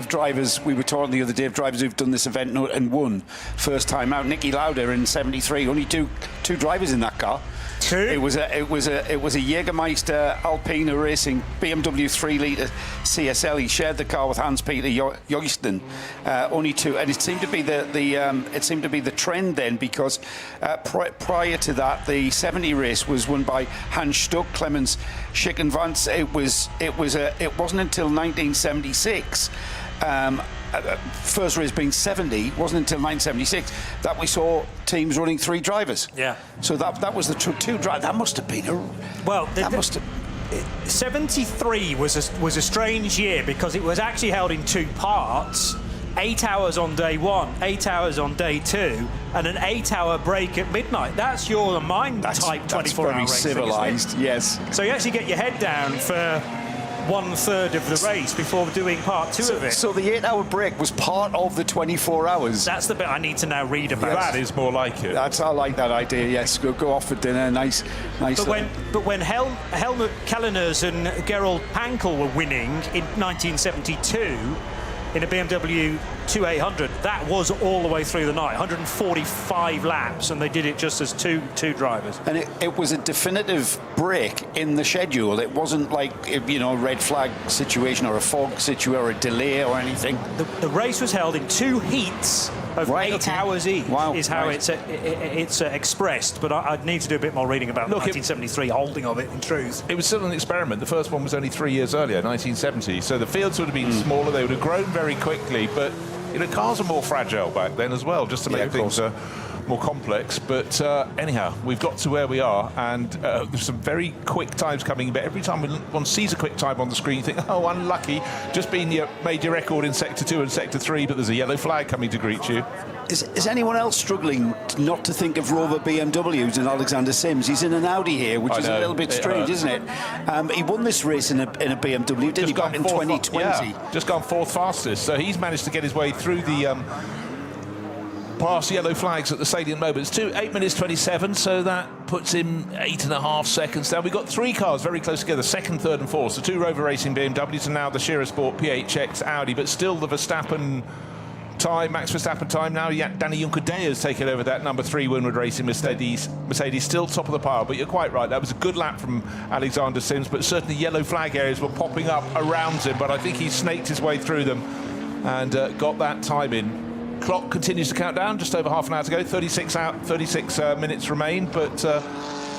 drivers, we were talking the other day, of drivers who've done this event and won. First time out, Niki Lauda in 73, only two drivers in that car. It was a Jägermeister Alpina Racing BMW 3-litre CSL. He shared the car with Hans-Peter Joysten. Only 2, and it seemed to be the trend then, because prior to that, the 70 race was won by Hans Stuck, Clemens Schickenvance. It wasn't until 1976. First race being 70, wasn't until 1976 that we saw teams running 3 drivers. Yeah. So that was the 2 drivers. That must have been a... 73 was a strange year, because it was actually held in 2 parts. 8 hours on day 1, 8 hours on day 2, and an 8-hour break at midnight. That's your mind type 24-hour racing. That's very civilised, yes. So you actually get your head down for 1/3 of the race before doing part 2 of it. So the 8-hour break was part of the 24 hours. That's the bit I need to now read about. That is more like it. I like that idea. Yes, go off for dinner. Nice. But when Helmut Kalleners and Gerald Pankel were winning in 1972 in a BMW 2800, that was all the way through the night, 145 laps, and they did it just as two drivers. And it was a definitive break in the schedule. It wasn't like, a red flag situation or a fog situation or a delay or anything. The race was held in 2 heats of 8 hours each. Wow, is how it's expressed. But I'd need to do a bit more reading about the 1973 holding of it, in truth. It was still an experiment. The first one was only 3 years earlier, 1970. So the fields would have been smaller. They would have grown very quickly. But cars are more fragile back then as well, just to make things more complex. But anyhow, we've got to where we are, and there's some very quick times coming. But every time one sees a quick time on the screen, you think, oh, unlucky, just made your record in Sector 2 and Sector 3, but there's a yellow flag coming to greet you. Is anyone else struggling not to think of Rover BMWs and Alexander Sims? He's in an Audi here, which is a little bit strange, isn't it? He won this race in a BMW, didn't he, back in 2020? Yeah, just gone 4th fastest. So he's managed to get his way through the past yellow flags at the salient moments. 8 minutes 27, so that puts him 8.5 seconds down. We've got 3 cars very close together, 2nd, 3rd and 4th. So 2 Rover Racing BMWs and now the Scherer Sport PHX Audi, but still the Verstappen time, Max Verstappen time now. Danny Juncker-Day has taken over that number 3 Winward Racing Mercedes still top of the pile. But you're quite right, that was a good lap from Alexander Sims, but certainly yellow flag areas were popping up around him, but I think he snaked his way through them and got that time in. Clock continues to count down, just over half an hour to go, 36 minutes remain, but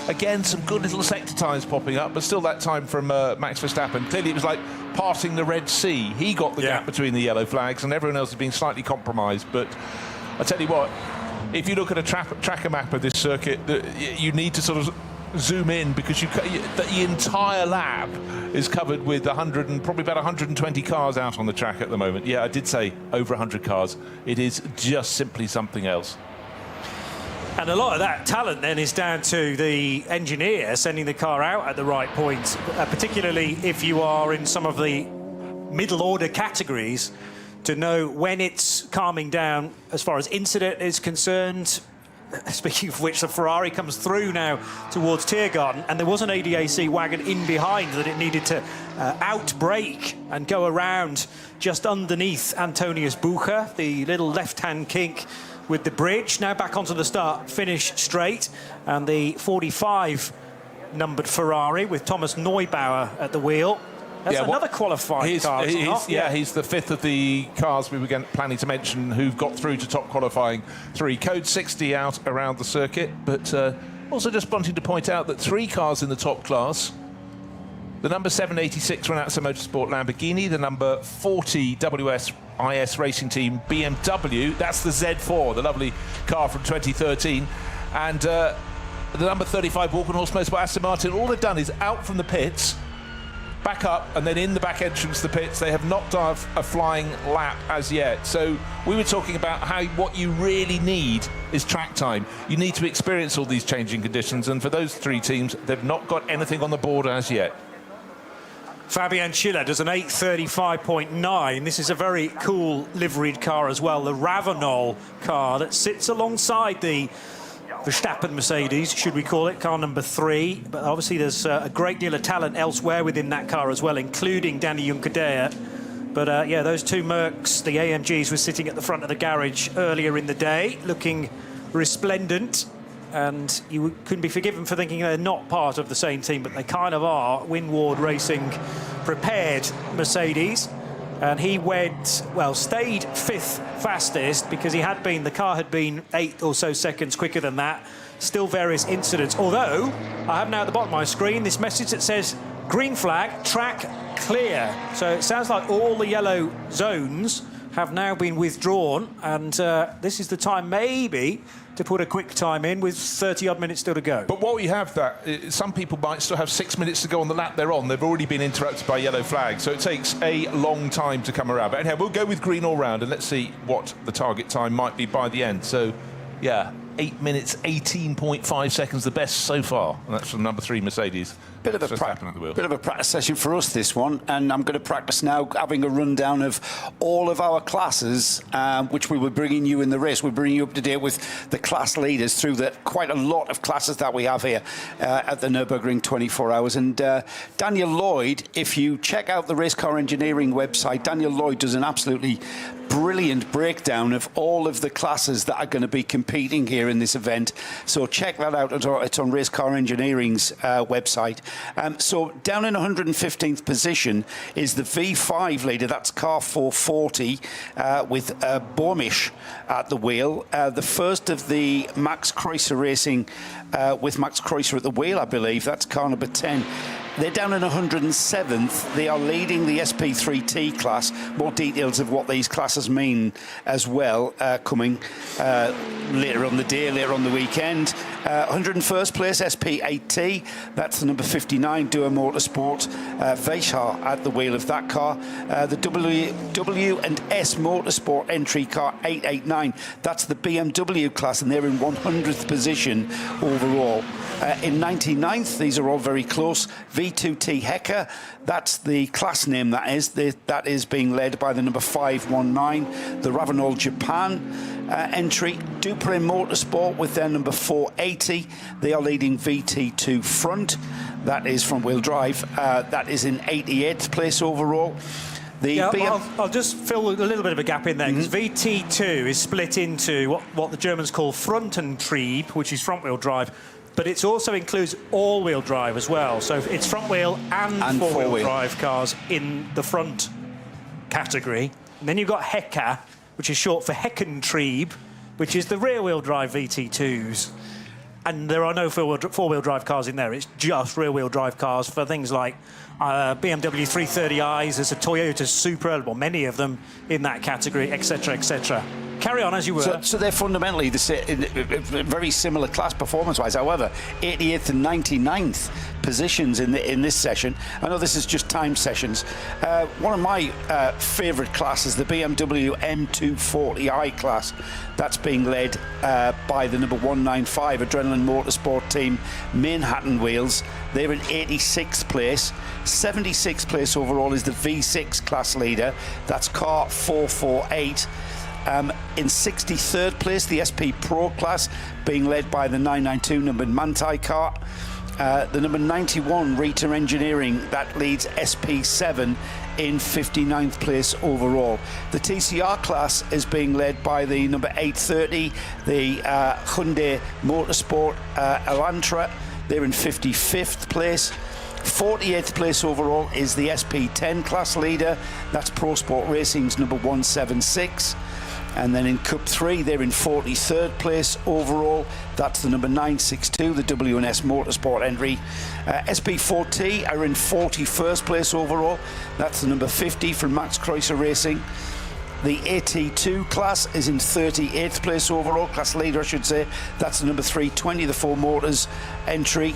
again, some good little sector times popping up, but still that time from Max Verstappen. Clearly it was like passing the Red Sea. He got the gap between the yellow flags, and everyone else has been slightly compromised. But I tell you what, if you look at a tracker map of this circuit, you need to sort of zoom in, because the entire lap is covered with 100 and probably about 120 cars out on the track at the moment. Yeah, I did say over 100 cars. It is just simply something else. And a lot of that talent then is down to the engineer sending the car out at the right point, particularly if you are in some of the middle order categories, to know when it's calming down as far as incident is concerned. Speaking of which, the Ferrari comes through now towards Tiergarten, and there was an ADAC wagon in behind that it needed to outbrake and go around just underneath Antonius Bucher, the little left-hand kink with the bridge. Now back onto the start-finish straight, and the 45 numbered Ferrari with Thomas Neubauer at the wheel. That's another qualifying car. He's the 5th of the cars we were planning to mention who've got through to top qualifying 3. Code 60 out around the circuit, but also just wanting to point out that 3 cars in the top class. The number 786 Renazza Motorsport Lamborghini, the number 40 WSIS Racing Team BMW, that's the Z4, the lovely car from 2013, and the number 35 Walkenhorst Motorsport Aston Martin. All they've done is out from the pits, back up, and then in the back entrance to the pits. They have not done a flying lap as yet. So we were talking about how what you really need is track time. You need to experience all these changing conditions, and for those three teams, they've not got anything on the board as yet. Fabian Schiller does an 8:35.9. This is a very cool liveried car as well, the Ravenol car that sits alongside the Verstappen Mercedes, should we call it, car number 3. But obviously there's a great deal of talent elsewhere within that car as well, including Danny Juncadella. But yeah, those two Mercs, the AMGs, were sitting at the front of the garage earlier in the day, looking resplendent. And you couldn't be forgiven for thinking they're not part of the same team, but they kind of are. Winward Racing prepared Mercedes. And he stayed 5th fastest because the car had been 8 or so seconds quicker than that. Still various incidents. Although, I have now at the bottom of my screen this message that says, green flag, track clear. So it sounds like all the yellow zones have now been withdrawn. And this is the time maybe to put a quick time in with 30-odd minutes still to go. But what we have some people might still have 6 minutes to go on the lap they're on. They've already been interrupted by yellow flags, so it takes a long time to come around. But anyhow, we'll go with green all round, and let's see what the target time might be by the end. So, yeah, 8 minutes, 18.5 seconds, the best so far. And that's from number 3 Mercedes. Bit of a practice session for us, this one, and I'm going to practice now having a rundown of all of our classes, which we were bringing you in the race. We're bringing you up to date with the class leaders through quite a lot of classes that we have here at the Nürburgring 24 hours. And Daniel Lloyd, if you check out the Race Car Engineering website, Daniel Lloyd does an absolutely brilliant breakdown of all of the classes that are going to be competing here in this event. So check that out. It's on Race Car Engineering's website. So down in 115th position is the V5 leader. That's car 440 with Bormisch at the wheel. The first of the Max Kreuzer Racing with Max Kreuzer at the wheel, I believe. That's car number 10. They're down in 107th. They are leading the SP3T class. More details of what these classes mean as well coming later on the day, later on the weekend. 101st place, SP8T. That's the number 59, Duo Motorsport. Veishar at the wheel of that car. The W&S Motorsport entry car 889. That's the BMW class, and they're in 100th position overall. In 99th, these are all very close. V2T Hecker, that's the class name that is. That is being led by the number 519, the Ravenol Japan entry. Dupre Motorsport with their number 480. They are leading VT2 front. That is front wheel drive. That is in 88th place overall. I'll just fill a little bit of a gap in there, because VT2 is split into what the Germans call Frontantrieb, which is front wheel drive. But it also includes all-wheel drive as well. So it's front-wheel and four-wheel drive cars in the front category. And then you've got Hecker, which is short for Heckentrieb, which is the rear-wheel drive VT2s. And there are no four-wheel drive cars in there. It's just rear-wheel drive cars for things like BMW 330i's. There's a Toyota Supra, well, many of them in that category, etc., etc. Carry on as you were. So they're fundamentally very similar class performance-wise. However, 88th and 99th positions in this session. I know this is just time sessions. One of my favourite classes, the BMW M240i class. That's being led by the number 195 Adrenaline Motorsport team, Manhattan Wheels. They're in 86th place. 76th place overall is the V6 class leader. That's car 448. In 63rd place, the SP Pro class, being led by the 992 numbered Manthey car. The number 91 Rita Engineering, that leads SP7 in 59th place overall. The TCR class is being led by the number 830, the Hyundai Motorsport Elantra. They're in 55th place. 48th place overall is the SP10 class leader. That's Pro Sport Racing's number 176. And then in Cup 3, they're in 43rd place overall. That's the number 962, the W&S Motorsport entry. SP4T are in 41st place overall. That's the number 50 from Max Kreuzer Racing. The AT2 class is in 38th place overall, class leader I should say. That's the number 320, the 4 Motors entry.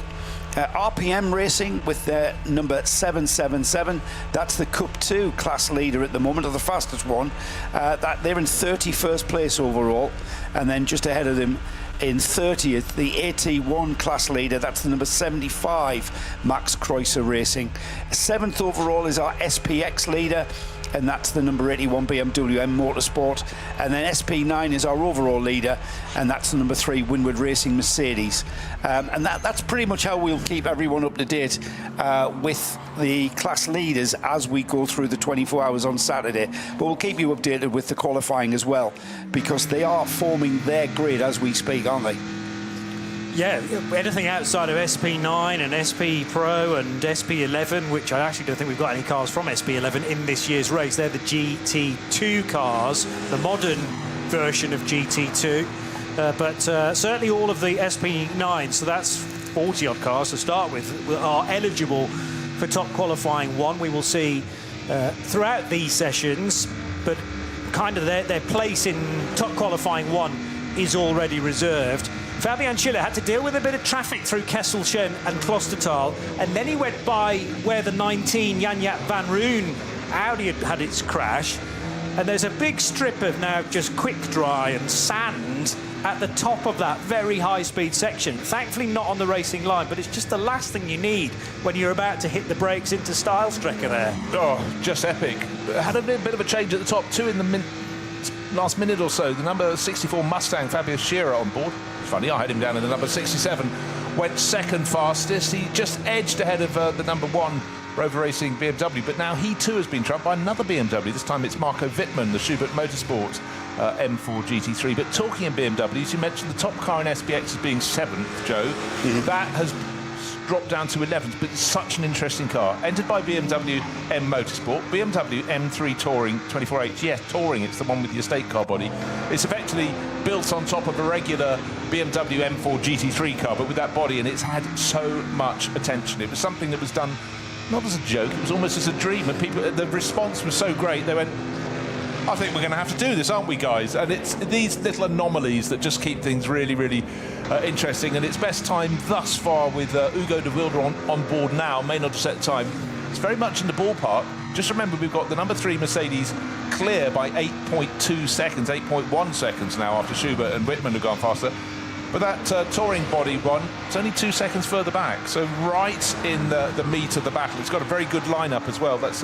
RPM Racing with their number 777. That's the Cup 2 class leader at the moment, or the fastest one. They're in 31st place overall, and then just ahead of them in 30th, the AT1 class leader. That's the number 75, Max Kreuzer Racing. 7th overall is our SPX leader, and that's the number 81 BMW M Motorsport. And then SP9 is our overall leader, and that's the number 3 Winward Racing Mercedes. And that's pretty much how we'll keep everyone up to date with the class leaders as we go through the 24 hours on Saturday. But we'll keep you updated with the qualifying as well, because they are forming their grid as we speak, aren't they? Yeah, anything outside of SP9 and SP Pro and SP11, which I actually don't think we've got any cars from SP11 in this year's race. They're the GT2 cars, the modern version of GT2. But certainly all of the SP9, so that's 40-odd cars to start with, are eligible for top qualifying 1. We will see throughout these sessions, but kind of their place in top qualifying 1 is already reserved. Fabian Schiller had to deal with a bit of traffic through Kesselchen and Klostertal, and then he went by where the 19 Jan-Jaap van Roon Audi had its crash, and there's a big strip of now just quick dry and sand at the top of that very high-speed section. Thankfully not on the racing line, but it's just the last thing you need when you're about to hit the brakes into Stylestrecker there. Oh, just epic. Had a bit of a change at the top, too, in the last minute or so. The number 64 Mustang, Fabian Schiller, on board. Funny, I had him down in the number 67. Went second fastest. He just edged ahead of the number 1 Rover Racing BMW, but now he too has been trumped by another BMW. This time it's Marco Wittmann, the Schubert Motorsport M4 GT3. But talking in BMWs, you mentioned the top car in SPX as being 7th, Joe. That has dropped down to 11th, but it's such an interesting car. Entered by BMW M Motorsport, BMW M3 Touring 24H. Yes, Touring, it's the one with the estate car body. It's effectively built on top of a regular BMW M4 GT3 car, but with that body, and it's had so much attention. It was something that was done not as a joke, it was almost as a dream, and people, the response was so great, they went, I think we're going to have to do this, aren't we, guys? And it's these little anomalies that just keep things really, really interesting. And it's best time thus far with Hugo de Wilde on board now. May not have set time. It's very much in the ballpark. Just remember, we've got the number 3 Mercedes clear by 8.2 seconds, 8.1 seconds now after Schubert and Wittmann have gone faster. But that touring body one, it's only 2 seconds further back. So right in the meat of the battle. It's got a very good lineup as well. That's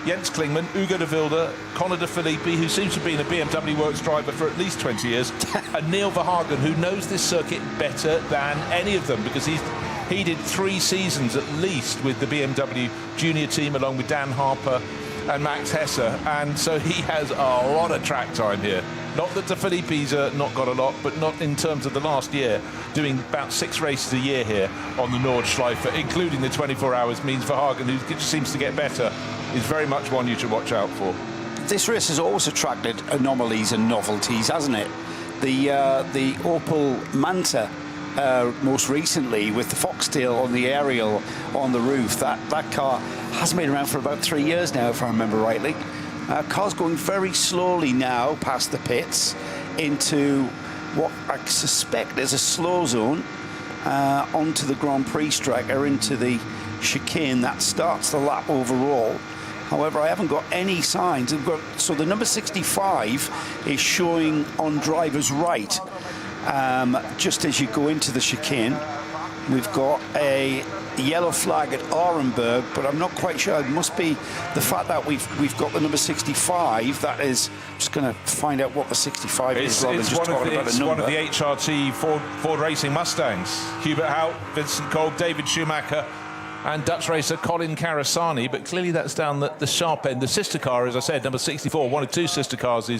Jens Klingmann, Hugo de Wilde, Conor de Filippi, who seems to have been a BMW Works driver for at least 20 years, and Neil Verhagen, who knows this circuit better than any of them, because he did 3 seasons at least with the BMW junior team along with Dan Harper and Max Hesse, and so he has a lot of track time here. Not that De Filippi's not got a lot, but not in terms of the last year, doing about 6 races a year here on the Nordschleife, including the 24 hours, means Verhagen, who just seems to get better, is very much one you should watch out for. This race has always attracted anomalies and novelties, hasn't it? The Opel Manta, most recently, with the foxtail on the aerial on the roof, that car hasn't been around for about 3 years now, if I remember rightly. Car's going very slowly now past the pits into what I suspect is a slow zone onto the Grand Prix striker, into the chicane that starts the lap overall. However, I haven't got any signs. So the number 65 is showing on driver's right, just as you go into the chicane. We've got a yellow flag at Arenberg, but I'm not quite sure. It must be the fact that we've got the number 65. That is, I'm just going to find out what the 65 is. It's one of the HRT Ford Racing Mustangs. Hubert Hout, Vincent Kolb, David Schumacher, and Dutch racer Colin Carasani. But clearly that's down the sharp end. The sister car, as I said, number 64, one of 2 sister cars,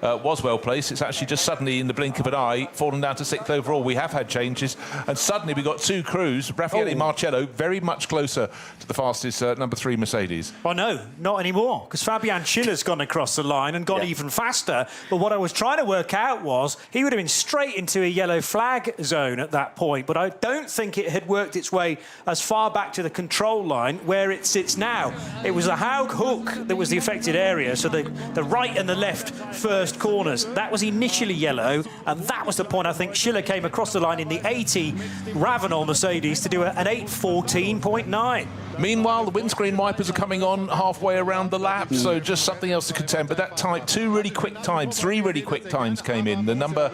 was well placed. It's actually just suddenly, in the blink of an eye, fallen down to 6th overall. We have had changes, and suddenly we've got 2 crews. Raffaele Marcello very much closer to the fastest number 3 Mercedes. Oh no, not anymore, because Fabian Schiller's gone across the line and gone even faster. But what I was trying to work out was he would have been straight into a yellow flag zone at that point, but I don't think it had worked its way as far back to the control line where it sits now. It was the Haug hook that was the affected area, so the right and the left first first corners. That was initially yellow, and that was the point I think Schiller came across the line in the 80 Ravenol Mercedes to do an 8:14.9. Meanwhile, the windscreen wipers are coming on halfway around the lap, so just something else to contend. But that time, 2 really quick times, 3 really quick times came in. The number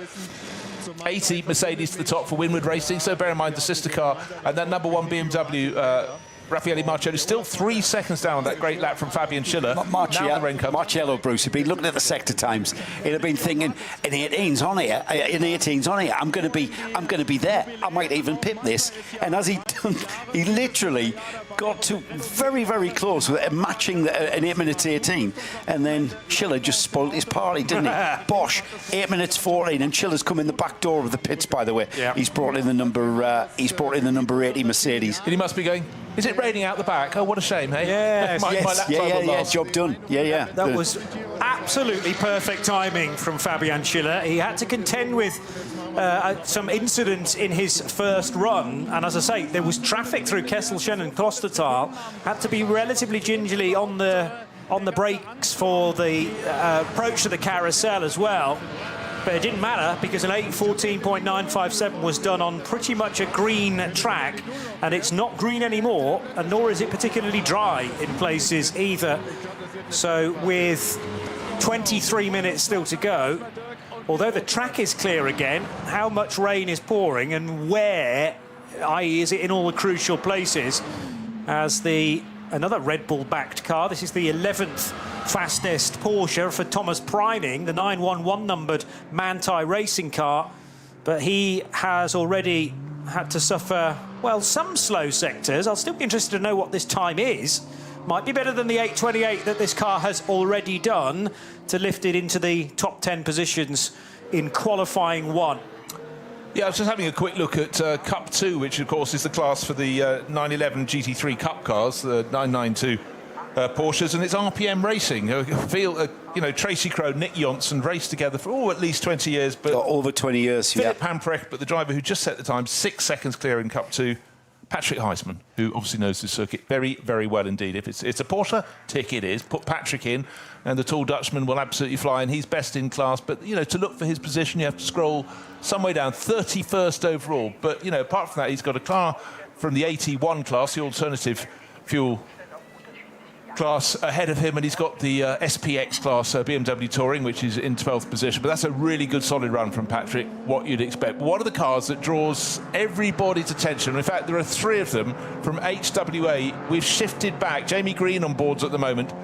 80 Mercedes to the top for Winward Racing, so bear in mind the sister car, and that number 1 BMW, Raffaele Marcello, still 3 seconds down on that great lap from Fabian Schiller. Marcello, Bruce, he'd been looking at the sector times. He'd have been thinking, in 18's on here, I'm going to be there. I might even pip this. And as he done, he literally got to very, very close with matching an 8 minutes 18. And then Schiller just spoilt his party, didn't he? Bosch, 8 minutes 14, and Schiller's come in the back door of the pits, by the way. Yep. He's brought in the number 80 Mercedes. And he must be going, is it raining out the back? Oh, what a shame, hey? Yes, job done. Yeah. That was absolutely perfect timing from Fabian Schiller. He had to contend with some incidents in his first run, and as I say, there was traffic through Kesselchen and Klostertal. Had to be relatively gingerly on the brakes for the approach to the carousel as well. But it didn't matter because an 8:14.957 was done on pretty much a green track, and it's not green anymore, and nor is it particularly dry in places either. So with 23 minutes still to go, although the track is clear again, how much rain is pouring and where, i.e. is it in all the crucial places, as another Red Bull-backed car. This is the 11th fastest Porsche for Thomas Preining, the 911 numbered Manthey racing car. But he has already had to suffer, well, some slow sectors. I'll still be interested to know what this time is. Might be better than the 8:28 that this car has already done to lift it into the top 10 positions in qualifying 1. Yeah, I was just having a quick look at Cup 2, which, of course, is the class for the 911 GT3 Cup cars, the 992 Porsches, and it's RPM Racing. Tracy Crowe, Nick Johnson raced together for at least 20 years. But over 20 years, Philip Hamprecht, but the driver who just set the time 6 seconds clear in Cup 2, Patrick Heisman, who obviously knows the circuit very, very well indeed. If it's a Porsche, tick it is. Put Patrick in, and the tall Dutchman will absolutely fly, and he's best in class. But, to look for his position, you have to scroll some way down, 31st overall. But, apart from that, he's got a car from the 81 class, the alternative fuel class, ahead of him, and he's got the SPX class BMW Touring, which is in 12th position. But that's a really good solid run from Patrick, what you'd expect. One of the cars that draws everybody's attention, in fact there are 3 of them from HWA. We've shifted back, Jamie Green on boards at the moment.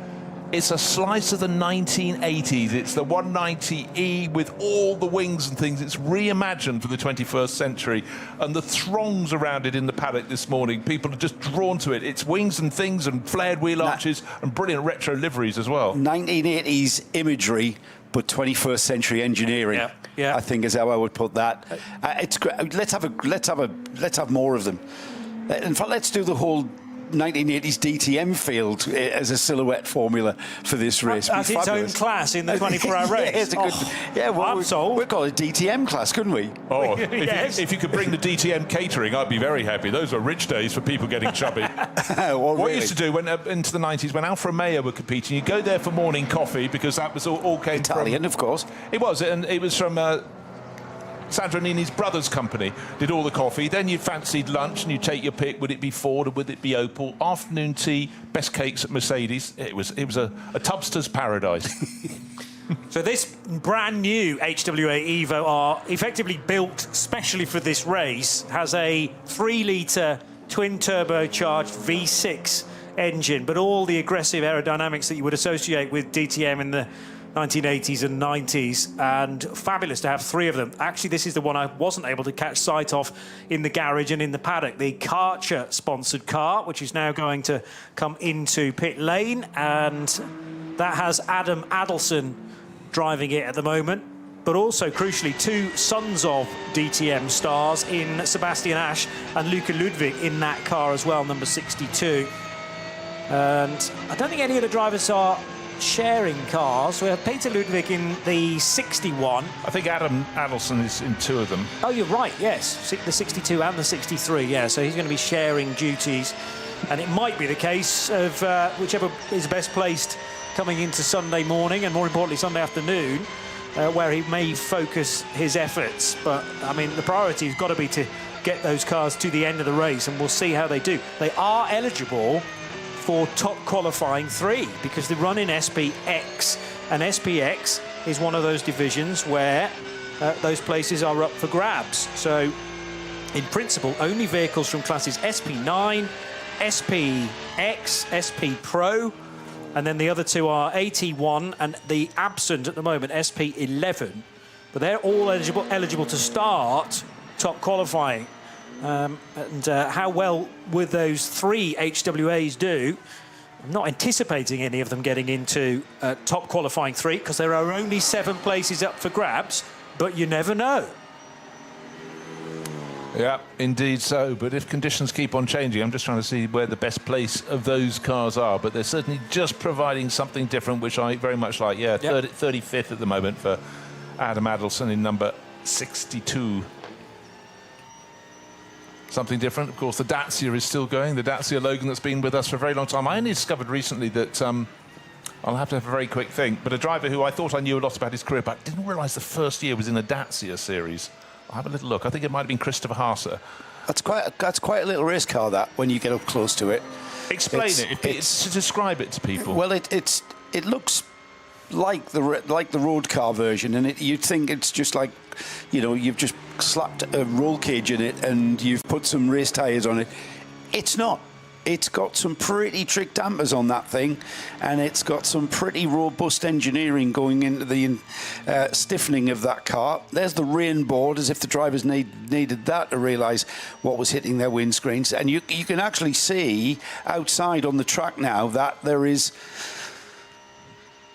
It's a slice of the 1980s. It's the 190E with all the wings and things. It's reimagined for the 21st century. And the throngs around it in the paddock this morning, people are just drawn to it. It's wings and things and flared wheel arches and brilliant retro liveries as well. 1980s imagery, but 21st century engineering. Yeah. I think is how I would put that. It's great. Let's have more of them. In fact, let's do the whole 1980s DTM field as a silhouette formula for this race. As its own class in the 24-hour race. I'm sold. We'd call it DTM class, couldn't we? Oh, if you could bring the DTM catering, I'd be very happy. Those were rich days for people getting chubby. What we used to do into the 90s, when Alfa Romeo were competing, you go there for morning coffee, because that was all came Italian, of course. It was, and it was from Sandro Nini's brother's company, did all the coffee. Then you fancied lunch and you take your pick. Would it be Ford or would it be Opel? Afternoon tea, best cakes at Mercedes. It was a tubster's paradise. So this brand new HWA Evo R, effectively built specially for this race, has a 3-litre twin turbocharged V6 engine, but all the aggressive aerodynamics that you would associate with DTM in the 1980s and 90s, and fabulous to have 3 of them. Actually, this is the one I wasn't able to catch sight of in the garage and in the paddock. The Karcher sponsored car, which is now going to come into pit lane, and that has Adam Adelson driving it at the moment. But also, crucially, 2 sons of DTM stars in Sebastian Asch and Luca Ludwig in that car as well, number 62. And I don't think any of the drivers are sharing cars. We have Peter Ludwig in the 61. I think Adam Adelson is in 2 of them. Oh, you're right, yes. The 62 and the 63, yeah. So he's going to be sharing duties. And it might be the case of whichever is best placed coming into Sunday morning and, more importantly, Sunday afternoon. where he may focus his efforts. But, I mean, the priority has got to be to get those cars to the end of the race, and we'll see how they do. They are eligible for top qualifying 3 because they run in SPX, and SPX is one of those divisions where those places are up for grabs. So, in principle, only vehicles from classes SP9, SPX, SP Pro, and then the other 2 are AT1 and the absent at the moment, SP11. But they're all eligible to start top qualifying. And how well would those 3 HWAs do? I'm not anticipating any of them getting into top qualifying 3 because there are only 7 places up for grabs, but you never know. Yeah, indeed so. But if conditions keep on changing, I'm just trying to see where the best place of those cars are. But they're certainly just providing something different, which I very much like. Yeah, yep. 35th at the moment for Adam Adelson in number 62. Something different. Of course, the Dacia is still going. The Dacia Logan that's been with us for a very long time. I only discovered recently that... I'll have to have a very quick think. But a driver who I thought I knew a lot about his career, but didn't realise the first year was in a Dacia series. I'll have a little look. I think it might have been Christopher Haase. That's quite a little race car, that, when you get up close to it. Explain it. To describe it to people. Well, it looks like the road car version, and you'd think it's just like, you know, you've just slapped a roll cage in it and you've put some race tyres on it. It's not. It's got some pretty trick dampers on that thing, and it's got some pretty robust engineering going into the stiffening of that car. There's the rain board, as if the drivers needed that to realise what was hitting their windscreens. And you can actually see outside on the track now that there is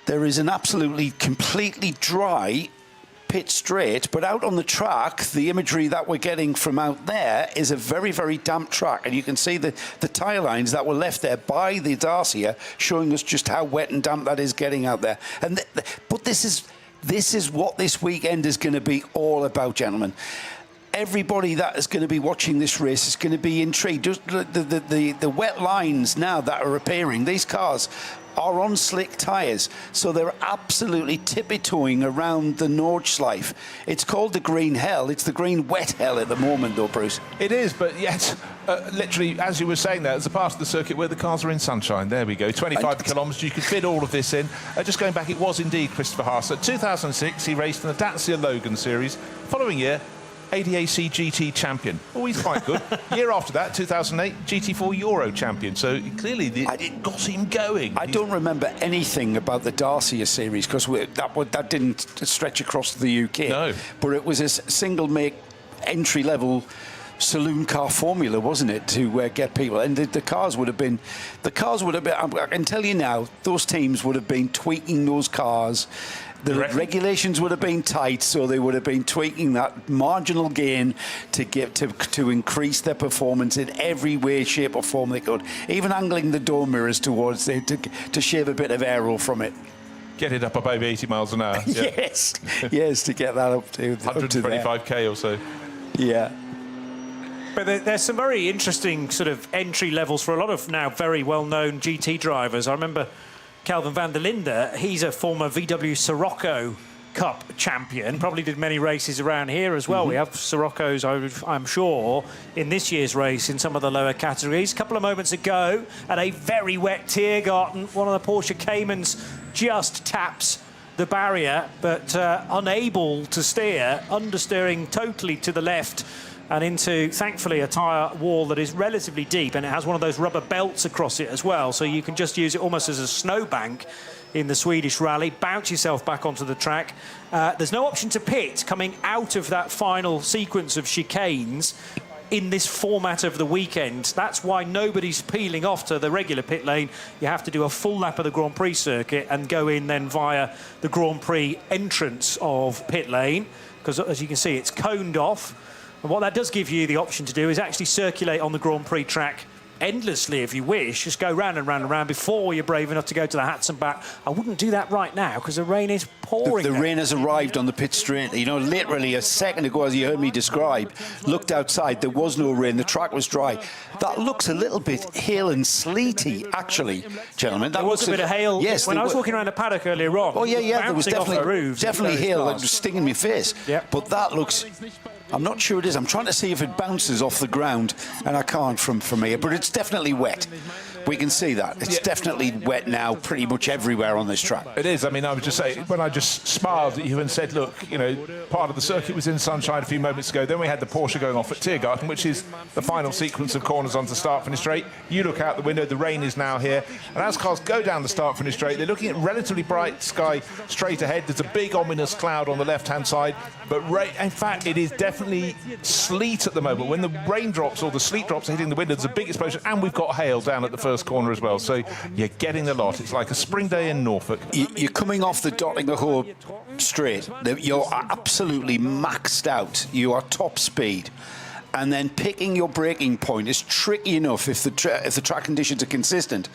an absolutely completely dry pit straight, but out on the track, the imagery that we're getting from out there is a very, very damp track, and you can see the tyre lines that were left there by the Dacia showing us just how wet and damp that is getting out there. And but this is what this weekend is going to be all about, gentlemen. Everybody that is going to be watching this race is going to be intrigued. Just the wet lines now that are appearing, these cars are on slick tyres, so they're absolutely tippy-toeing around the Nordschleife. It's called the green hell. It's the green wet hell at the moment, though, Bruce. It is, but yet, literally, as you were saying there, it's a part of the circuit where the cars are in sunshine. There we go, 25 kilometres. You could fit all of this in. Just going back, it was indeed Christopher Haase. 2006, he raced in the Dacia Logan Series. Following year, ADAC GT champion. Oh, he's quite good. Year after that, 2008, GT4 Euro champion. So clearly, it got him going. I don't remember anything about the Dacia series because that didn't stretch across the UK. No. But it was a single-make entry-level saloon car formula, wasn't it, to get people? And the cars would have been. I can tell you now, those teams would have been tweaking those cars. The regulations would have been tight, so they would have been tweaking that marginal gain to increase their performance in every way, shape or form they could. Even angling the door mirrors towards it to shave a bit of aero from it. Get it up above 80 miles an hour. Yeah. yes, to get that up to 125k or so. Yeah. But there's some very interesting sort of entry levels for a lot of now very well-known GT drivers. I remember Kelvin van der Linde, he's a former VW Sirocco Cup champion, probably did many races around here as well. We have Siroccos, I'm sure, in this year's race in some of the lower categories. A couple of moments ago, at a very wet Tiergarten, one of the Porsche Caymans just taps the barrier, but unable to steer, understeering totally to the left and into, thankfully, a tyre wall that is relatively deep, and it has one of those rubber belts across it as well, so you can just use it almost as a snowbank in the Swedish rally, bounce yourself back onto the track. There's no option to pit coming out of that final sequence of chicanes in this format of the weekend. That's why nobody's peeling off to the regular pit lane. You have to do a full lap of the Grand Prix circuit and go in then via the Grand Prix entrance of pit lane, because as you can see, it's coned off. And what that does give you the option to do is actually circulate on the Grand Prix track endlessly if you wish. Just go round and round and round before you're brave enough to go to the hats and back. I wouldn't do that right now because the rain is pouring. The rain has arrived on the pit straight. You know, literally a second ago, as you heard me describe, looked outside, there was no rain, the track was dry. That looks a little bit hail and sleety, actually, gentlemen. That there was a bit of hail. Yes, when I was walking around the paddock earlier on. Oh, yeah, there was definitely hail that cars. was stinging my face. Yep. But that looks... I'm not sure it is. I'm trying to see if it bounces off the ground, and I can't from here. But it's definitely wet. We can see that. It's definitely wet now pretty much everywhere on this track. It is. I mean, I would just say, when I just smiled at you and said, look, you know, part of the circuit was in sunshine a few moments ago. Then we had the Porsche going off at Tiergarten, which is the final sequence of corners onto start-finish straight. You look out the window, the rain is now here. And as cars go down the start-finish straight, they're looking at relatively bright sky straight ahead. There's a big ominous cloud on the left-hand side. But in fact, it is definitely sleet at the moment. When the raindrops or the sleet drops are hitting the window, there's a big explosion. And we've got hail down at the first corner as well. So you're getting the lot. It's like a spring day in Norfolk. You're coming off the Dottingham straight. You're absolutely maxed out. You are top speed. And then picking your braking point is tricky enough if the track conditions are consistent.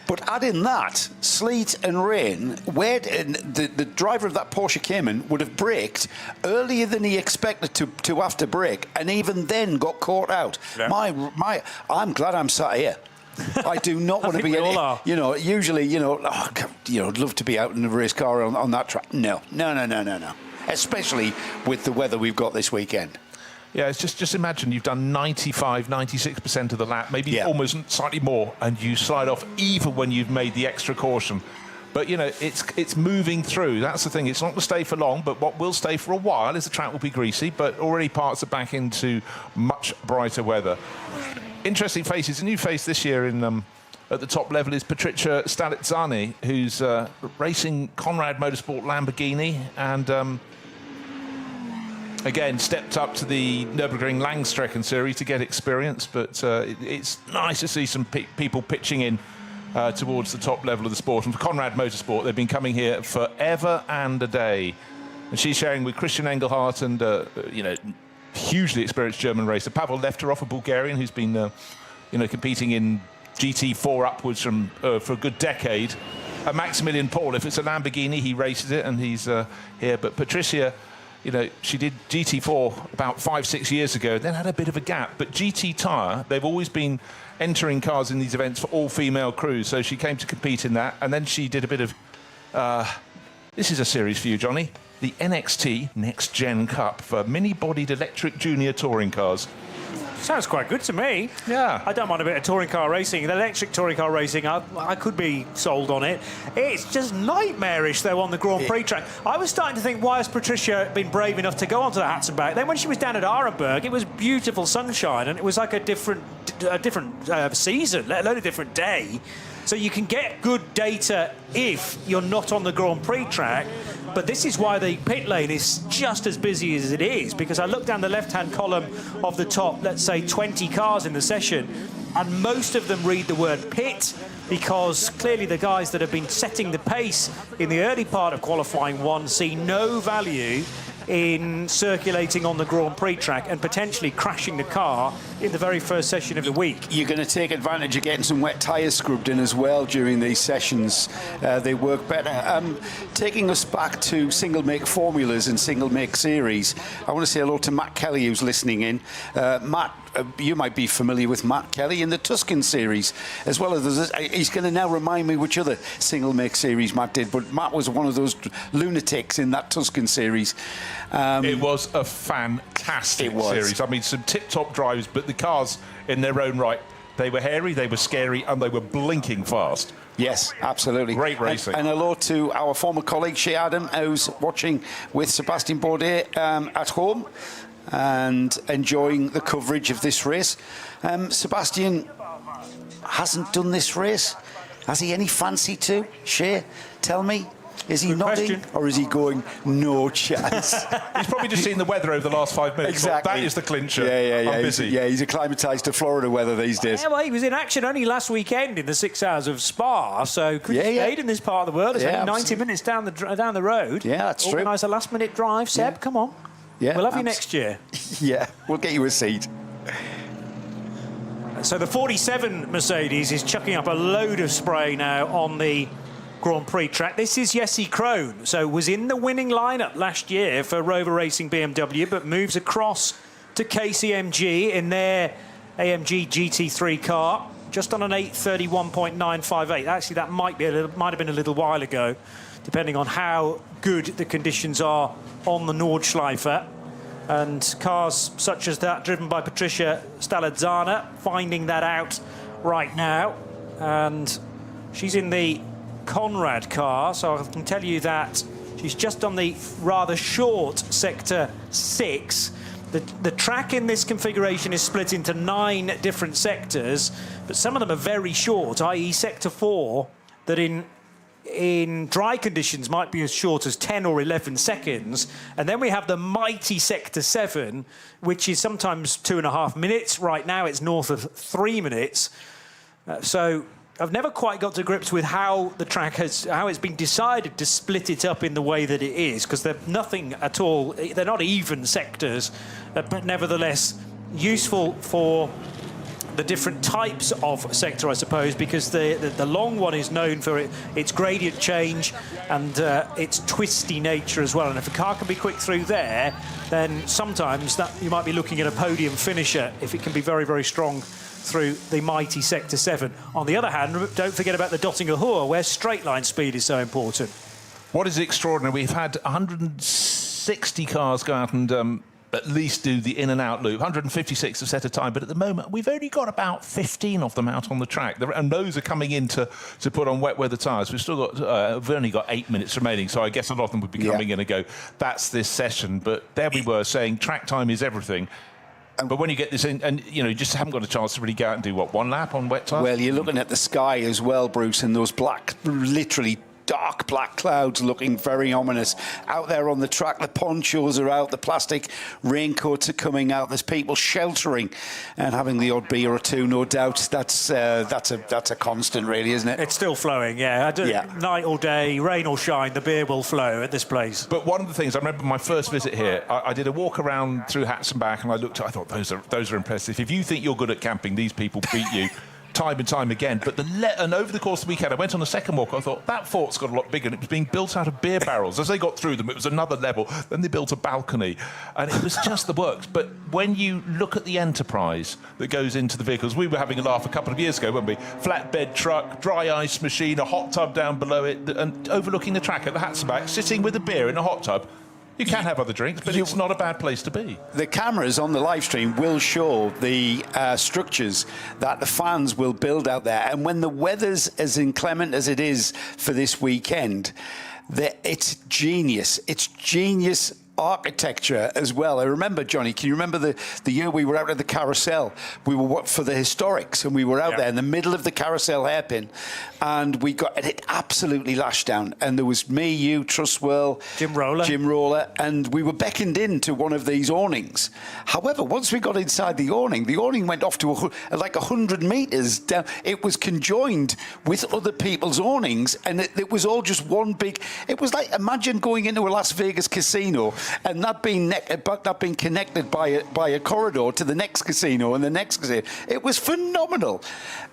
But add in that, sleet and rain, where the driver of that Porsche Cayman would have braked earlier than he expected to have to brake, and even then got caught out. Yeah. I'm glad I'm sat here. I do not want to be in it. You know, usually, I'd love to be out in a race car on that track. No. Especially with the weather we've got this weekend. Yeah, it's just imagine you've done 95, 96% of the lap, maybe almost slightly more, and you slide off even when you've made the extra caution. But, you know, it's moving through. That's the thing. It's not going to stay for long, but what will stay for a while is the track will be greasy, but already parts are back into much brighter weather. Interesting faces. A new face this year at the top level is Patricia Stalizzani, who's racing Conrad Motorsport Lamborghini and... again, stepped up to the Nürburgring Langstrecken series to get experience, but it's nice to see some people pitching in towards the top level of the sport. And for Conrad Motorsport, they've been coming here forever and a day. And she's sharing with Christian Engelhardt and, hugely experienced German racer, Pavel Lefterov, a Bulgarian who's been, competing in GT4 upwards for a good decade. And Maximilian Paul, if it's a Lamborghini, he races it, and he's here. But Patricia... she did GT4 about 5-6 years ago, then had a bit of a gap. But GT Tyre, they've always been entering cars in these events for all-female crews. So she came to compete in that. And then she did a bit of... this is a series for you, Johnny. The NXT Next Gen Cup for mini-bodied electric junior touring cars. Sounds quite good to me. Yeah. I don't mind a bit of touring car racing. The electric touring car racing, I could be sold on it. It's just nightmarish, though, on the Grand Prix track. I was starting to think, why has Patricia been brave enough to go onto the hats and back? Then when she was down at Arenberg, it was beautiful sunshine, and it was like a different season, let alone a different day. So you can get good data if you're not on the Grand Prix track. But this is why the pit lane is just as busy as it is, because I look down the left-hand column of the top, let's say 20 cars in the session, and most of them read the word pit, because clearly the guys that have been setting the pace in the early part of qualifying one see no value in circulating on the Grand Prix track and potentially crashing the car in the very first session of the week. You're going to take advantage of getting some wet tyres scrubbed in as well during these sessions. They work better. Taking us back to single-make formulas and single-make series, I want to say hello to Matt Kelly, who's listening in. Matt, you might be familiar with Matt Kelly in the Tuscan series, as well as he's going to now remind me which other single-make series Matt did, but Matt was one of those lunatics in that Tuscan series. It was a fantastic series. I mean, some tip-top drives, but the cars in their own right, they were hairy, they were scary, and they were blinking fast. Yes, absolutely. Great racing. And hello to our former colleague, Shea Adam, who's watching with Sebastian Bourdais at home and enjoying the coverage of this race. Sebastian hasn't done this race. Has he any fancy to? Shea, tell me. Is he nodding, or is he going, no chance? He's probably just seen the weather over the last 5 minutes. Exactly. That is the clincher. Yeah. I'm busy. He's acclimatised to Florida weather these days. Yeah, well, he was in action only last weekend in the 6 hours of Spa, so could have stayed in this part of the world. It's only 90 minutes down the road. Yeah, that's true. Organise a last-minute drive. Seb, come on. Yeah, we'll have you next year. Yeah, we'll get you a seat. So the 47 Mercedes is chucking up a load of spray now on the Grand Prix track. This is Jesse Krohn, so was in the winning lineup last year for Rover Racing BMW, but moves across to KCMG in their AMG GT3 car, just on an 8:31.958. Actually, that might have been a little while ago, depending on how good the conditions are on the Nordschleife. And cars such as that, driven by Patricia Stalazzana, finding that out right now. And she's in the Conrad car, so I can tell you that she's just on the rather short Sector 6. The track in this configuration is split into 9 different sectors, but some of them are very short, i.e. Sector 4, that in dry conditions might be as short as 10 or 11 seconds. And then we have the mighty Sector 7, which is sometimes 2.5 minutes. Right now it's north of 3 minutes. So I've never quite got to grips with how it's been decided to split it up in the way that it is, because they're nothing at all, they're not even sectors, but nevertheless useful for the different types of sector, I suppose, because the long one is known for its gradient change and its twisty nature as well. And if a car can be quick through there, then sometimes you might be looking at a podium finisher if it can be very, very strong through the mighty Sector 7. On the other hand, don't forget about the Dottinger Hohe, where straight line speed is so important. What is extraordinary, we've had 160 cars go out and at least do the in and out loop. 156 have set a time, but at the moment we've only got about 15 of them out on the track, and those are coming in to put on wet weather tyres. We've only got 8 minutes remaining, so I guess a lot of them would be coming in and go, that's this session. But there we were saying track time is everything. But when you get this in, and you just haven't got a chance to really go out and do one lap on wet tyres. Well, you're looking at the sky as well, Bruce, and those black, literally dark black clouds looking very ominous out there on the track. The ponchos are out, the plastic raincoats are coming out. There's people sheltering and having the odd beer or two, no doubt. That's a constant, really, isn't it? It's still flowing, yeah. Night or day, rain or shine, the beer will flow at this place. But one of the things I remember my first visit here, I did a walk around through Hats and Back, and I thought those are impressive. If you think you're good at camping, these people beat you. Time and time again, and over the course of the weekend I went on a second walk. I thought that fort's got a lot bigger, and it was being built out of beer barrels. As they got through them, it was another level. Then they built a balcony, and it was just the works. But when you look at the enterprise that goes into the vehicles, we were having a laugh a couple of years ago, weren't we? Flatbed truck, dry ice machine, a hot tub down below it, and overlooking the track at the Hats and Back, sitting with a beer in a hot tub. You can have other drinks, but it's not a bad place to be. The cameras on the live stream will show the structures that the fans will build out there. And when the weather's as inclement as it is for this weekend, it's genius. It's genius architecture as well. I remember, Johnny, can you remember the year we were out at the carousel? We were for the historics, and we were out there in the middle of the carousel hairpin, and it absolutely lashed down. And there was me, you, Trustwell, Jim Roller, and we were beckoned into one of these awnings. However, once we got inside the awning went off to like 100 metres down. It was conjoined with other people's awnings, and it was all just one big. It was like, imagine going into a Las Vegas casino and that being connected by a corridor to the next casino and the next casino. It was phenomenal.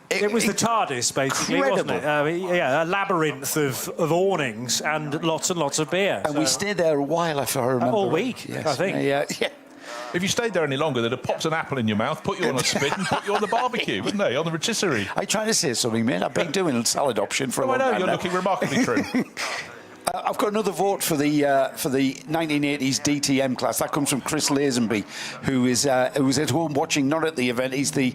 It was the TARDIS, basically, incredible. Wasn't it? A labyrinth of awnings and lots of beer. And we stayed there a while, if I remember. All week, yes. I think. Yeah. If you stayed there any longer, they'd have popped an apple in your mouth, put you on a spit, and put you on the barbecue, wouldn't they? On the rotisserie. I trying to say something, mate. I've been doing a salad option for a long time. I know, you're looking remarkably trim. I've got another vote for the 1980s DTM class. That comes from Chris Lazenby, who was at home watching, not at the event. He's the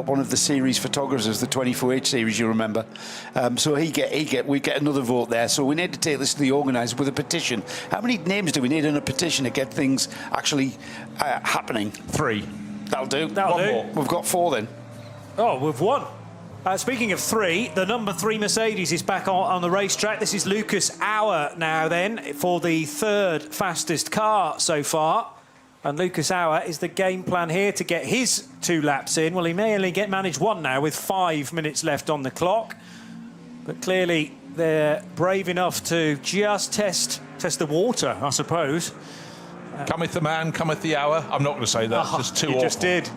one of the series photographers, the 24H series, you remember. So we get another vote there. So we need to take this to the organiser with a petition. How many names do we need in a petition to get things actually happening? 3. That'll do. That'll do. More. We've got 4 then. Oh, we've won. Speaking of 3, the number 3 Mercedes is back on the racetrack. This is Lucas Auer now then for the 3rd fastest car so far. And Lucas Auer is the game plan here to get his 2 laps in. Well, he may only manage 1 now with 5 minutes left on the clock. But clearly they're brave enough to just test the water, I suppose. Cometh the man, cometh the hour. I'm not going to say that. Just too awful. You just did.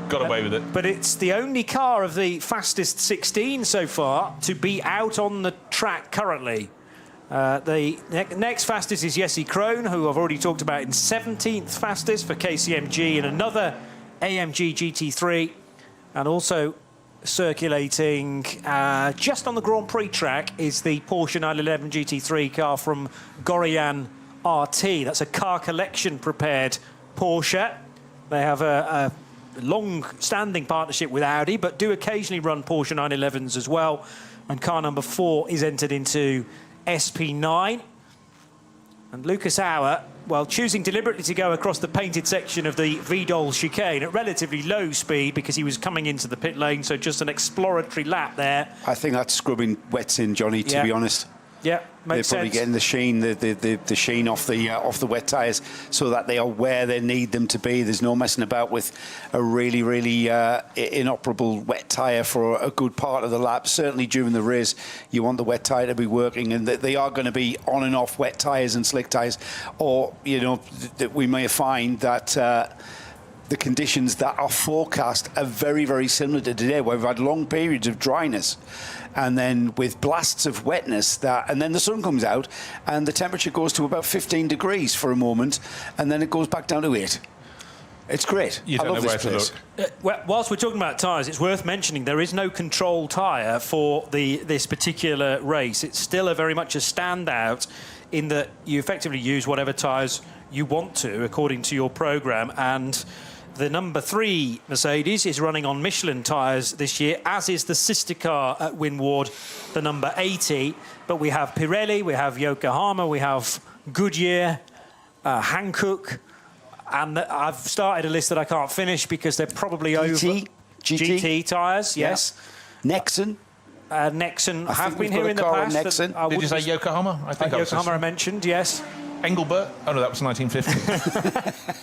Got away with it. But it's the only car of the fastest 16 so far to be out on the track currently. The next fastest is Jesse Krohn, who I've already talked about, in 17th fastest for KCMG in another AMG GT3, and also circulating just on the Grand Prix track is the Porsche 911 GT3 car from Gorian RT. That's a car collection prepared Porsche. They have a long-standing partnership with Audi, but do occasionally run Porsche 911s as well. And car number 4 is entered into SP9. And Lucas Auer, well, choosing deliberately to go across the painted section of the Vidal chicane at relatively low speed because he was coming into the pit lane, so just an exploratory lap there. I think that's scrubbing wets in, Johnny, to be honest. Yeah, They're probably getting the sheen, the sheen off the wet tyres, so that they are where they need them to be. There's no messing about with a really, really inoperable wet tyre for a good part of the lap. Certainly during the race, you want the wet tyre to be working, and they are going to be on and off wet tyres and slick tyres, or that we may find that. The conditions that are forecast are very, very similar to today, where we've had long periods of dryness, and then with blasts of wetness, and then the sun comes out, and the temperature goes to about 15 degrees for a moment, and then it goes back down to 8. It's great. You don't know where to look. Whilst we're talking about tyres, it's worth mentioning there is no control tyre for this particular race. It's still very much a standout in that you effectively use whatever tyres you want to according to your programme, and the number 3 Mercedes is running on Michelin tyres this year, as is the sister car at Winward, the number 80. But we have Pirelli, we have Yokohama, we have Goodyear, Hankook, and I've started a list that I can't finish because they're probably GT tyres, yes. Nexon. Nexon have been here in the past. Nexon. Did you say Yokohama? I think Yokohama I mentioned, yes. Engelbert? Oh no, that was 1950.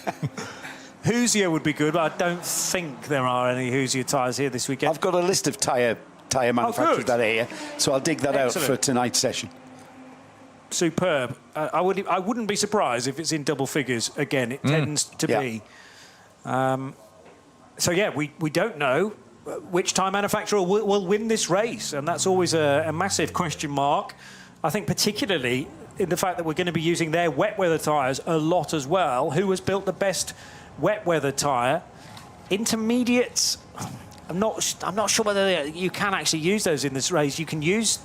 Hoosier would be good, but I don't think there are any Hoosier tyres here this weekend. I've got a list of tyre manufacturers that are here, so I'll dig that out for tonight's session. Superb. I wouldn't be surprised if it's in double figures again. It tends to be. So yeah, we don't know which tyre manufacturer will win this race, and that's always a massive question mark. I think particularly in the fact that we're going to be using their wet weather tyres a lot as well. Who has built the best wet weather tyre? Intermediates, I'm not sure whether you can actually use those in this race. You can use,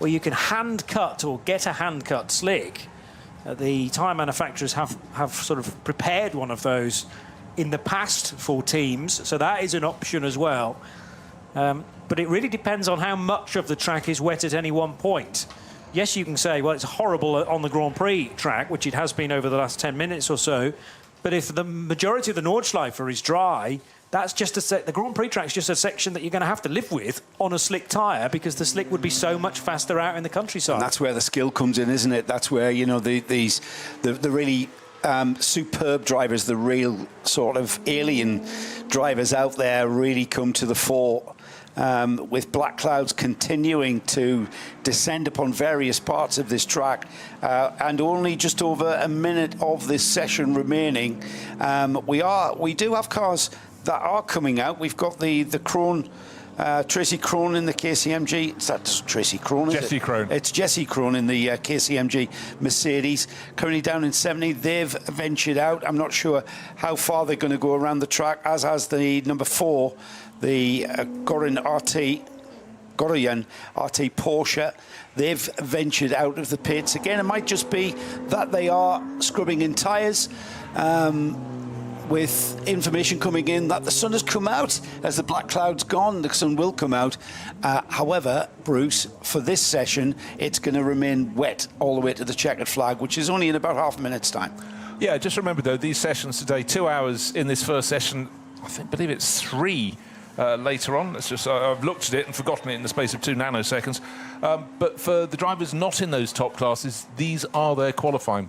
or you can hand cut or get a hand cut slick. The tyre manufacturers have sort of prepared one of those in the past for teams, so that is an option as well. But it really depends on how much of the track is wet at any one point. Yes, you can say, well, it's horrible on the Grand Prix track, which it has been over the last 10 minutes or so. But if the majority of the Nordschleife is dry, that's just the Grand Prix track's just a section that you're going to have to live with on a slick tyre, because the slick would be so much faster out in the countryside. And that's where the skill comes in, isn't it? That's where, the really superb drivers, the real sort of alien drivers out there really come to the fore. With black clouds continuing to descend upon various parts of this track, and only just over a minute of this session remaining, we do have cars that are coming out. We've got the Krohn, Tracy Krohn in the KCMG. Is that Tracy Krohn? Jesse Krohn. It's Jesse Krohn in the KCMG Mercedes, currently down in 70. They've ventured out. I'm not sure how far they're going to go around the track, as has the number 4. The Gorian RT Porsche. They've ventured out of the pits. Again, it might just be that they are scrubbing in tyres, with information coming in that the sun has come out. As the black cloud's gone, the sun will come out. However, Bruce, for this session, it's going to remain wet all the way to the checkered flag, which is only in about half a minute's time. Yeah, just remember, though, these sessions today, 2 hours in this first session, I believe it's 3 later on. It's just I've looked at it and forgotten it in the space of 2 nanoseconds. But for the drivers not in those top classes, these are their qualifying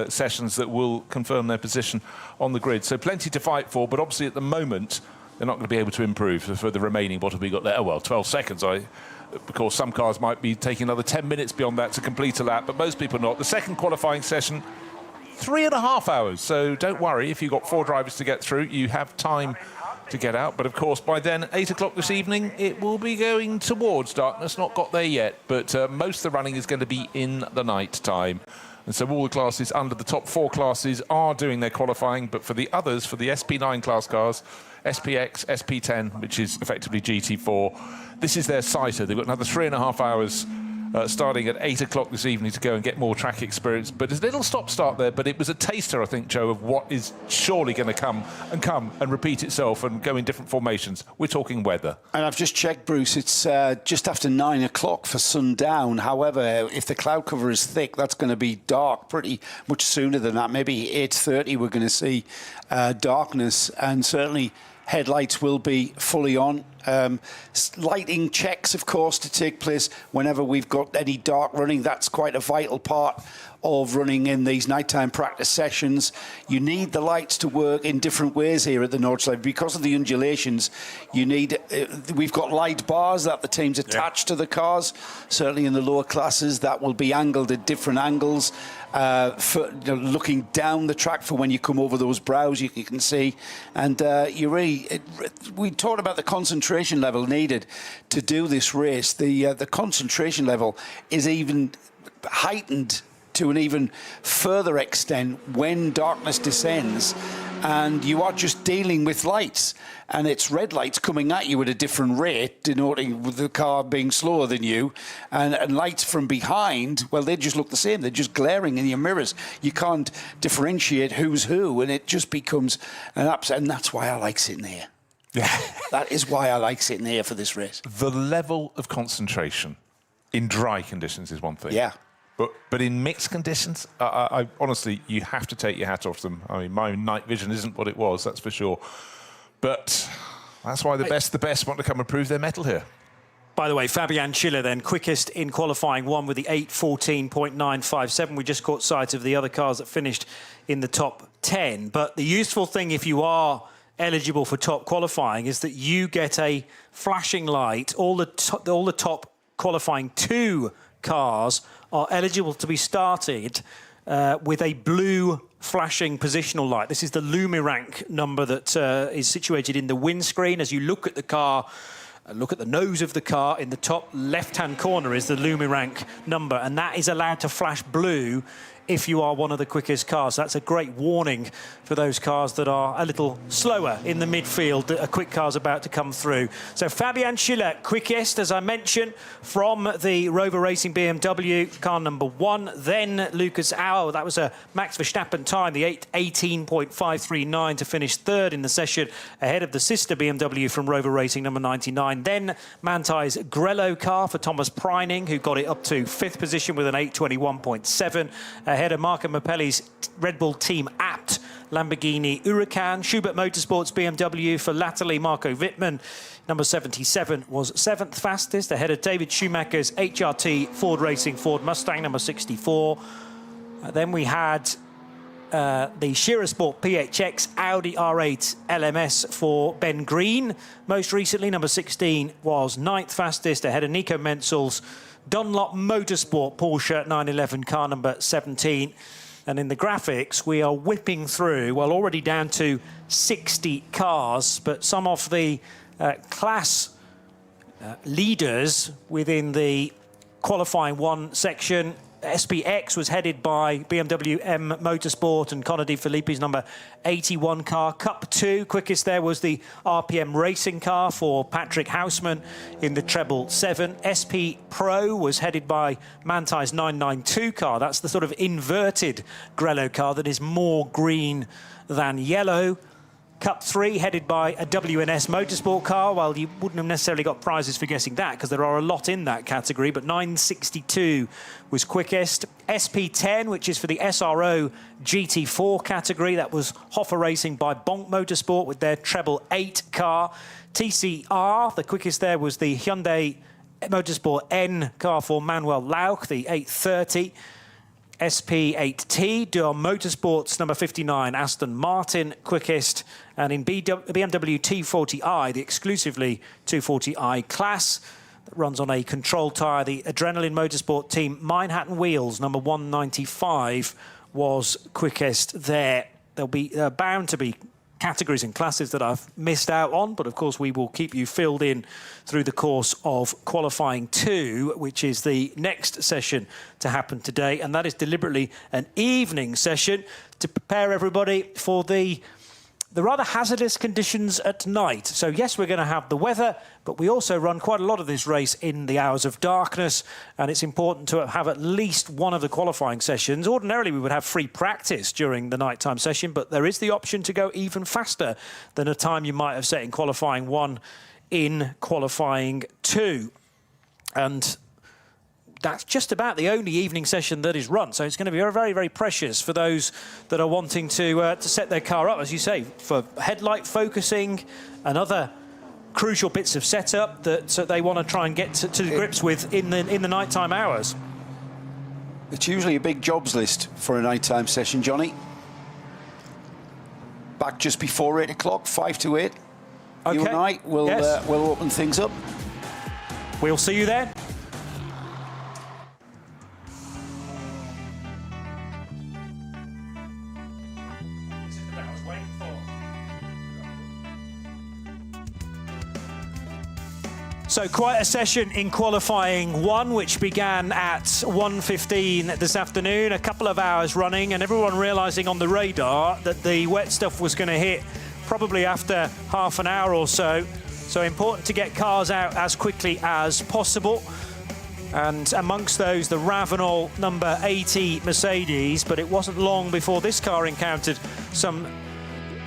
sessions that will confirm their position on the grid. So plenty to fight for, but obviously at the moment they're not going to be able to improve for the remaining, what have we got there? Oh, well, 12 seconds. Of course, some cars might be taking another 10 minutes beyond that to complete a lap, but most people not. The second qualifying session, 3.5 hours. So don't worry, if you've got 4 drivers to get through, you have time to get out. But of course, by then, 8 o'clock this evening, it will be going towards darkness. Not got there yet, but most of the running is going to be in the night time. And so all the classes under the top 4 classes are doing their qualifying. But for the others, for the SP9 class cars, SPX, SP10, which is effectively GT4, this is their sighter. They've got another 3.5 hours starting at 8 o'clock this evening to go and get more track experience. But there's a little stop-start there, but it was a taster, I think, Joe, of what is surely going to come and repeat itself and go in different formations. We're talking weather. And I've just checked, Bruce, it's just after 9 o'clock for sundown. However, if the cloud cover is thick, that's going to be dark pretty much sooner than that. Maybe 8:30 we're going to see darkness, and certainly headlights will be fully on. Lighting checks, of course, to take place whenever we've got any dark running. That's quite a vital part of running in these nighttime practice sessions. You need the lights to work in different ways here at the Northside because of the undulations. You need we've got light bars that the teams attach to the cars. Certainly in the lower classes, that will be angled at different angles. For looking down the track for when you come over those brows, you can see. And we talked about the concentration level needed to do this race. The concentration level is even heightened to an even further extent when darkness descends and you are just dealing with lights, and it's red lights coming at you at a different rate, denoting the car being slower than you, and lights from behind, well, they just look the same. They're just glaring in your mirrors. You can't differentiate who's who, and it just becomes an upset, and that's why I like sitting here. Yeah. That is why I like sitting here for this race. The level of concentration in dry conditions is one thing. Yeah. But in mixed conditions, I honestly, you have to take your hat off them. I mean, my night vision isn't what it was, that's for sure. But that's why the best want to come and prove their mettle here. By the way, Fabian Schiller then, quickest in qualifying one with the 8:14.957. We just caught sight of the other cars that finished in the top 10. But the useful thing, if you are eligible for top qualifying, is that you get a flashing light. All the top qualifying 2 cars are eligible to be started with a blue flashing positional light. This is the Lumirank number that is situated in the windscreen. As you look at the car, look at the nose of the car, in the top left-hand corner is the Lumirank number, and that is allowed to flash blue if you are one of the quickest cars. That's a great warning for those cars that are a little slower in the midfield, that a quick car's about to come through. So Fabian Schiller, quickest, as I mentioned, from the Rover Racing BMW, car number 1. Then Lucas Auer, that was a Max Verstappen time, the 8:18.539 to finish 3rd in the session, ahead of the sister BMW from Rover Racing, number 99. Then Mantai's Grello car for Thomas Preining, who got it up to 5th position with an 8:21.7. Ahead of Marco Mappelli's Red Bull Team Apt Lamborghini Huracan. Schubert Motorsports BMW for latterly Marco Wittmann, number 77, was 7th fastest. Ahead of David Schumacher's HRT Ford Racing Ford Mustang, number 64. Then we had the Shearer Sport PHX Audi R8 LMS for Ben Green. Most recently, number 16, was 9th fastest, ahead of Nico Menzel's Dunlop Motorsport Porsche 911 car number 17. And in the graphics, we are whipping through, well, already down to 60 cars, but some of the class leaders within the qualifying 1 section. SPX was headed by BMW M Motorsport and Conor De Filippi's number 81 car. Cup 2, quickest there was the RPM Racing car for Patrick Houseman in the treble 7. SP Pro was headed by Mantai's 992 car. That's the sort of inverted Grello car that is more green than yellow. Cup 3 headed by a WNS Motorsport car. Well, you wouldn't have necessarily got prizes for guessing that because there are a lot in that category, but 962 was quickest. SP10, which is for the SRO GT4 category, that was Hoffer Racing by Bonk Motorsport with their treble 8 car. TCR, the quickest there was the Hyundai Motorsport N car for Manuel Lauch, the 830. SP8T, Dual Motorsports, number 59, Aston Martin, quickest. And in BMW T40i, the exclusively 240i class, that runs on a controlled tyre, the Adrenaline Motorsport team, Manhattan Wheels, number 195, was quickest there. There'll be bound to be categories and classes that I've missed out on, but of course we will keep you filled in through the course of qualifying 2, which is the next session to happen today, and that is deliberately an evening session to prepare everybody for the rather hazardous conditions at night. So yes, we're going to have the weather, but we also run quite a lot of this race in the hours of darkness, and it's important to have at least one of the qualifying sessions. Ordinarily, we would have free practice during the nighttime session, but there is the option to go even faster than a time you might have set in qualifying 1 in qualifying 2. And that's just about the only evening session that is run. So it's going to be very, very precious for those that are wanting to set their car up, as you say, for headlight focusing and other crucial bits of setup that they want to try and get to grips with in the nighttime hours. It's usually a big jobs list for a nighttime session, Johnny. Back just before 8 o'clock, 5 to 8. Okay. You and I will we'll open things up. We'll see you then. So quite a session in qualifying 1, which began at 1:15 this afternoon, a couple of hours running, and everyone realising on the radar that the wet stuff was going to hit probably after half an hour or so. So important to get cars out as quickly as possible. And amongst those, the Ravenel number 80 Mercedes, but it wasn't long before this car encountered some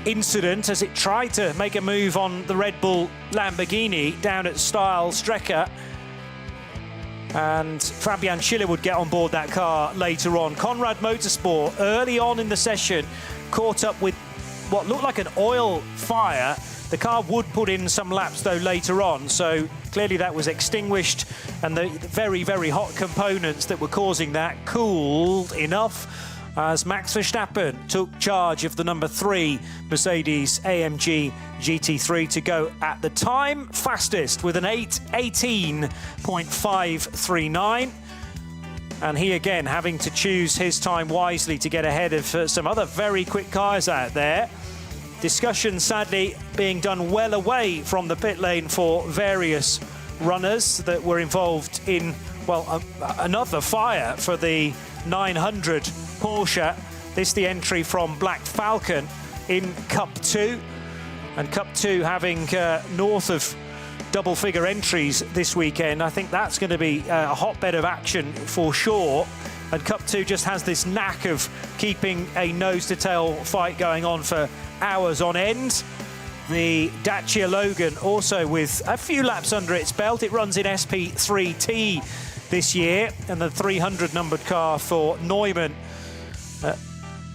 incident as it tried to make a move on the Red Bull Lamborghini down at Style-Strecker, and Fabian Schiller would get on board that car later on. Conrad Motorsport early on in the session caught up with what looked like an oil fire. The car would put in some laps though later on, so clearly that was extinguished, and the very, very hot components that were causing that cooled enough as Max Verstappen took charge of the number 3 Mercedes AMG GT3 to go at the time fastest with an 8:18.539. And he again having to choose his time wisely to get ahead of some other very quick cars out there. Discussion sadly being done well away from the pit lane for various runners that were involved in, well, another fire for the 900 Porsche. This the entry from Black Falcon in Cup 2, and Cup 2 having north of double-figure entries this weekend. I think that's going to be a hotbed of action for sure, and Cup 2 just has this knack of keeping a nose-to-tail fight going on for hours on end. The Dacia Logan also with a few laps under its belt. It runs in SP3T this year, and the 300 numbered car for Neumann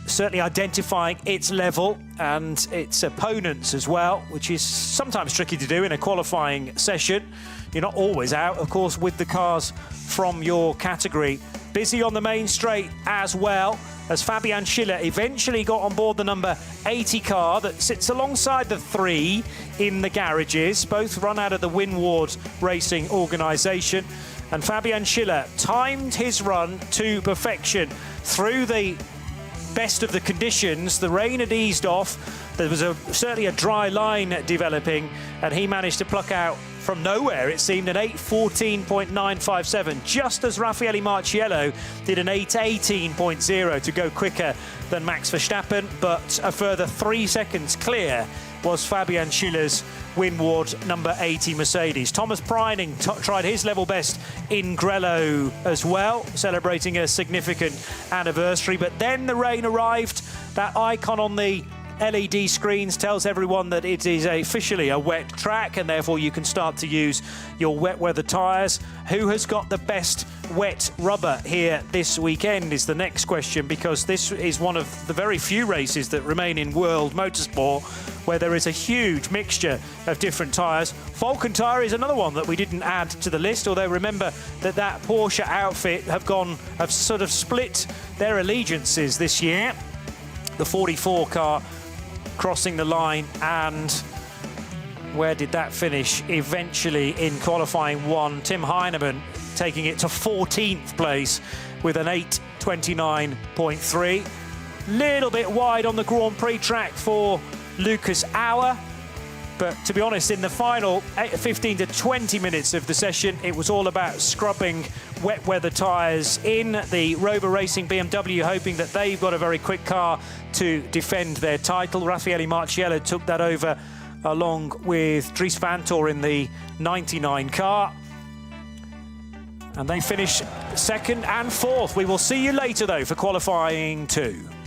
certainly identifying its level and its opponents as well, which is sometimes tricky to do in a qualifying session. You're not always out, of course, with the cars from your category. Busy on the main straight as well, as Fabian Schiller eventually got on board the number 80 car that sits alongside the 3 in the garages. Both run out of the Winward Racing organisation. And Fabian Schiller timed his run to perfection through the best of the conditions. The rain had eased off. There was certainly a dry line developing, and he managed to pluck out from nowhere, it seemed, an 8:14.957, just as Raffaele Marciello did an 8:18.0 to go quicker than Max Verstappen, but a further 3 seconds clear was Fabian Schiller's Winward number 80 Mercedes. Thomas Preining tried his level best in Grello as well, celebrating a significant anniversary, but then the rain arrived. That icon on the LED screens tells everyone that it is officially a wet track, and therefore you can start to use your wet weather tyres. Who has got the best wet rubber here this weekend is the next question, because this is one of the very few races that remain in world motorsport where there is a huge mixture of different tyres. Falcon Tyre is another one that we didn't add to the list, although remember that Porsche outfit have sort of split their allegiances this year. The 44 car crossing the line, and where did that finish? Eventually in qualifying 1, Tim Heinemann taking it to 14th place with an 8:29.3. Little bit wide on the Grand Prix track for Lucas Auer. But to be honest, in the final 15 to 20 minutes of the session, it was all about scrubbing wet weather tyres in the Rover Racing BMW, hoping that they've got a very quick car to defend their title. Raffaele Marciello took that over along with Dries Vanthoor in the 99 car. And they finished second and fourth. We will see you later, though, for qualifying 2.